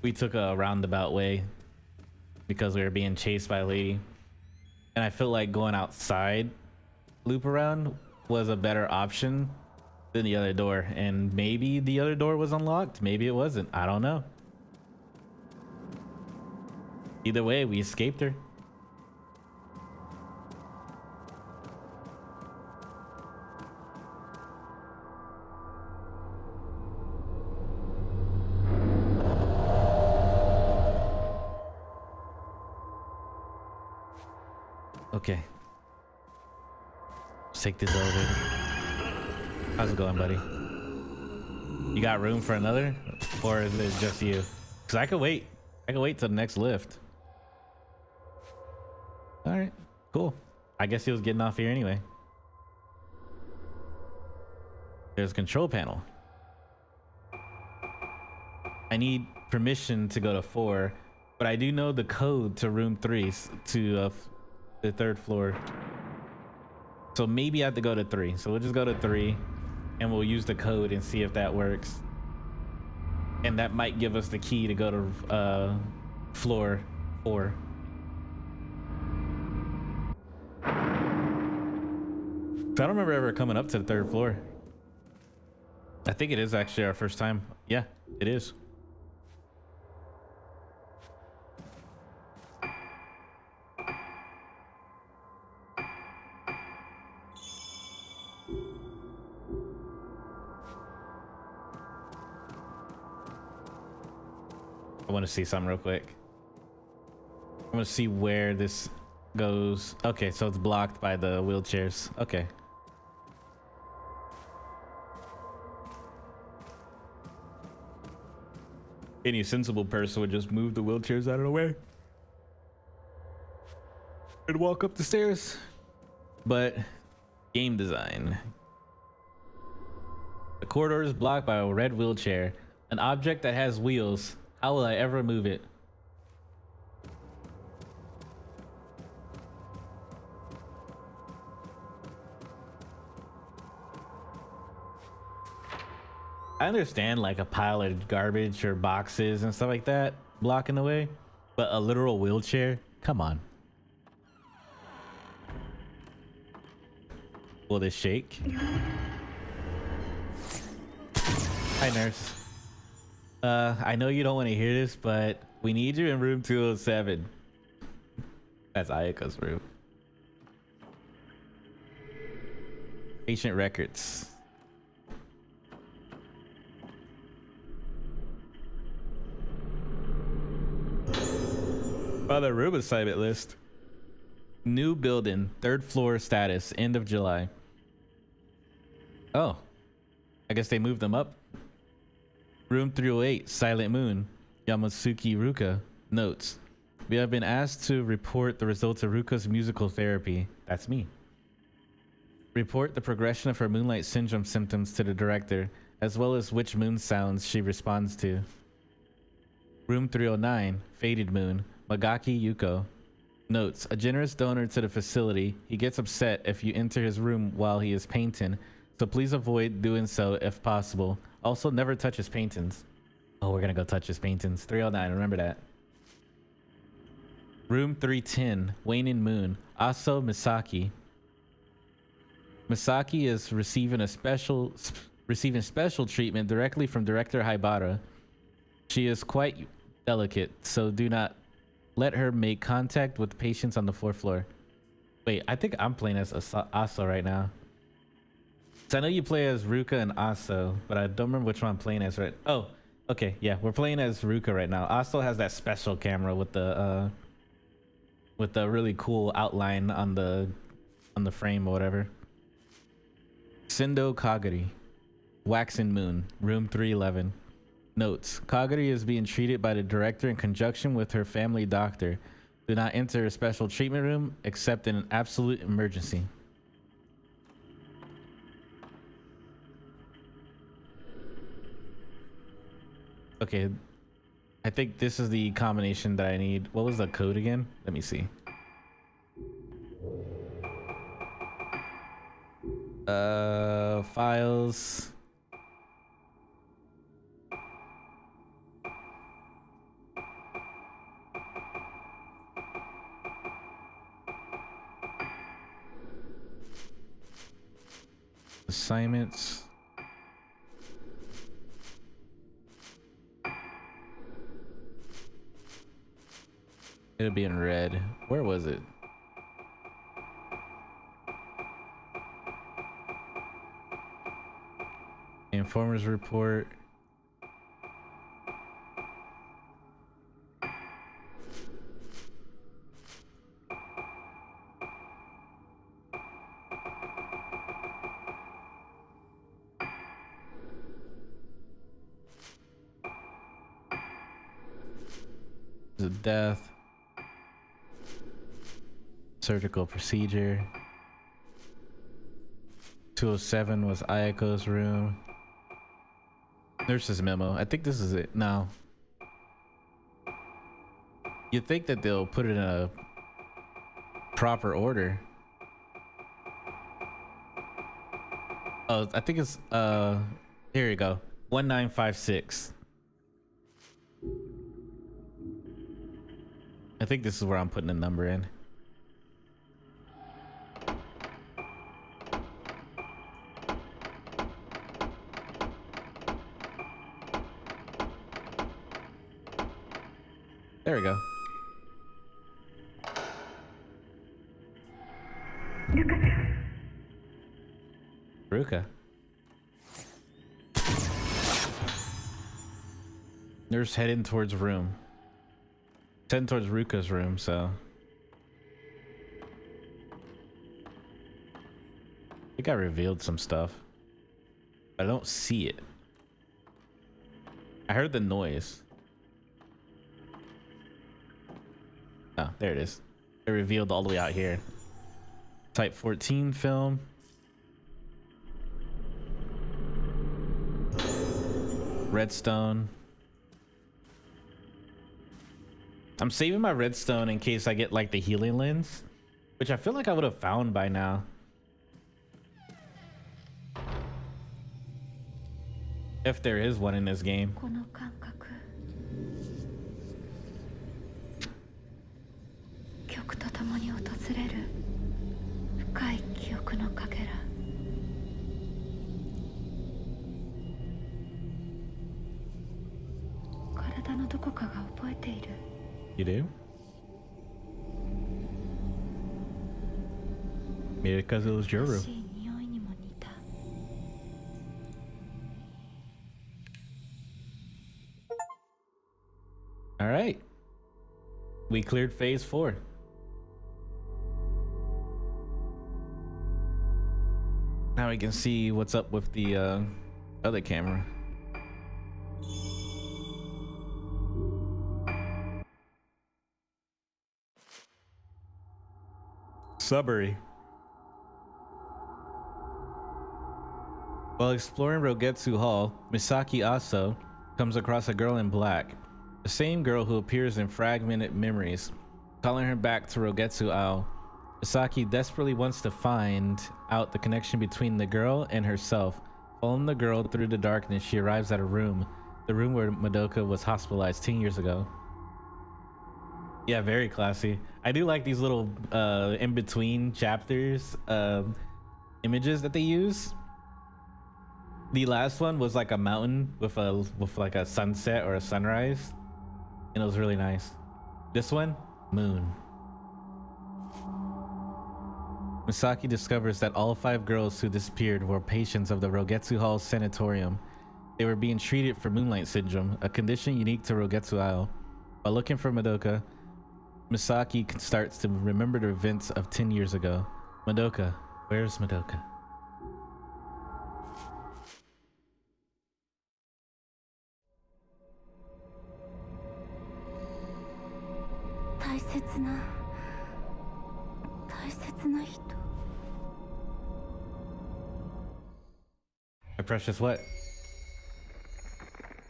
We took a roundabout way because we were being chased by a lady. And I feel like going outside, loop around, was a better option than the other door. And maybe the other door was unlocked. Maybe it wasn't. I don't know. Either way, we escaped her. Okay. Let's take this elevator. How's it going, buddy? You got room for another? Or is it just you? Because I could wait. I could wait till the next lift. Alright, cool. I guess he was getting off here anyway. There's a control panel. I need permission to go to 4, but I do know the code to room 3, to the 3rd floor. So maybe I have to go to 3. So we'll just go to 3 and we'll use the code and see if that works. And that might give us the key to go to floor 4. So I don't remember ever coming up to the 3rd floor. I think it is actually our first time. Yeah, it is. I want to see something real quick. I want to see where this goes. Okay, so it's blocked by the wheelchairs. Okay. Any sensible person would just move the wheelchairs out of the way and walk up the stairs. But game design. The corridor is blocked by a red wheelchair, an object that has wheels. How will I ever move it? I understand like a pile of garbage or boxes and stuff like that blocking the way, but a literal wheelchair? Come on. Will this shake? Hi, nurse. I know you don't want to hear this, but we need you in room 207. That's Ayaka's room. Patient records. Oh, the room assignment list. New building, 3rd floor status, end of July. Oh, I guess they moved them up. Room 308, Silent Moon, Yamatsuki Ruka. Notes. We have been asked to report the results of Ruka's musical therapy. That's me. Report the progression of her Moonlight Syndrome symptoms to the director, as well as which moon sounds she responds to. Room 309, Faded Moon, Magaki Yuko. Notes, a generous donor to the facility. He gets upset if you enter his room while he is painting, so please avoid doing so if possible. Also, never touch his paintings. Oh, we're gonna go touch his paintings. 309, remember that. Room 310, Waning Moon, Aso Misaki. Misaki is receiving special treatment directly from Director Haibara. She is quite delicate, so do not let her make contact with patients on the 4th floor. Wait, I think I'm playing as Aso right now. So I know you play as Ruka and Aso, but I don't remember which one I'm playing as right. Oh, okay, yeah, we're playing as Ruka right now. Aso has that special camera with the really cool outline on the frame or whatever. Sendo Kagari, Waxen Moon, room 311. Notes, Kagari is being treated by the director in conjunction with her family doctor. Do not enter a special treatment room except in an absolute emergency. Okay, I think this is the combination that I need. What was the code again? Let me see. Files. Assignments. It'll be in red. Where was it? Informer's report. The death. Surgical procedure. 207 was Ayako's room. Nurse's memo. I think this is it. No. You'd think that they'll put it in a proper order. Oh, I think it's here you go. 1956. I think this is where I'm putting the number in. There we go. Ruka. Nurse heading towards room. Heading towards Ruka's room, so. I think I revealed some stuff. I don't see it. I heard the noise. Oh, there it is. It revealed all the way out here. Type 14 film. Redstone. I'm saving my redstone in case I get like the healing lens, which I feel like I would have found by now. If there is one in this game. You do? Maybe because it was your room. All right. We cleared phase 4. Now we can see what's up with the other camera. Sudbury. While exploring Rogetsu Hall, Misaki Aso comes across a girl in black. The same girl who appears in fragmented memories, calling her back to Rogetsu Ao. Misaki desperately wants to find out the connection between the girl and herself. Following the girl through the darkness, she arrives at a room, the room where Madoka was hospitalized 10 years ago. Yeah, very classy. I do like these little in between chapters images that they use. The last one was like a mountain with like a sunset or a sunrise, and it was really nice. This one, moon. Misaki discovers that all 5 girls who disappeared were patients of the Rogetsu Hall Sanatorium. They were being treated for Moonlight Syndrome, a condition unique to Rogetsu Isle. While looking for Madoka, Misaki starts to remember the events of 10 years ago. Madoka, where's Madoka? My precious what?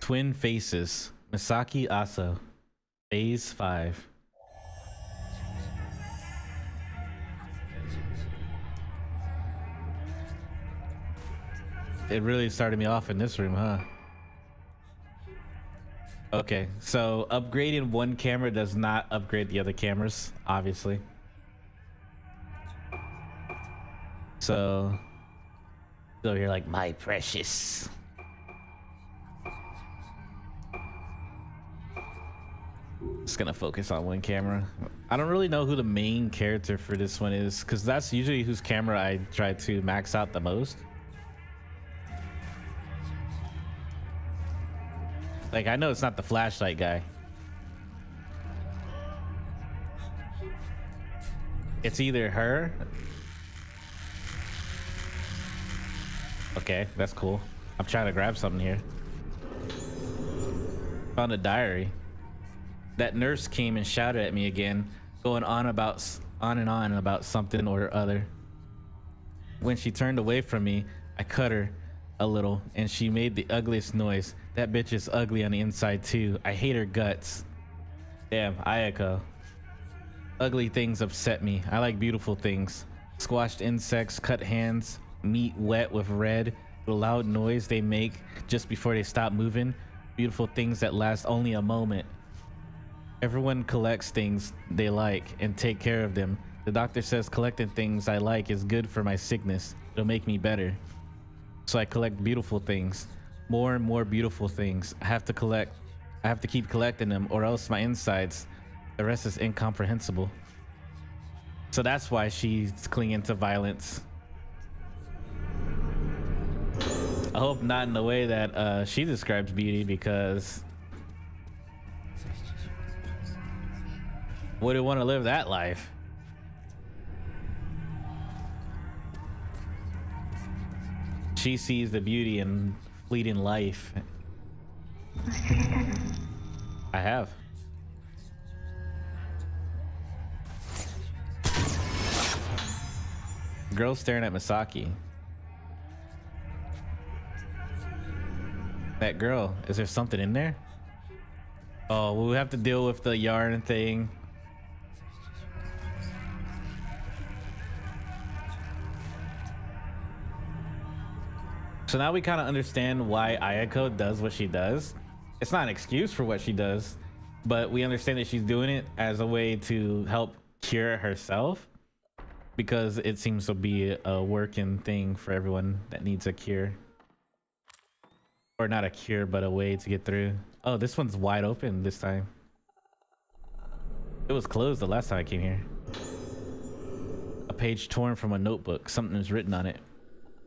Twin Faces, Misaki Aso, Phase 5. It really started me off in this room, huh? Okay, so upgrading one camera does not upgrade the other cameras, obviously. So you're like, my precious. Just gonna focus on one camera. I don't really know who the main character for this one is, because that's usually whose camera I try to max out the most. Like, I know it's not the flashlight guy. It's either her. Okay, that's cool. I'm trying to grab something here. Found a diary. That nurse came and shouted at me again, going on and on about something or other. When she turned away from me, I cut her a little and she made the ugliest noise. That bitch is ugly on the inside too. I hate her guts. Damn, Ayako. Ugly things upset me. I like beautiful things. Squashed insects, cut hands, meat wet with red, the loud noise they make just before they stop moving. Beautiful things that last only a moment. Everyone collects things they like and take care of them. The doctor says collecting things I like is good for my sickness. It'll make me better. So I collect beautiful things. More and more beautiful things. I have to keep collecting them or else my insides, the rest is incomprehensible. So that's why she's clinging to violence. I hope not in the way that she describes beauty, because wouldn't want to live that life. She sees the beauty in fleeting life. I have. Girl staring at Misaki. That girl, is there something in there? Oh, we'll have to deal with the yarn thing. So now we kind of understand why Ayako does what she does. It's not an excuse for what she does, but we understand that she's doing it as a way to help cure herself, because it seems to be a working thing for everyone that needs a cure. Or not a cure, but a way to get through. Oh, this one's wide open this time. It was closed the last time I came here. A page torn from a notebook. Something is written on it.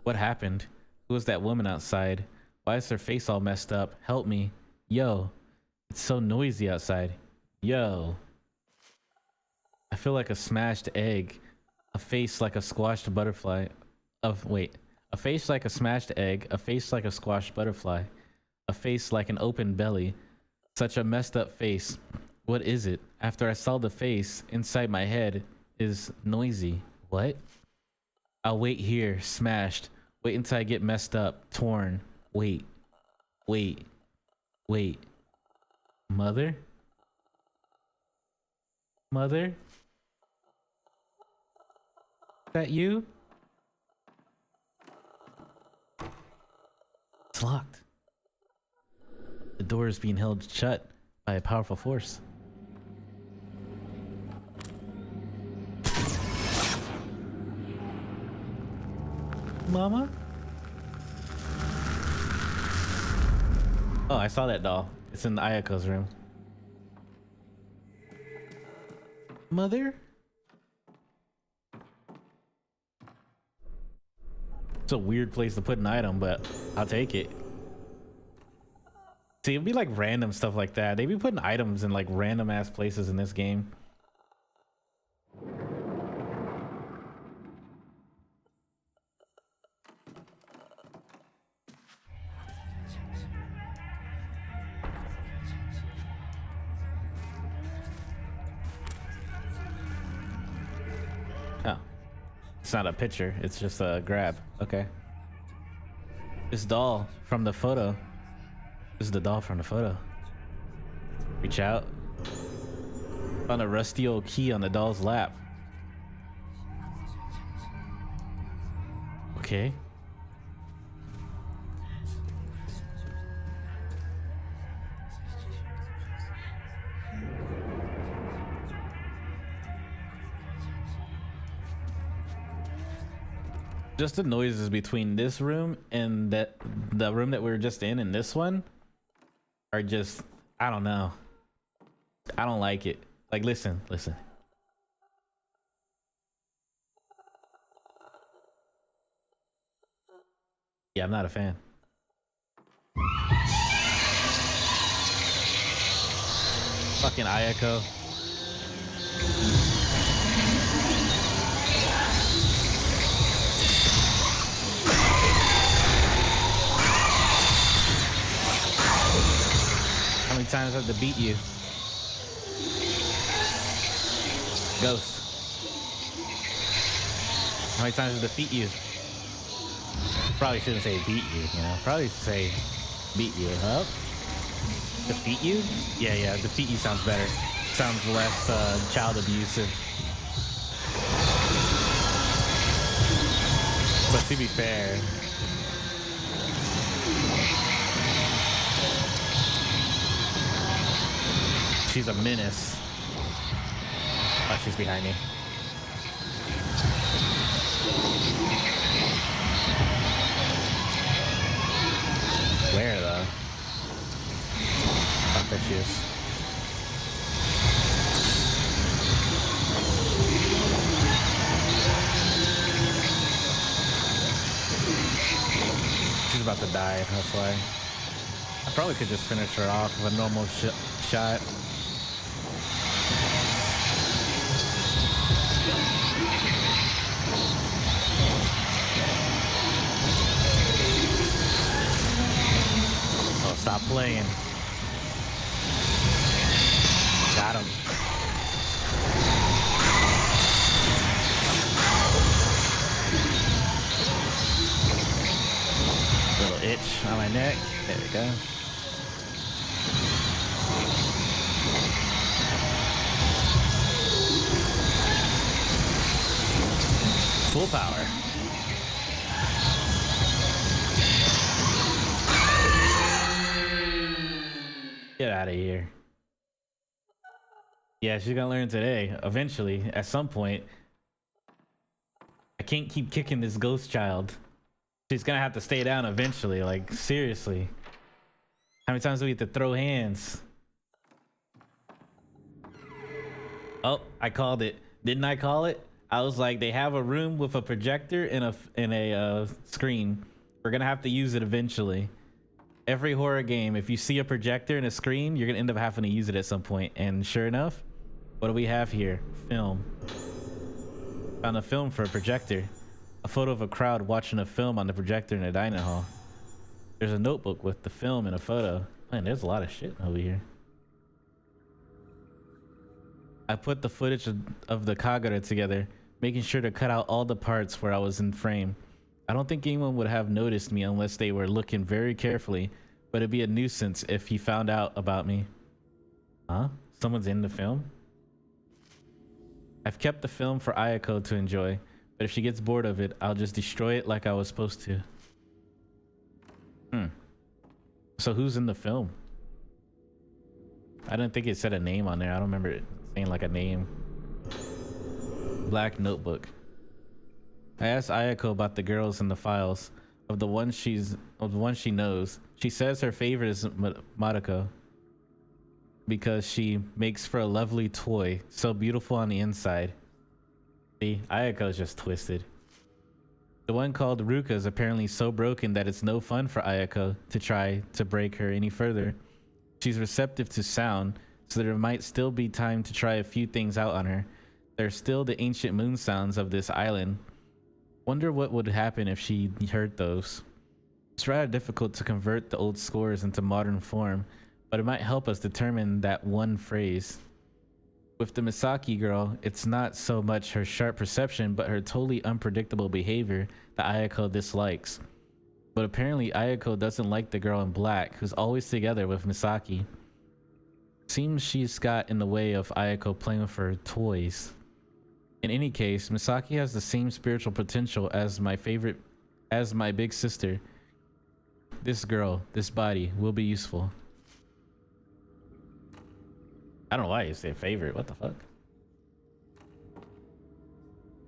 What happened? Who was that woman outside? Why is her face all messed up? Help me. Yo. It's so noisy outside. Yo. I feel like a smashed egg. A face like a squashed butterfly. A face like a smashed egg. A face like a squashed butterfly. A face like an open belly. Such a messed up face. What is it? After I saw the face, inside my head is noisy. What? I'll wait here, smashed. Wait until I get messed up, torn. Wait. Mother? Mother? Is that you? It's locked. The door is being held shut by a powerful force. Mama? Oh, I saw that doll. It's in Ayako's room. Mother? It's a weird place to put an item, but I'll take it. See, it'd be like random stuff like that. They be putting items in like random ass places in this game. Oh. It's not a picture, it's just a grab. Okay. This doll from the photo. This is the doll from the photo. Reach out. Found a rusty old key on the doll's lap. Okay. Just the noises between this room and the room that we were just in and this one are just, I don't know. I don't like it. Like, listen. Yeah, I'm not a fan. Fucking Ayako. How many times I have to beat you? Ghost. How many times I have to defeat you? Probably shouldn't say beat you, you know? Probably say beat you, huh? Defeat you? Yeah, defeat you sounds better. Sounds less child abusive. But to be fair, she's a menace. Oh, she's behind me. Where though? Oh, there she is. She's about to die, that's why. I probably could just finish her off with a normal shot. Oh, stop playing. Got him. Little itch on my neck. There we go. Full power. Get out of here. Yeah, she's gonna learn today. Eventually, at some point. I can't keep kicking this ghost child. She's gonna have to stay down eventually. Like, seriously. How many times do we have to throw hands? Oh, I called it. Didn't I call it? I was like, they have a room with a projector and a screen. We're gonna have to use it eventually. Every horror game, if you see a projector and a screen, you're gonna end up having to use it at some point. And sure enough, what do we have here? Film. Found a film for a projector. A photo of a crowd watching a film on the projector in a dining hall. There's a notebook with the film and a photo. Man, there's a lot of shit over here. I put the footage of the Kagura together, making sure to cut out all the parts where I was in frame. I don't think anyone would have noticed me unless they were looking very carefully, but it'd be a nuisance if he found out about me. Huh? Someone's in the film? I've kept the film for Ayako to enjoy, but if she gets bored of it, I'll just destroy it like I was supposed to. So who's in the film? I didn't think it said a name on there. I don't remember it saying like a name. Black Notebook. I asked Ayako about the girls in the files. Of the one she knows. She says her favorite is Mariko because she makes for a lovely toy, so beautiful on the inside. See, Ayako's just twisted. The one called Ruka is apparently so broken that it's no fun for Ayako to try to break her any further. She's receptive to sound, so there might still be time to try a few things out on her. There's still the ancient moon sounds of this island. Wonder what would happen if she heard those. It's rather difficult to convert the old scores into modern form, but it might help us determine that one phrase. With the Misaki girl, it's not so much her sharp perception, but her totally unpredictable behavior that Ayako dislikes. But apparently Ayako doesn't like the girl in black, who's always together with Misaki. Seems she's got in the way of Ayako playing with her toys. In any case, Misaki has the same spiritual potential as my big sister. This girl, this body, will be useful. I don't know why you say favorite. What the fuck?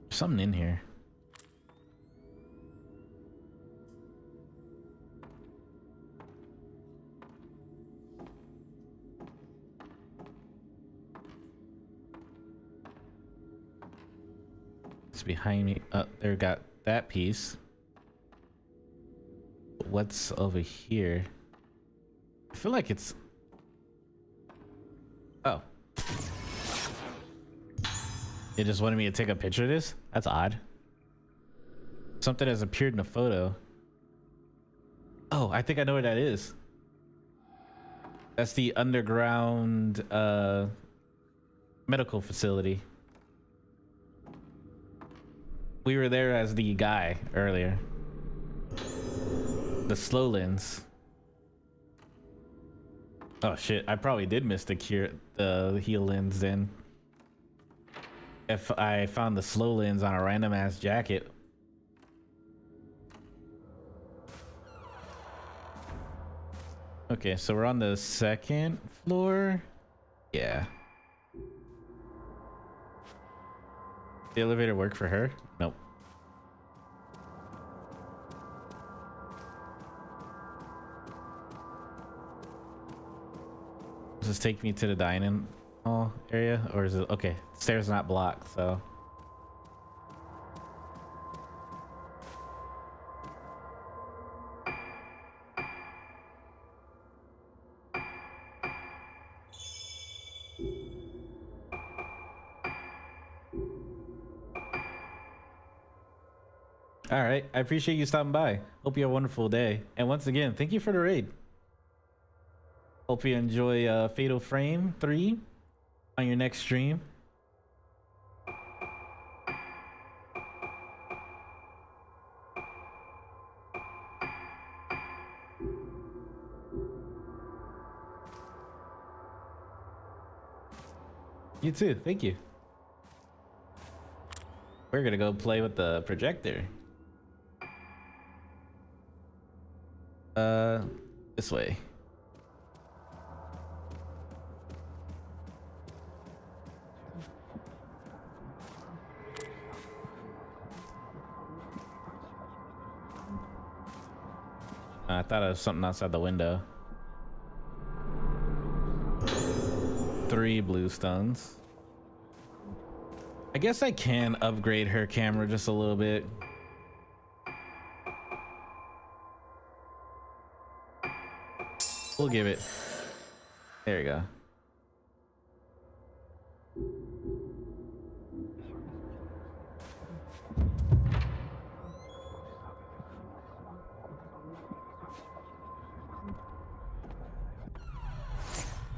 There's something in here. It's behind me. There, got that piece. What's over here? I feel like it's... Oh. It just wanted me to take a picture of this? That's odd. Something has appeared in a photo. Oh, I think I know where that is. That's the underground medical facility. We were there as the guy earlier. The slow lens. Oh shit, I probably did miss the heal lens then. If I found the slow lens on a random ass jacket. Okay, so we're on the second floor. Yeah. The elevator work for her? Nope. Does this take me to the dining hall area, or is it okay? Stairs not blocked, so. All right, I appreciate you stopping by. Hope you have a wonderful day, and once again, thank you for the raid. Hope you enjoy Fatal Frame 3 on your next stream. You too, thank you. We're gonna go play with the projector. This way. I thought it was something outside the window. 3 blue stones. I guess I can upgrade her camera just a little bit. We'll give it. There you go.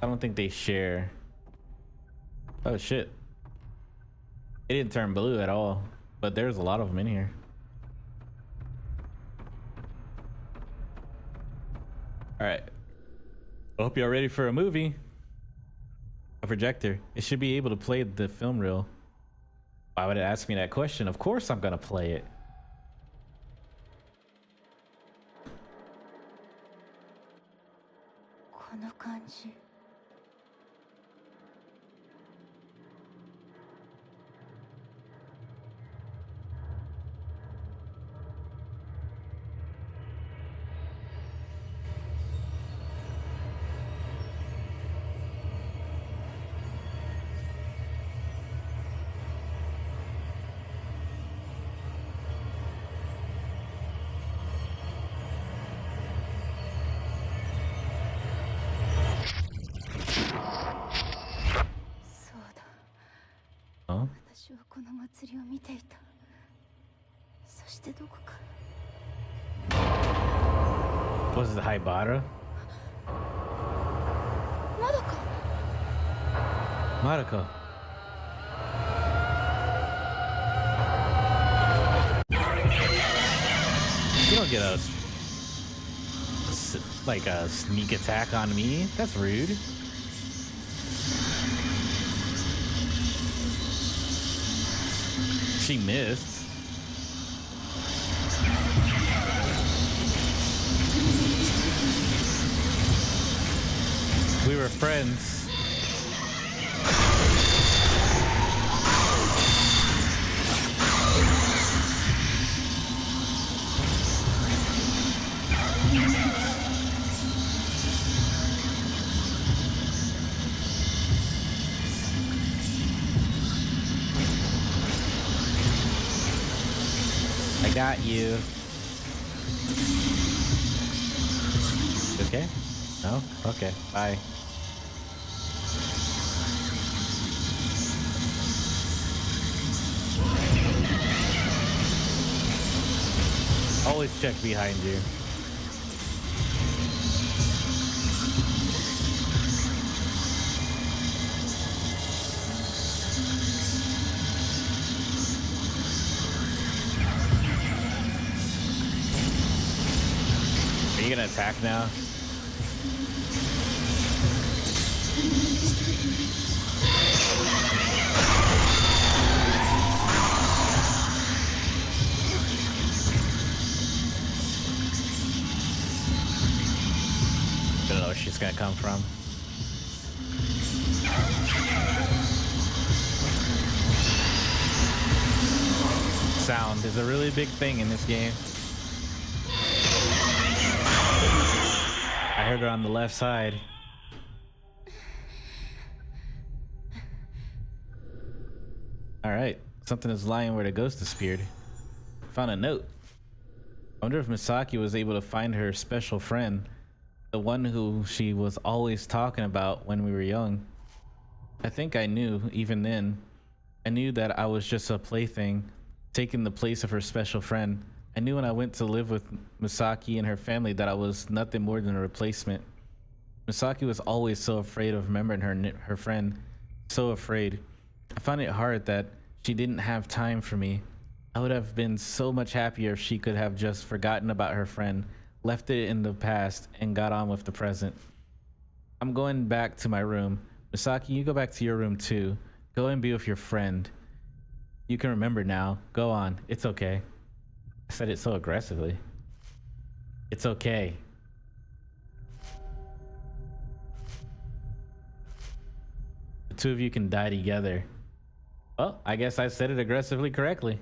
I don't think they share. Oh shit. It didn't turn blue at all, but there's a lot of them in here. All right. I hope y'all ready for a movie. projector. It should be able to play the film reel. Why would it ask me that question? Of course I'm gonna play it. Huh? Was it Haibara? Madoka. You don't get a like a sneak attack on me. That's rude. She missed. We were friends. I got you. Okay? No? Okay. Bye. Always check behind you. Are you gonna attack now? I don't know where she's gonna come from. Sound is a really big thing in this game. I heard her on the left side. All right, something is lying where the ghost disappeared. Found a note. I wonder if Misaki was able to find her special friend, the one who she was always talking about when we were young. I think I knew even then. I knew that I was just a plaything, taking the place of her special friend. I knew when I went to live with Misaki and her family that I was nothing more than a replacement. Misaki was always so afraid of remembering her friend. So afraid. I found it hard that she didn't have time for me. I would have been so much happier if she could have just forgotten about her friend, left it in the past, and got on with the present. I'm going back to my room. Misaki, you go back to your room too. Go and be with your friend. You can remember now. Go on. It's okay. I said it so aggressively. It's okay. The two of you can die together. Well, I guess I said it aggressively correctly.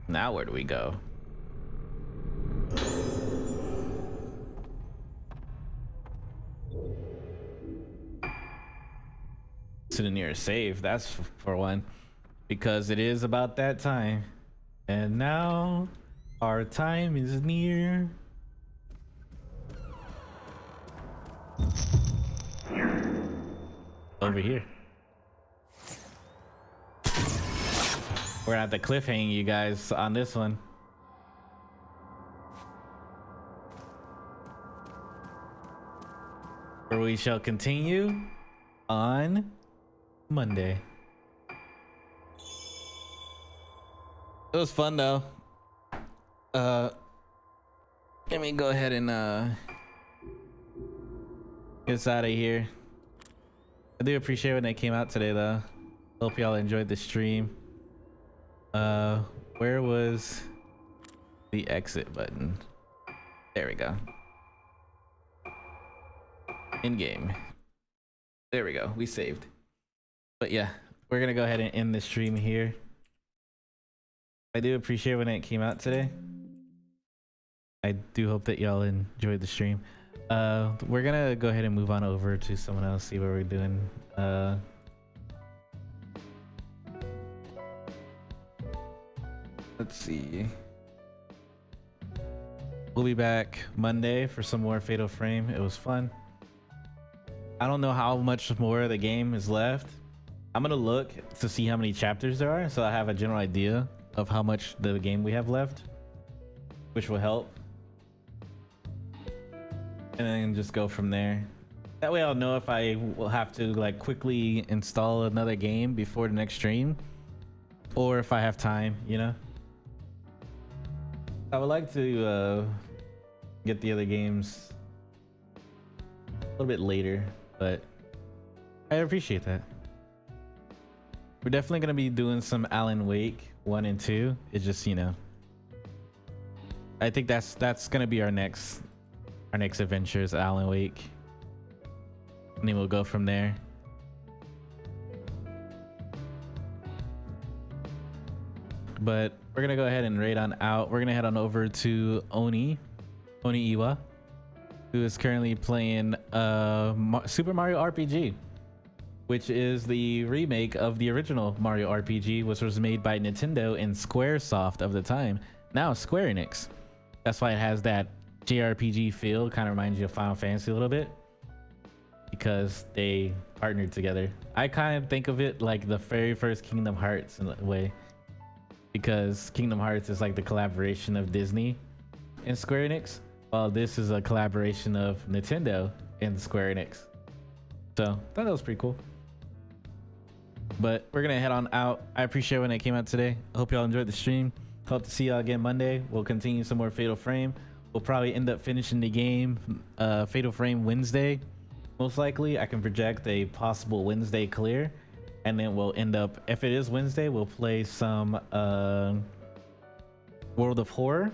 Now where do we go? To the nearest save, that's for one, because it is about that time, and now our time is near. Over here. We're at the cliffhanger, you guys, on this one. Where we shall continue on Monday. It was fun though. Let me go ahead and get us out of here. I do appreciate when they came out today though. Hope y'all enjoyed the stream. Where was the exit button? There we go. In game. There we go. We saved. But yeah, we're gonna go ahead and end the stream here. I do appreciate when it came out today. I do hope that y'all enjoyed the stream. We're gonna go ahead and move on over to someone else, see what we're doing. Let's see. We'll be back Monday for some more Fatal Frame. It was fun. I don't know how much more of the game is left. I'm gonna look to see how many chapters there are, so I have a general idea of how much the game we have left, which will help. And then just go from there. That way I'll know if I will have to like quickly install another game before the next stream, or if I have time, you know. I would like to get the other games a little bit later, but I appreciate that. We're definitely gonna be doing some Alan Wake 1 and 2. It's just, you know, I think that's gonna be our next adventure is Alan Wake, and then we'll go from there. But we're gonna go ahead and raid on out. We're gonna head on over to Oni Iwa, who is currently playing Super Mario RPG, which is the remake of the original Mario RPG, which was made by Nintendo and Squaresoft of the time, now Square Enix. That's why it has that JRPG feel. Kind of reminds you of Final Fantasy a little bit, because they partnered together. I kind of think of it like the very first Kingdom Hearts in a way, because Kingdom Hearts is like the collaboration of Disney and Square Enix, while this is a collaboration of Nintendo and Square Enix. So I thought that was pretty cool. But we're gonna head on out. I appreciate when it came out today. I hope y'all enjoyed the stream. Hope to see y'all again Monday. We'll continue some more Fatal Frame. We'll probably end up finishing the game Fatal Frame Wednesday, most likely. I can project a possible Wednesday clear, and then we'll end up, if it is Wednesday, we'll play some World of Horror.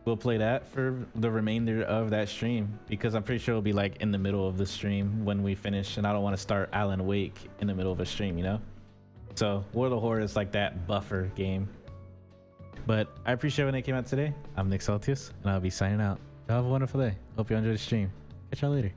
We'll play that for the remainder of that stream, because I'm pretty sure it'll be like in the middle of the stream when we finish, and I don't want to start Alan Wake in the middle of a stream, you know. So World of Horror is like that buffer game. But I appreciate when they came out today. I'm Nick Celtius, and I'll be signing out. Y'all have a wonderful day. Hope you enjoyed the stream. Catch y'all later.